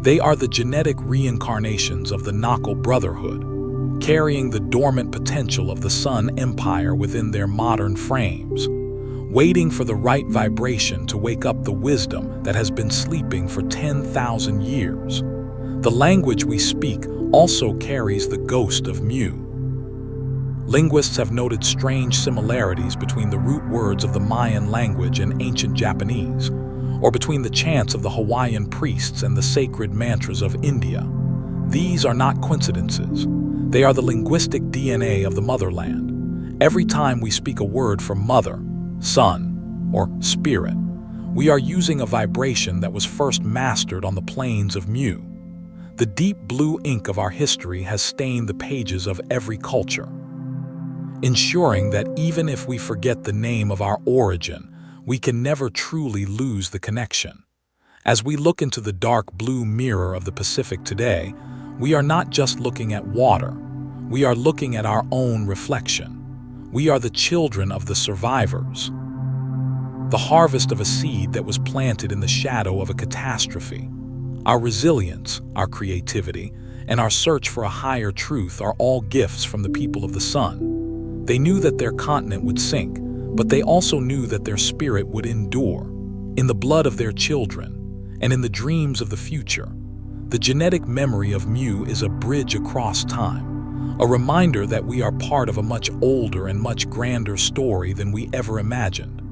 They are the genetic reincarnations of the Naacal Brotherhood, carrying the dormant potential of the Sun Empire within their modern frames, waiting for the right vibration to wake up the wisdom that has been sleeping for 10,000 years. The language we speak also carries the ghost of Mu. Linguists have noted strange similarities between the root words of the Mayan language and ancient Japanese, or between the chants of the Hawaiian priests and the sacred mantras of India. These are not coincidences. They are the linguistic DNA of the motherland. Every time we speak a word for mother, sun, or spirit, we are using a vibration that was first mastered on the plains of Mu. The deep blue ink of our history has stained the pages of every culture, ensuring that even if we forget the name of our origin, we can never truly lose the connection. As we look into the dark blue mirror of the Pacific today, we are not just looking at water, we are looking at our own reflection. We are the children of the survivors, the harvest of a seed that was planted in the shadow of a catastrophe. Our resilience, our creativity, and our search for a higher truth are all gifts from the people of the sun. They knew that their continent would sink, but they also knew that their spirit would endure. In the blood of their children, and in the dreams of the future, the genetic memory of Mu is a bridge across time, a reminder that we are part of a much older and much grander story than we ever imagined.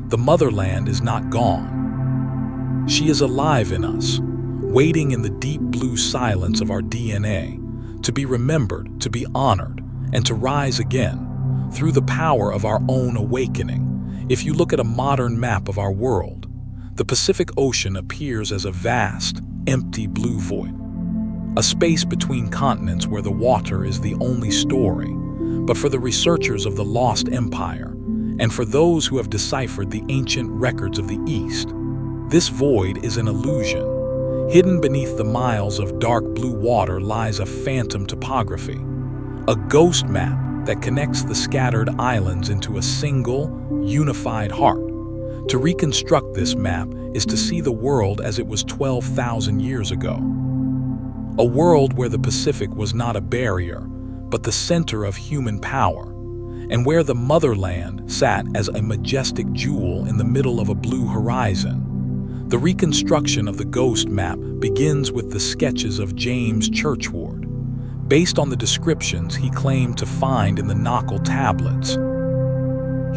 The motherland is not gone. She is alive in us, waiting in the deep blue silence of our DNA, to be remembered, to be honored, and to rise again through the power of our own awakening. If you look at a modern map of our world, the Pacific Ocean appears as a vast, empty blue void, a space between continents where the water is the only story. But for the researchers of the lost empire, and for those who have deciphered the ancient records of the East, this void is an illusion. Hidden beneath the miles of dark blue water lies a phantom topography, a ghost map that connects the scattered islands into a single, unified heart. To reconstruct this map is to see the world as it was 12,000 years ago. A world where the Pacific was not a barrier, but the center of human power, and where the motherland sat as a majestic jewel in the middle of a blue horizon. The reconstruction of the ghost map begins with the sketches of James Churchward, based on the descriptions he claimed to find in the Naacal tablets.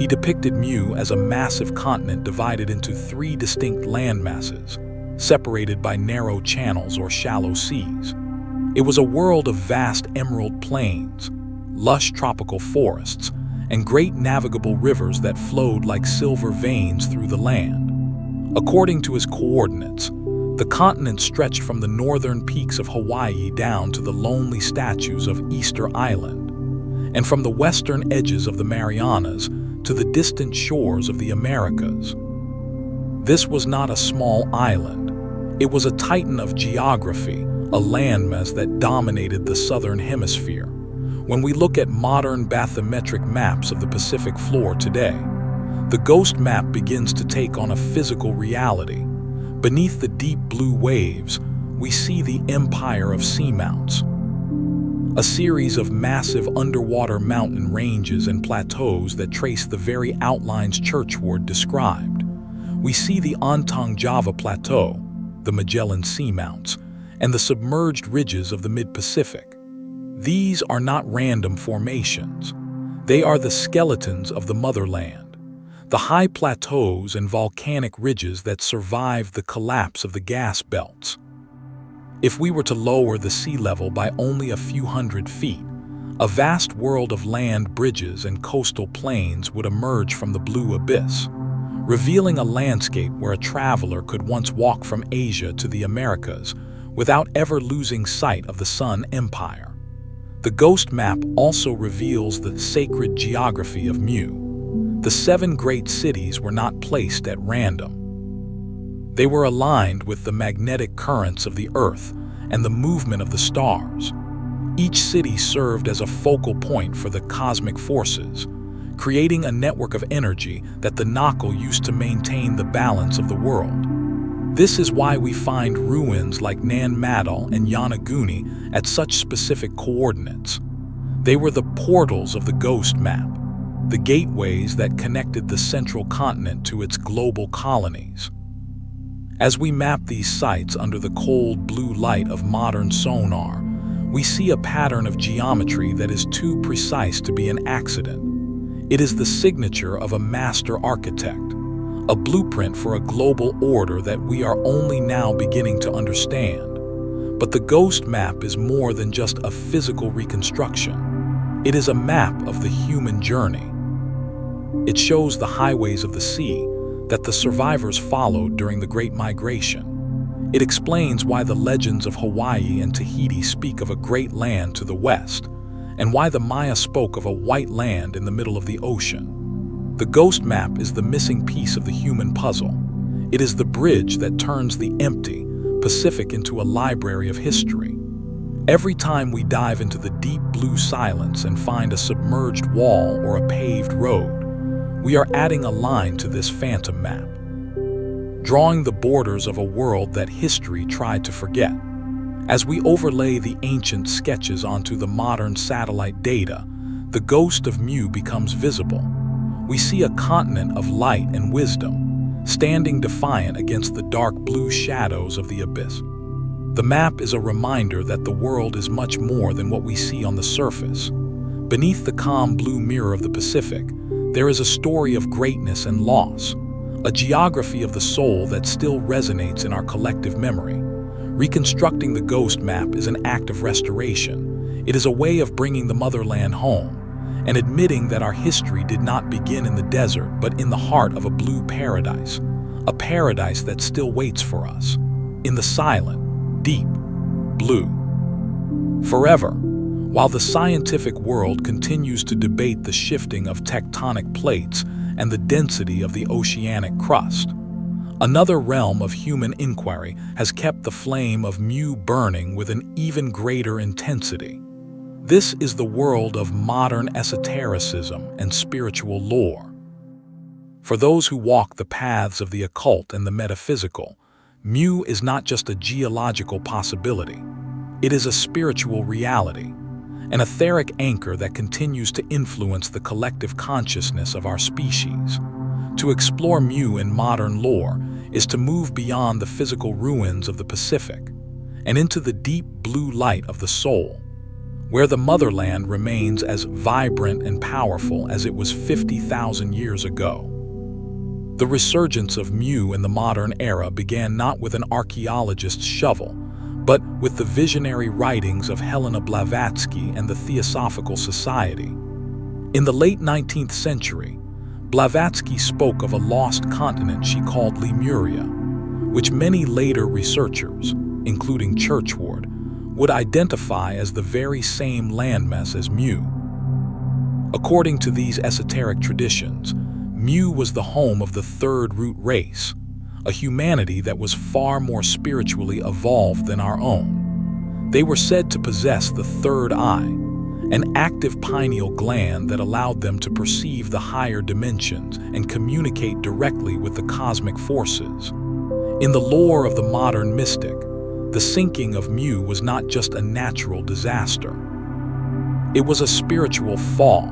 He depicted Mu as a massive continent divided into 3 distinct landmasses, separated by narrow channels or shallow seas. It was a world of vast emerald plains, lush tropical forests, and great navigable rivers that flowed like silver veins through the land. According to his coordinates, the continent stretched from the northern peaks of Hawaii down to the lonely statues of Easter Island, and from the western edges of the Marianas to the distant shores of the Americas. This was not a small island. It was a titan of geography, a landmass that dominated the southern hemisphere. When we look at modern bathymetric maps of the Pacific floor today, the ghost map begins to take on a physical reality. Beneath the deep blue waves, we see the empire of seamounts, a series of massive underwater mountain ranges and plateaus that trace the very outlines Churchward described. We see the Ontong Java Plateau, the Magellan Seamounts, and the submerged ridges of the mid-Pacific. These are not random formations. They are the skeletons of the motherland, the high plateaus and volcanic ridges that survived the collapse of the gas belts. If we were to lower the sea level by only a few hundred feet, a vast world of land bridges and coastal plains would emerge from the blue abyss, revealing a landscape where a traveler could once walk from Asia to the Americas without ever losing sight of the Sun Empire. The ghost map also reveals the sacred geography of Mu. The 7 great cities were not placed at random. They were aligned with the magnetic currents of the Earth and the movement of the stars. Each city served as a focal point for the cosmic forces, creating a network of energy that the Naacal used to maintain the balance of the world. This is why we find ruins like Nan Madol and Yonaguni at such specific coordinates. They were the portals of the ghost map, the gateways that connected the central continent to its global colonies. As we map these sites under the cold blue light of modern sonar, we see a pattern of geometry that is too precise to be an accident. It is the signature of a master architect, a blueprint for a global order that we are only now beginning to understand. But the ghost map is more than just a physical reconstruction. It is a map of the human journey. It shows the highways of the sea that the survivors followed during the Great Migration. It explains why the legends of Hawaii and Tahiti speak of a great land to the west, and why the Maya spoke of a white land in the middle of the ocean. The ghost map is the missing piece of the human puzzle. It is the bridge that turns the empty Pacific into a library of history. Every time we dive into the deep blue silence and find a submerged wall or a paved road, we are adding a line to this phantom map, drawing the borders of a world that history tried to forget. As we overlay the ancient sketches onto the modern satellite data, the ghost of Mu becomes visible. We see a continent of light and wisdom, standing defiant against the dark blue shadows of the abyss. The map is a reminder that the world is much more than what we see on the surface. Beneath the calm blue mirror of the Pacific, there is a story of greatness and loss, a geography of the soul that still resonates in our collective memory. Reconstructing the ghost map is an act of restoration. It is a way of bringing the motherland home, and admitting that our history did not begin in the desert but in the heart of a blue paradise, a paradise that still waits for us, in the silent, deep blue. Forever, while the scientific world continues to debate the shifting of tectonic plates and the density of the oceanic crust, another realm of human inquiry has kept the flame of Mu burning with an even greater intensity. This is the world of modern esotericism and spiritual lore. For those who walk the paths of the occult and the metaphysical, Mu is not just a geological possibility. It is a spiritual reality, an etheric anchor that continues to influence the collective consciousness of our species. To explore Mu in modern lore is to move beyond the physical ruins of the Pacific and into the deep blue light of the soul, where the motherland remains as vibrant and powerful as it was 50,000 years ago. The resurgence of Mu in the modern era began not with an archaeologist's shovel, but with the visionary writings of Helena Blavatsky and the Theosophical Society. In the late 19th century, Blavatsky spoke of a lost continent she called Lemuria, which many later researchers, including Churchward, would identify as the very same landmass as Mu. According to these esoteric traditions, Mu was the home of the third root race, a humanity that was far more spiritually evolved than our own. They were said to possess the third eye, an active pineal gland that allowed them to perceive the higher dimensions and communicate directly with the cosmic forces. In the lore of the modern mystic, the sinking of Mu was not just a natural disaster. It was a spiritual fall,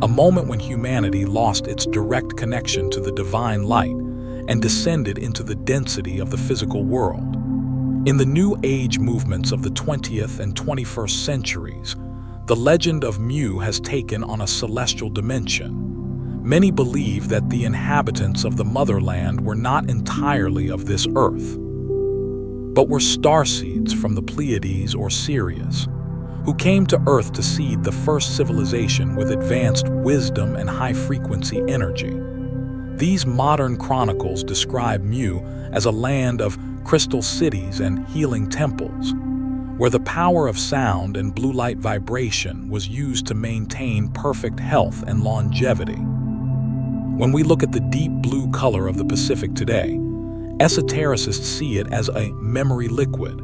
a moment when humanity lost its direct connection to the divine light and descended into the density of the physical world. In the New Age movements of the 20th and 21st centuries, the legend of Mu has taken on a celestial dimension. Many believe that the inhabitants of the motherland were not entirely of this earth, but were starseeds from the Pleiades or Sirius, who came to Earth to seed the first civilization with advanced wisdom and high-frequency energy. These modern chronicles describe Mu as a land of crystal cities and healing temples, where the power of sound and blue light vibration was used to maintain perfect health and longevity. When we look at the deep blue color of the Pacific today, esotericists see it as a memory liquid,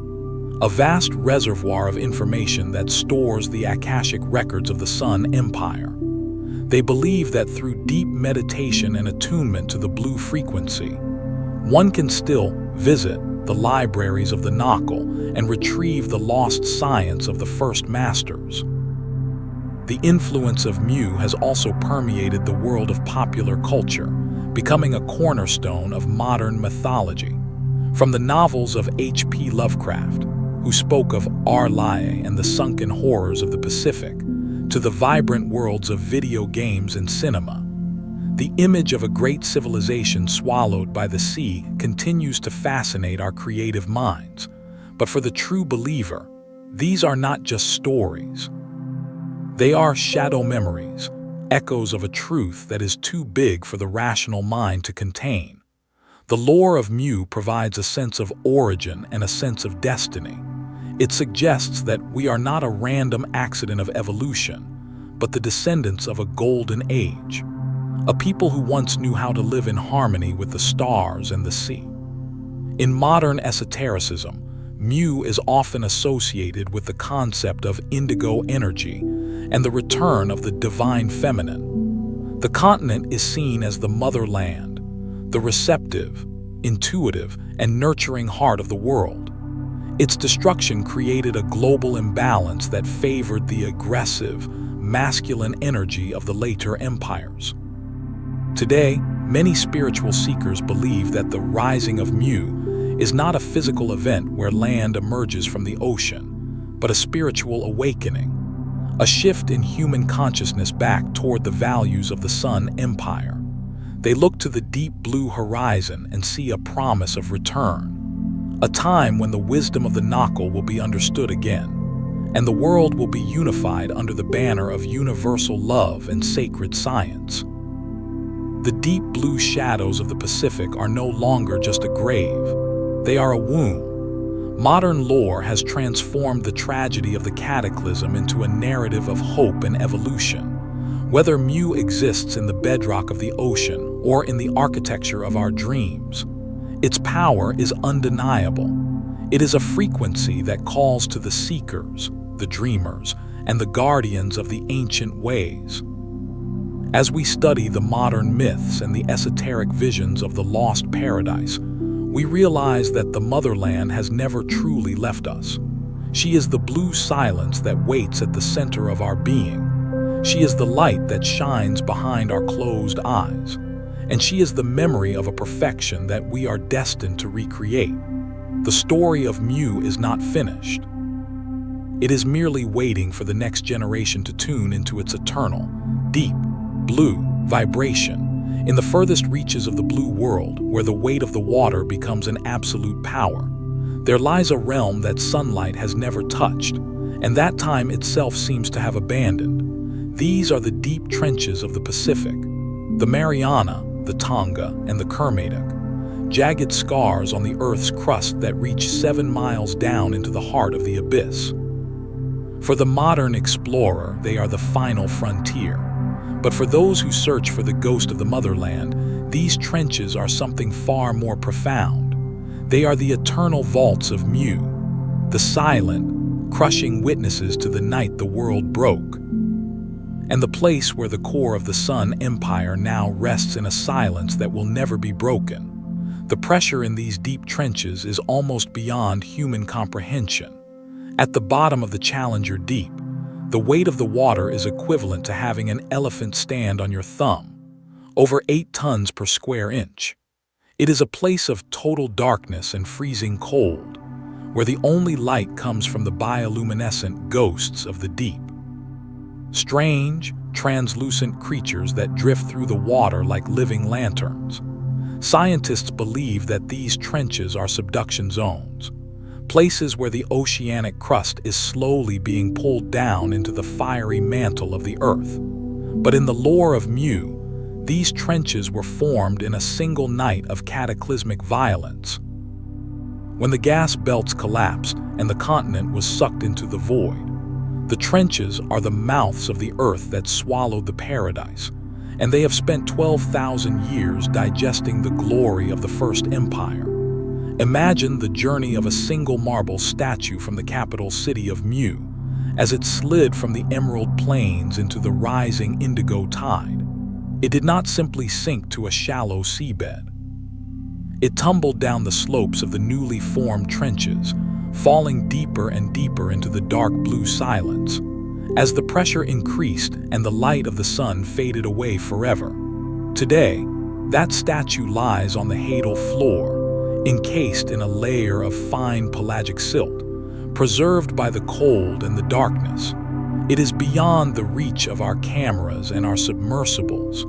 a vast reservoir of information that stores the Akashic records of the Sun Empire. They believe that through deep meditation and attunement to the blue frequency, one can still visit the libraries of the Naacal and retrieve the lost science of the first masters. The influence of Mu has also permeated the world of popular culture, becoming a cornerstone of modern mythology. From the novels of H.P. Lovecraft, who spoke of Arlae and the sunken horrors of the Pacific, to the vibrant worlds of video games and cinema, the image of a great civilization swallowed by the sea continues to fascinate our creative minds. But for the true believer, these are not just stories. They are shadow memories, echoes of a truth that is too big for the rational mind to contain. The lore of Mu provides a sense of origin and a sense of destiny. It suggests that we are not a random accident of evolution, but the descendants of a golden age, a people who once knew how to live in harmony with the stars and the sea. In modern esotericism, Mu is often associated with the concept of indigo energy and the return of the divine feminine. The continent is seen as the motherland, the receptive, intuitive, and nurturing heart of the world. Its destruction created a global imbalance that favored the aggressive, masculine energy of the later empires. Today, many spiritual seekers believe that the rising of Mu is not a physical event where land emerges from the ocean, but a spiritual awakening, a shift in human consciousness back toward the values of the Sun Empire. They look to the deep blue horizon and see a promise of return, a time when the wisdom of the Naacal will be understood again, and the world will be unified under the banner of universal love and sacred science. The deep blue shadows of the Pacific are no longer just a grave. They are a womb. Modern lore has transformed the tragedy of the cataclysm into a narrative of hope and evolution. Whether Mu exists in the bedrock of the ocean or in the architecture of our dreams, its power is undeniable. It is a frequency that calls to the seekers, the dreamers, and the guardians of the ancient ways. As we study the modern myths and the esoteric visions of the lost paradise, we realize that the motherland has never truly left us. She is the blue silence that waits at the center of our being. She is the light that shines behind our closed eyes. And she is the memory of a perfection that we are destined to recreate. The story of Mu is not finished. It is merely waiting for the next generation to tune into its eternal, deep, blue vibration. In the furthest reaches of the blue world, where the weight of the water becomes an absolute power, there lies a realm that sunlight has never touched, and that time itself seems to have abandoned. These are the deep trenches of the Pacific, the Mariana, the Tonga, and the Kermadec, jagged scars on the Earth's crust that reach 7 miles down into the heart of the abyss. For the modern explorer, they are the final frontier. But for those who search for the ghost of the motherland, these trenches are something far more profound. They are the eternal vaults of Mu, the silent, crushing witnesses to the night the world broke, and the place where the core of the Sun Empire now rests in a silence that will never be broken. The pressure in these deep trenches is almost beyond human comprehension. At the bottom of the Challenger Deep, the weight of the water is equivalent to having an elephant stand on your thumb, over 8 tons per square inch. It is a place of total darkness and freezing cold, where the only light comes from the bioluminescent ghosts of the deep. Strange, translucent creatures that drift through the water like living lanterns. Scientists believe that these trenches are subduction zones, places where the oceanic crust is slowly being pulled down into the fiery mantle of the Earth. But in the lore of Mu, these trenches were formed in a single night of cataclysmic violence. When the gas belts collapsed and the continent was sucked into the void, the trenches are the mouths of the Earth that swallowed the paradise, and they have spent 12,000 years digesting the glory of the First Empire. Imagine the journey of a single marble statue from the capital city of Mu, as it slid from the emerald plains into the rising indigo tide. It did not simply sink to a shallow seabed. It tumbled down the slopes of the newly formed trenches, falling deeper and deeper into the dark blue silence, as the pressure increased and the light of the sun faded away forever. Today, that statue lies on the Hadal floor, encased in a layer of fine pelagic silt, preserved by the cold and the darkness. It is beyond the reach of our cameras and our submersibles,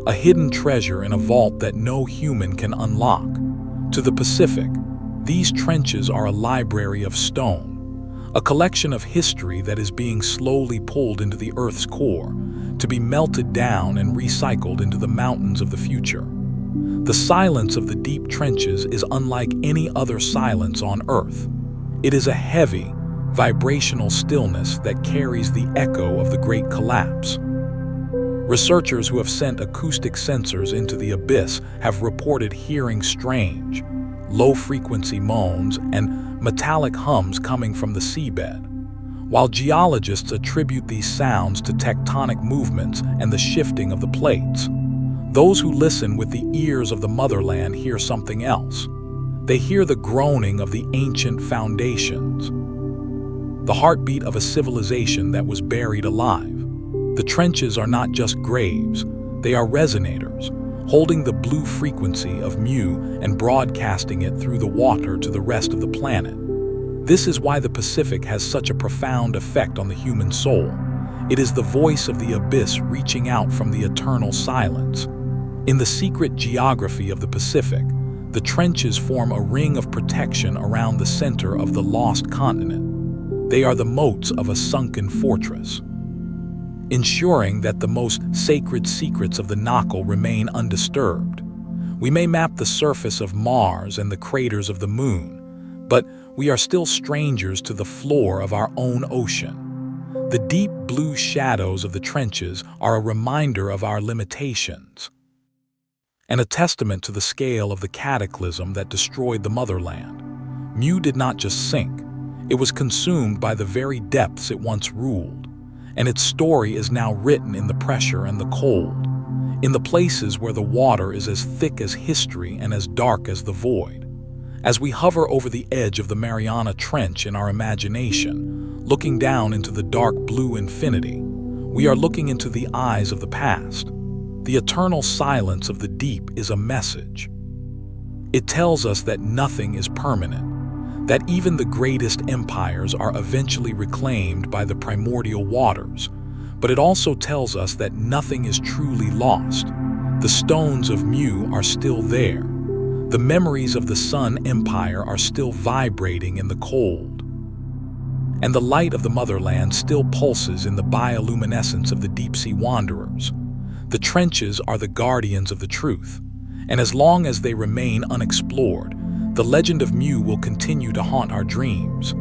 a hidden treasure in a vault that no human can unlock. To the Pacific, these trenches are a library of stone, a collection of history that is being slowly pulled into the Earth's core, to be melted down and recycled into the mountains of the future. The silence of the deep trenches is unlike any other silence on Earth. It is a heavy, vibrational stillness that carries the echo of the Great Collapse. Researchers who have sent acoustic sensors into the abyss have reported hearing strange, low-frequency moans and metallic hums coming from the seabed, while geologists attribute these sounds to tectonic movements and the shifting of the plates. Those who listen with the ears of the motherland hear something else. They hear the groaning of the ancient foundations, the heartbeat of a civilization that was buried alive. The trenches are not just graves, they are resonators, holding the blue frequency of Mu and broadcasting it through the water to the rest of the planet. This is why the Pacific has such a profound effect on the human soul. It is the voice of the abyss reaching out from the eternal silence. In the secret geography of the Pacific, the trenches form a ring of protection around the center of the lost continent. They are the moats of a sunken fortress, ensuring that the most sacred secrets of the Naacal remain undisturbed. We may map the surface of Mars and the craters of the Moon, but we are still strangers to the floor of our own ocean. The deep blue shadows of the trenches are a reminder of our limitations, and a testament to the scale of the cataclysm that destroyed the motherland. Mu did not just sink, it was consumed by the very depths it once ruled, and its story is now written in the pressure and the cold, in the places where the water is as thick as history and as dark as the void. As we hover over the edge of the Mariana Trench in our imagination, looking down into the dark blue infinity, we are looking into the eyes of the past. The eternal silence of the deep is a message. It tells us that nothing is permanent, that even the greatest empires are eventually reclaimed by the primordial waters, but it also tells us that nothing is truly lost. The stones of Mu are still there. The memories of the Sun Empire are still vibrating in the cold, and the light of the motherland still pulses in the bioluminescence of the deep-sea wanderers. The trenches are the guardians of the truth, and as long as they remain unexplored, the legend of Mu will continue to haunt our dreams.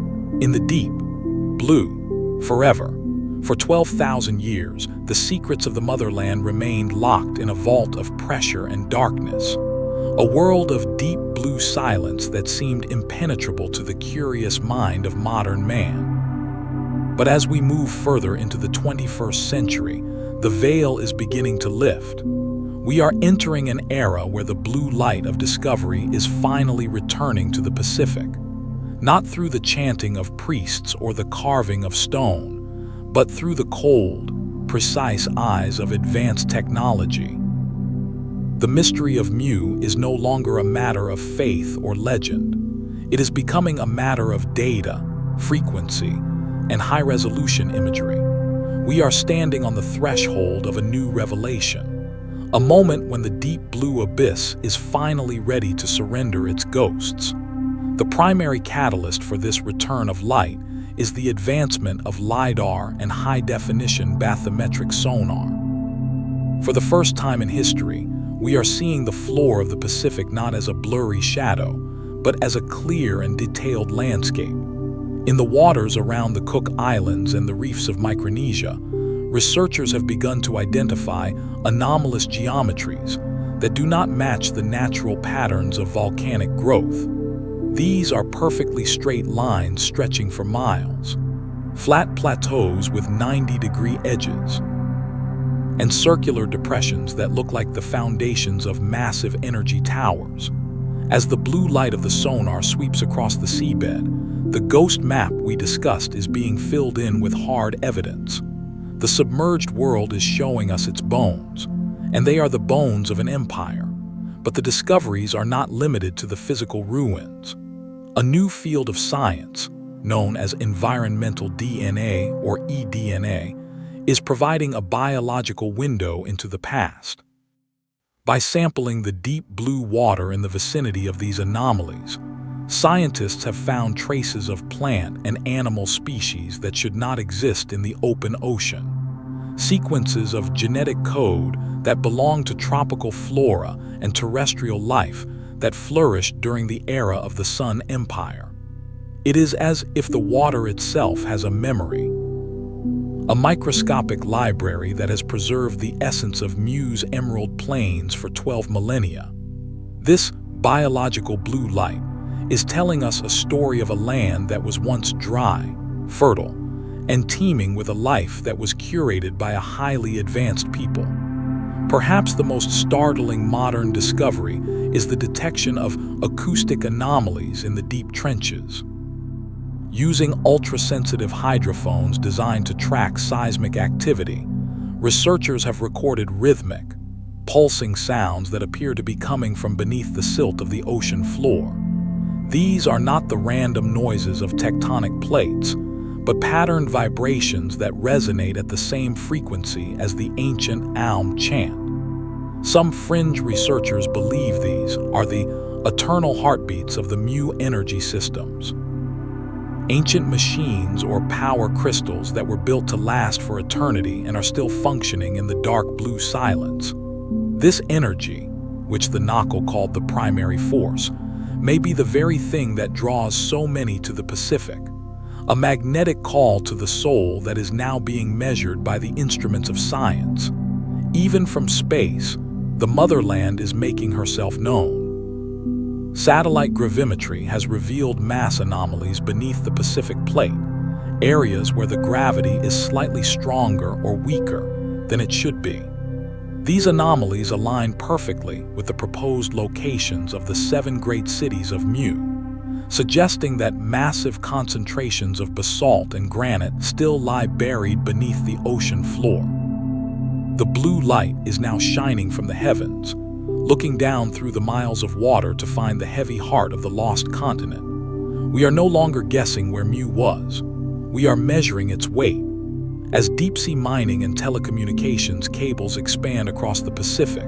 In the deep blue, forever. For 12,000 years, the secrets of the motherland remained locked in a vault of pressure and darkness, a world of deep blue silence that seemed impenetrable to the curious mind of modern man. But as we move further into the 21st century, the veil is beginning to lift. We are entering an era where the blue light of discovery is finally returning to the Pacific, not through the chanting of priests or the carving of stone, but through the cold, precise eyes of advanced technology. The mystery of Mu is no longer a matter of faith or legend. It is becoming a matter of data, frequency, and high-resolution imagery. We are standing on the threshold of a new revelation, a moment when the deep blue abyss is finally ready to surrender its ghosts. The primary catalyst for this return of light is the advancement of LiDAR and high-definition bathymetric sonar. For the first time in history, we are seeing the floor of the Pacific not as a blurry shadow, but as a clear and detailed landscape. In the waters around the Cook Islands and the reefs of Micronesia, researchers have begun to identify anomalous geometries that do not match the natural patterns of volcanic growth. These are perfectly straight lines stretching for miles, flat plateaus with 90-degree edges, and circular depressions that look like the foundations of massive energy towers. As the blue light of the sonar sweeps across the seabed, the ghost map we discussed is being filled in with hard evidence. The submerged world is showing us its bones, and they are the bones of an empire. But the discoveries are not limited to the physical ruins. A new field of science, known as environmental DNA or eDNA, is providing a biological window into the past. By sampling the deep blue water in the vicinity of these anomalies, scientists have found traces of plant and animal species that should not exist in the open ocean. Sequences of genetic code that belong to tropical flora and terrestrial life that flourished during the era of the Sun Empire. It is as if the water itself has a memory, a microscopic library that has preserved the essence of Mu's emerald plains for 12 millennia. This biological blue light is telling us a story of a land that was once dry, fertile, and teeming with a life that was curated by a highly advanced people. Perhaps the most startling modern discovery is the detection of acoustic anomalies in the deep trenches. Using ultra-sensitive hydrophones designed to track seismic activity, researchers have recorded rhythmic, pulsing sounds that appear to be coming from beneath the silt of the ocean floor. These are not the random noises of tectonic plates, but patterned vibrations that resonate at the same frequency as the ancient Aum chant. Some fringe researchers believe these are the eternal heartbeats of the Mu energy systems, ancient machines or power crystals that were built to last for eternity and are still functioning in the dark blue silence. This energy, which the Naacal called the primary force, may be the very thing that draws so many to the Pacific, a magnetic call to the soul that is now being measured by the instruments of science. Even from space, the motherland is making herself known. Satellite gravimetry has revealed mass anomalies beneath the Pacific plate, areas where the gravity is slightly stronger or weaker than it should be. These anomalies align perfectly with the proposed locations of the 7 great cities of Mu, suggesting that massive concentrations of basalt and granite still lie buried beneath the ocean floor. The blue light is now shining from the heavens, looking down through the miles of water to find the heavy heart of the lost continent. We are no longer guessing where Mu was. We are measuring its weight. As deep-sea mining and telecommunications cables expand across the Pacific,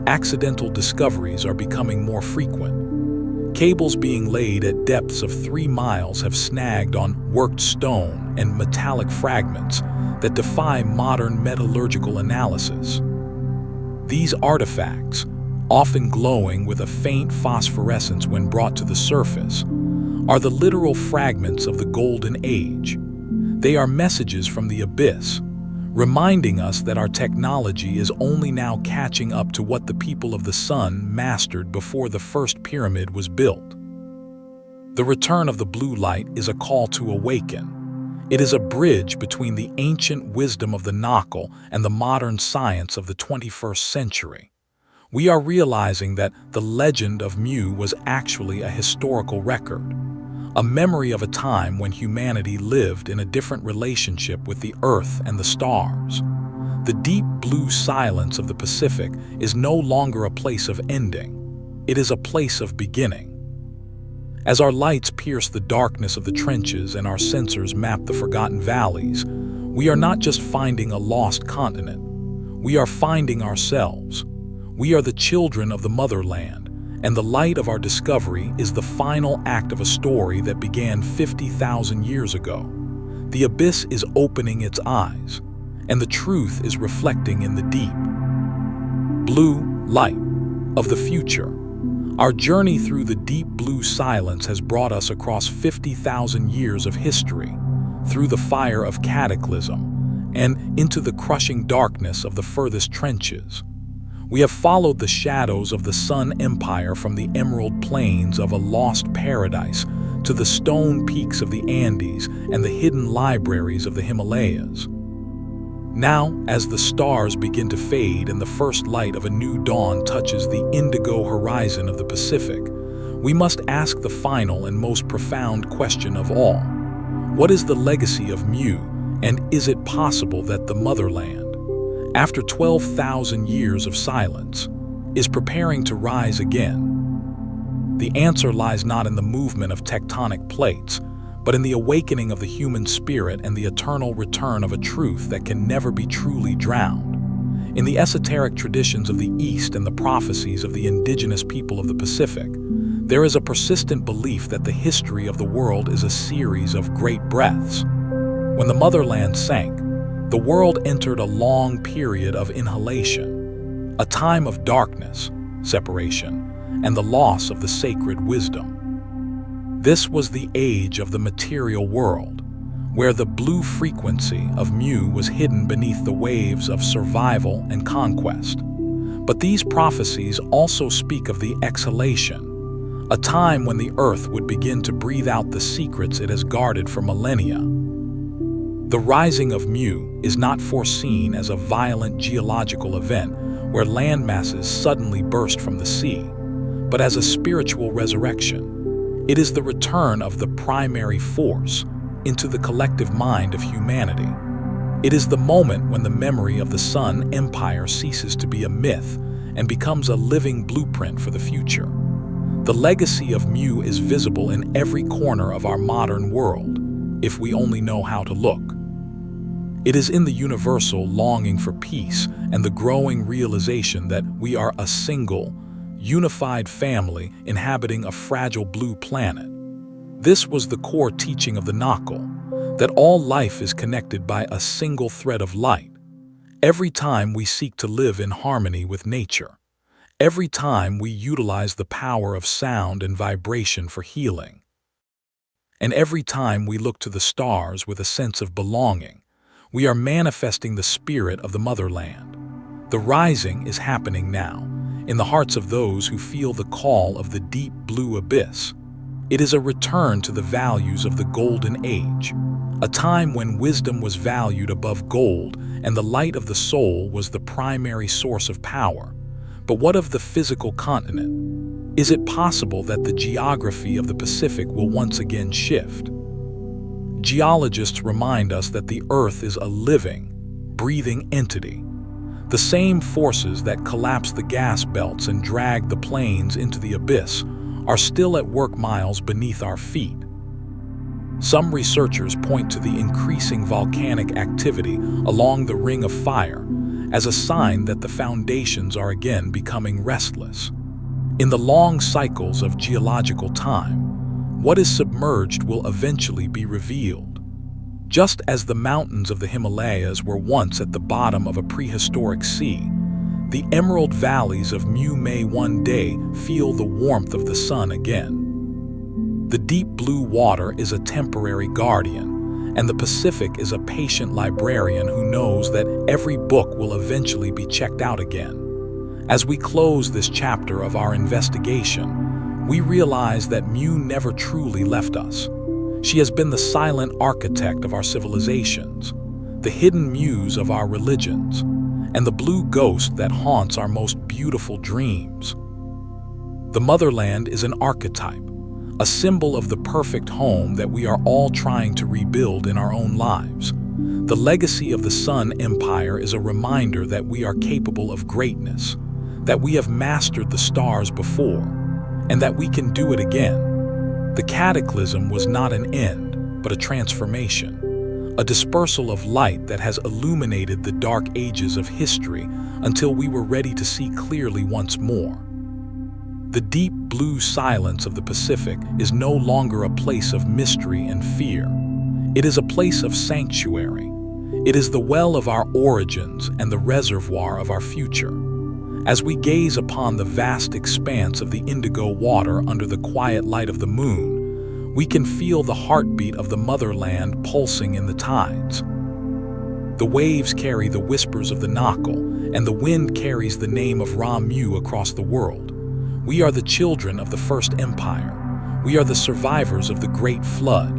accidental discoveries are becoming more frequent. Cables being laid at depths of 3 miles have snagged on worked stone and metallic fragments that defy modern metallurgical analysis. These artifacts, often glowing with a faint phosphorescence when brought to the surface, are the literal fragments of the Golden Age. They are messages from the abyss, reminding us that our technology is only now catching up to what the people of the sun mastered before the first pyramid was built. The return of the blue light is a call to awaken. It is a bridge between the ancient wisdom of the Naacal and the modern science of the 21st century. We are realizing that the legend of Mu was actually a historical record, a memory of a time when humanity lived in a different relationship with the earth and the stars. The deep blue silence of the Pacific is no longer a place of ending. It is a place of beginning. As our lights pierce the darkness of the trenches and our sensors map the forgotten valleys, we are not just finding a lost continent. We are finding ourselves. We are the children of the motherland, and the light of our discovery is the final act of a story that began 50,000 years ago. The abyss is opening its eyes, and the truth is reflecting in the deep blue light of the future. Our journey through the deep blue silence has brought us across 50,000 years of history, through the fire of cataclysm, and into the crushing darkness of the furthest trenches. We have followed the shadows of the Sun Empire from the emerald plains of a lost paradise to the stone peaks of the Andes and the hidden libraries of the Himalayas. Now, as the stars begin to fade and the first light of a new dawn touches the indigo horizon of the Pacific, we must ask the final and most profound question of all. What is the legacy of Mu, and is it possible that the motherland, after 12,000 years of silence, is preparing to rise again? The answer lies not in the movement of tectonic plates, but in the awakening of the human spirit and the eternal return of a truth that can never be truly drowned. In the esoteric traditions of the East and the prophecies of the indigenous people of the Pacific, there is a persistent belief that the history of the world is a series of great breaths. When the motherland sank, the world entered a long period of inhalation, a time of darkness, separation, and the loss of the sacred wisdom. This was the age of the material world, where the blue frequency of Mu was hidden beneath the waves of survival and conquest. But these prophecies also speak of the exhalation, a time when the earth would begin to breathe out the secrets it has guarded for millennia. The rising of Mu is not foreseen as a violent geological event where land masses suddenly burst from the sea, but as a spiritual resurrection. It is the return of the primary force into the collective mind of humanity. It is the moment when the memory of the Sun Empire ceases to be a myth and becomes a living blueprint for the future. The legacy of Mu is visible in every corner of our modern world, if we only know how to look. It is in the universal longing for peace and the growing realization that we are a single, unified family inhabiting a fragile blue planet. This was the core teaching of the Naacal, that all life is connected by a single thread of light. Every time we seek to live in harmony with nature, every time we utilize the power of sound and vibration for healing, and every time we look to the stars with a sense of belonging, we are manifesting the spirit of the motherland. The rising is happening now, in the hearts of those who feel the call of the deep blue abyss. It is a return to the values of the Golden Age, a time when wisdom was valued above gold and the light of the soul was the primary source of power. But what of the physical continent? Is it possible that the geography of the Pacific will once again shift? Geologists remind us that the Earth is a living, breathing entity. The same forces that collapsed the gas belts and dragged the plains into the abyss are still at work miles beneath our feet. Some researchers point to the increasing volcanic activity along the Ring of Fire as a sign that the foundations are again becoming restless. In the long cycles of geological time, what is submerged will eventually be revealed. Just as the mountains of the Himalayas were once at the bottom of a prehistoric sea, the emerald valleys of Mu may one day feel the warmth of the sun again. The deep blue water is a temporary guardian, and the Pacific is a patient librarian who knows that every book will eventually be checked out again. As we close this chapter of our investigation, we realize that Mu never truly left us. She has been the silent architect of our civilizations, the hidden muse of our religions, and the blue ghost that haunts our most beautiful dreams. The motherland is an archetype, a symbol of the perfect home that we are all trying to rebuild in our own lives. The legacy of the Sun Empire is a reminder that we are capable of greatness, that we have mastered the stars before, and that we can do it again. The cataclysm was not an end, but a transformation, a dispersal of light that has illuminated the dark ages of history until we were ready to see clearly once more. The deep blue silence of the Pacific is no longer a place of mystery and fear. It is a place of sanctuary. It is the well of our origins and the reservoir of our future. As we gaze upon the vast expanse of the indigo water under the quiet light of the moon, we can feel the heartbeat of the motherland pulsing in the tides. The waves carry the whispers of the Naacal, and the wind carries the name of Mu across the world. We are the children of the First Empire. We are the survivors of the Great Flood,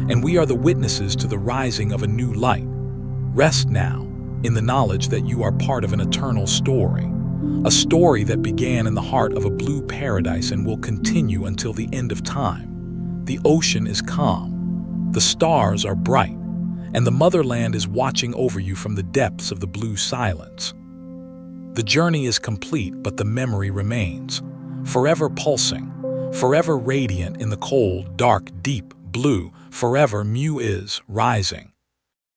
and we are the witnesses to the rising of a new light. Rest now in the knowledge that you are part of an eternal story, a story that began in the heart of a blue paradise and will continue until the end of time. The ocean is calm, the stars are bright, and the motherland is watching over you from the depths of the blue silence. The journey is complete, but the memory remains, forever pulsing, forever radiant in the cold, dark, deep blue. Forever Mu is rising.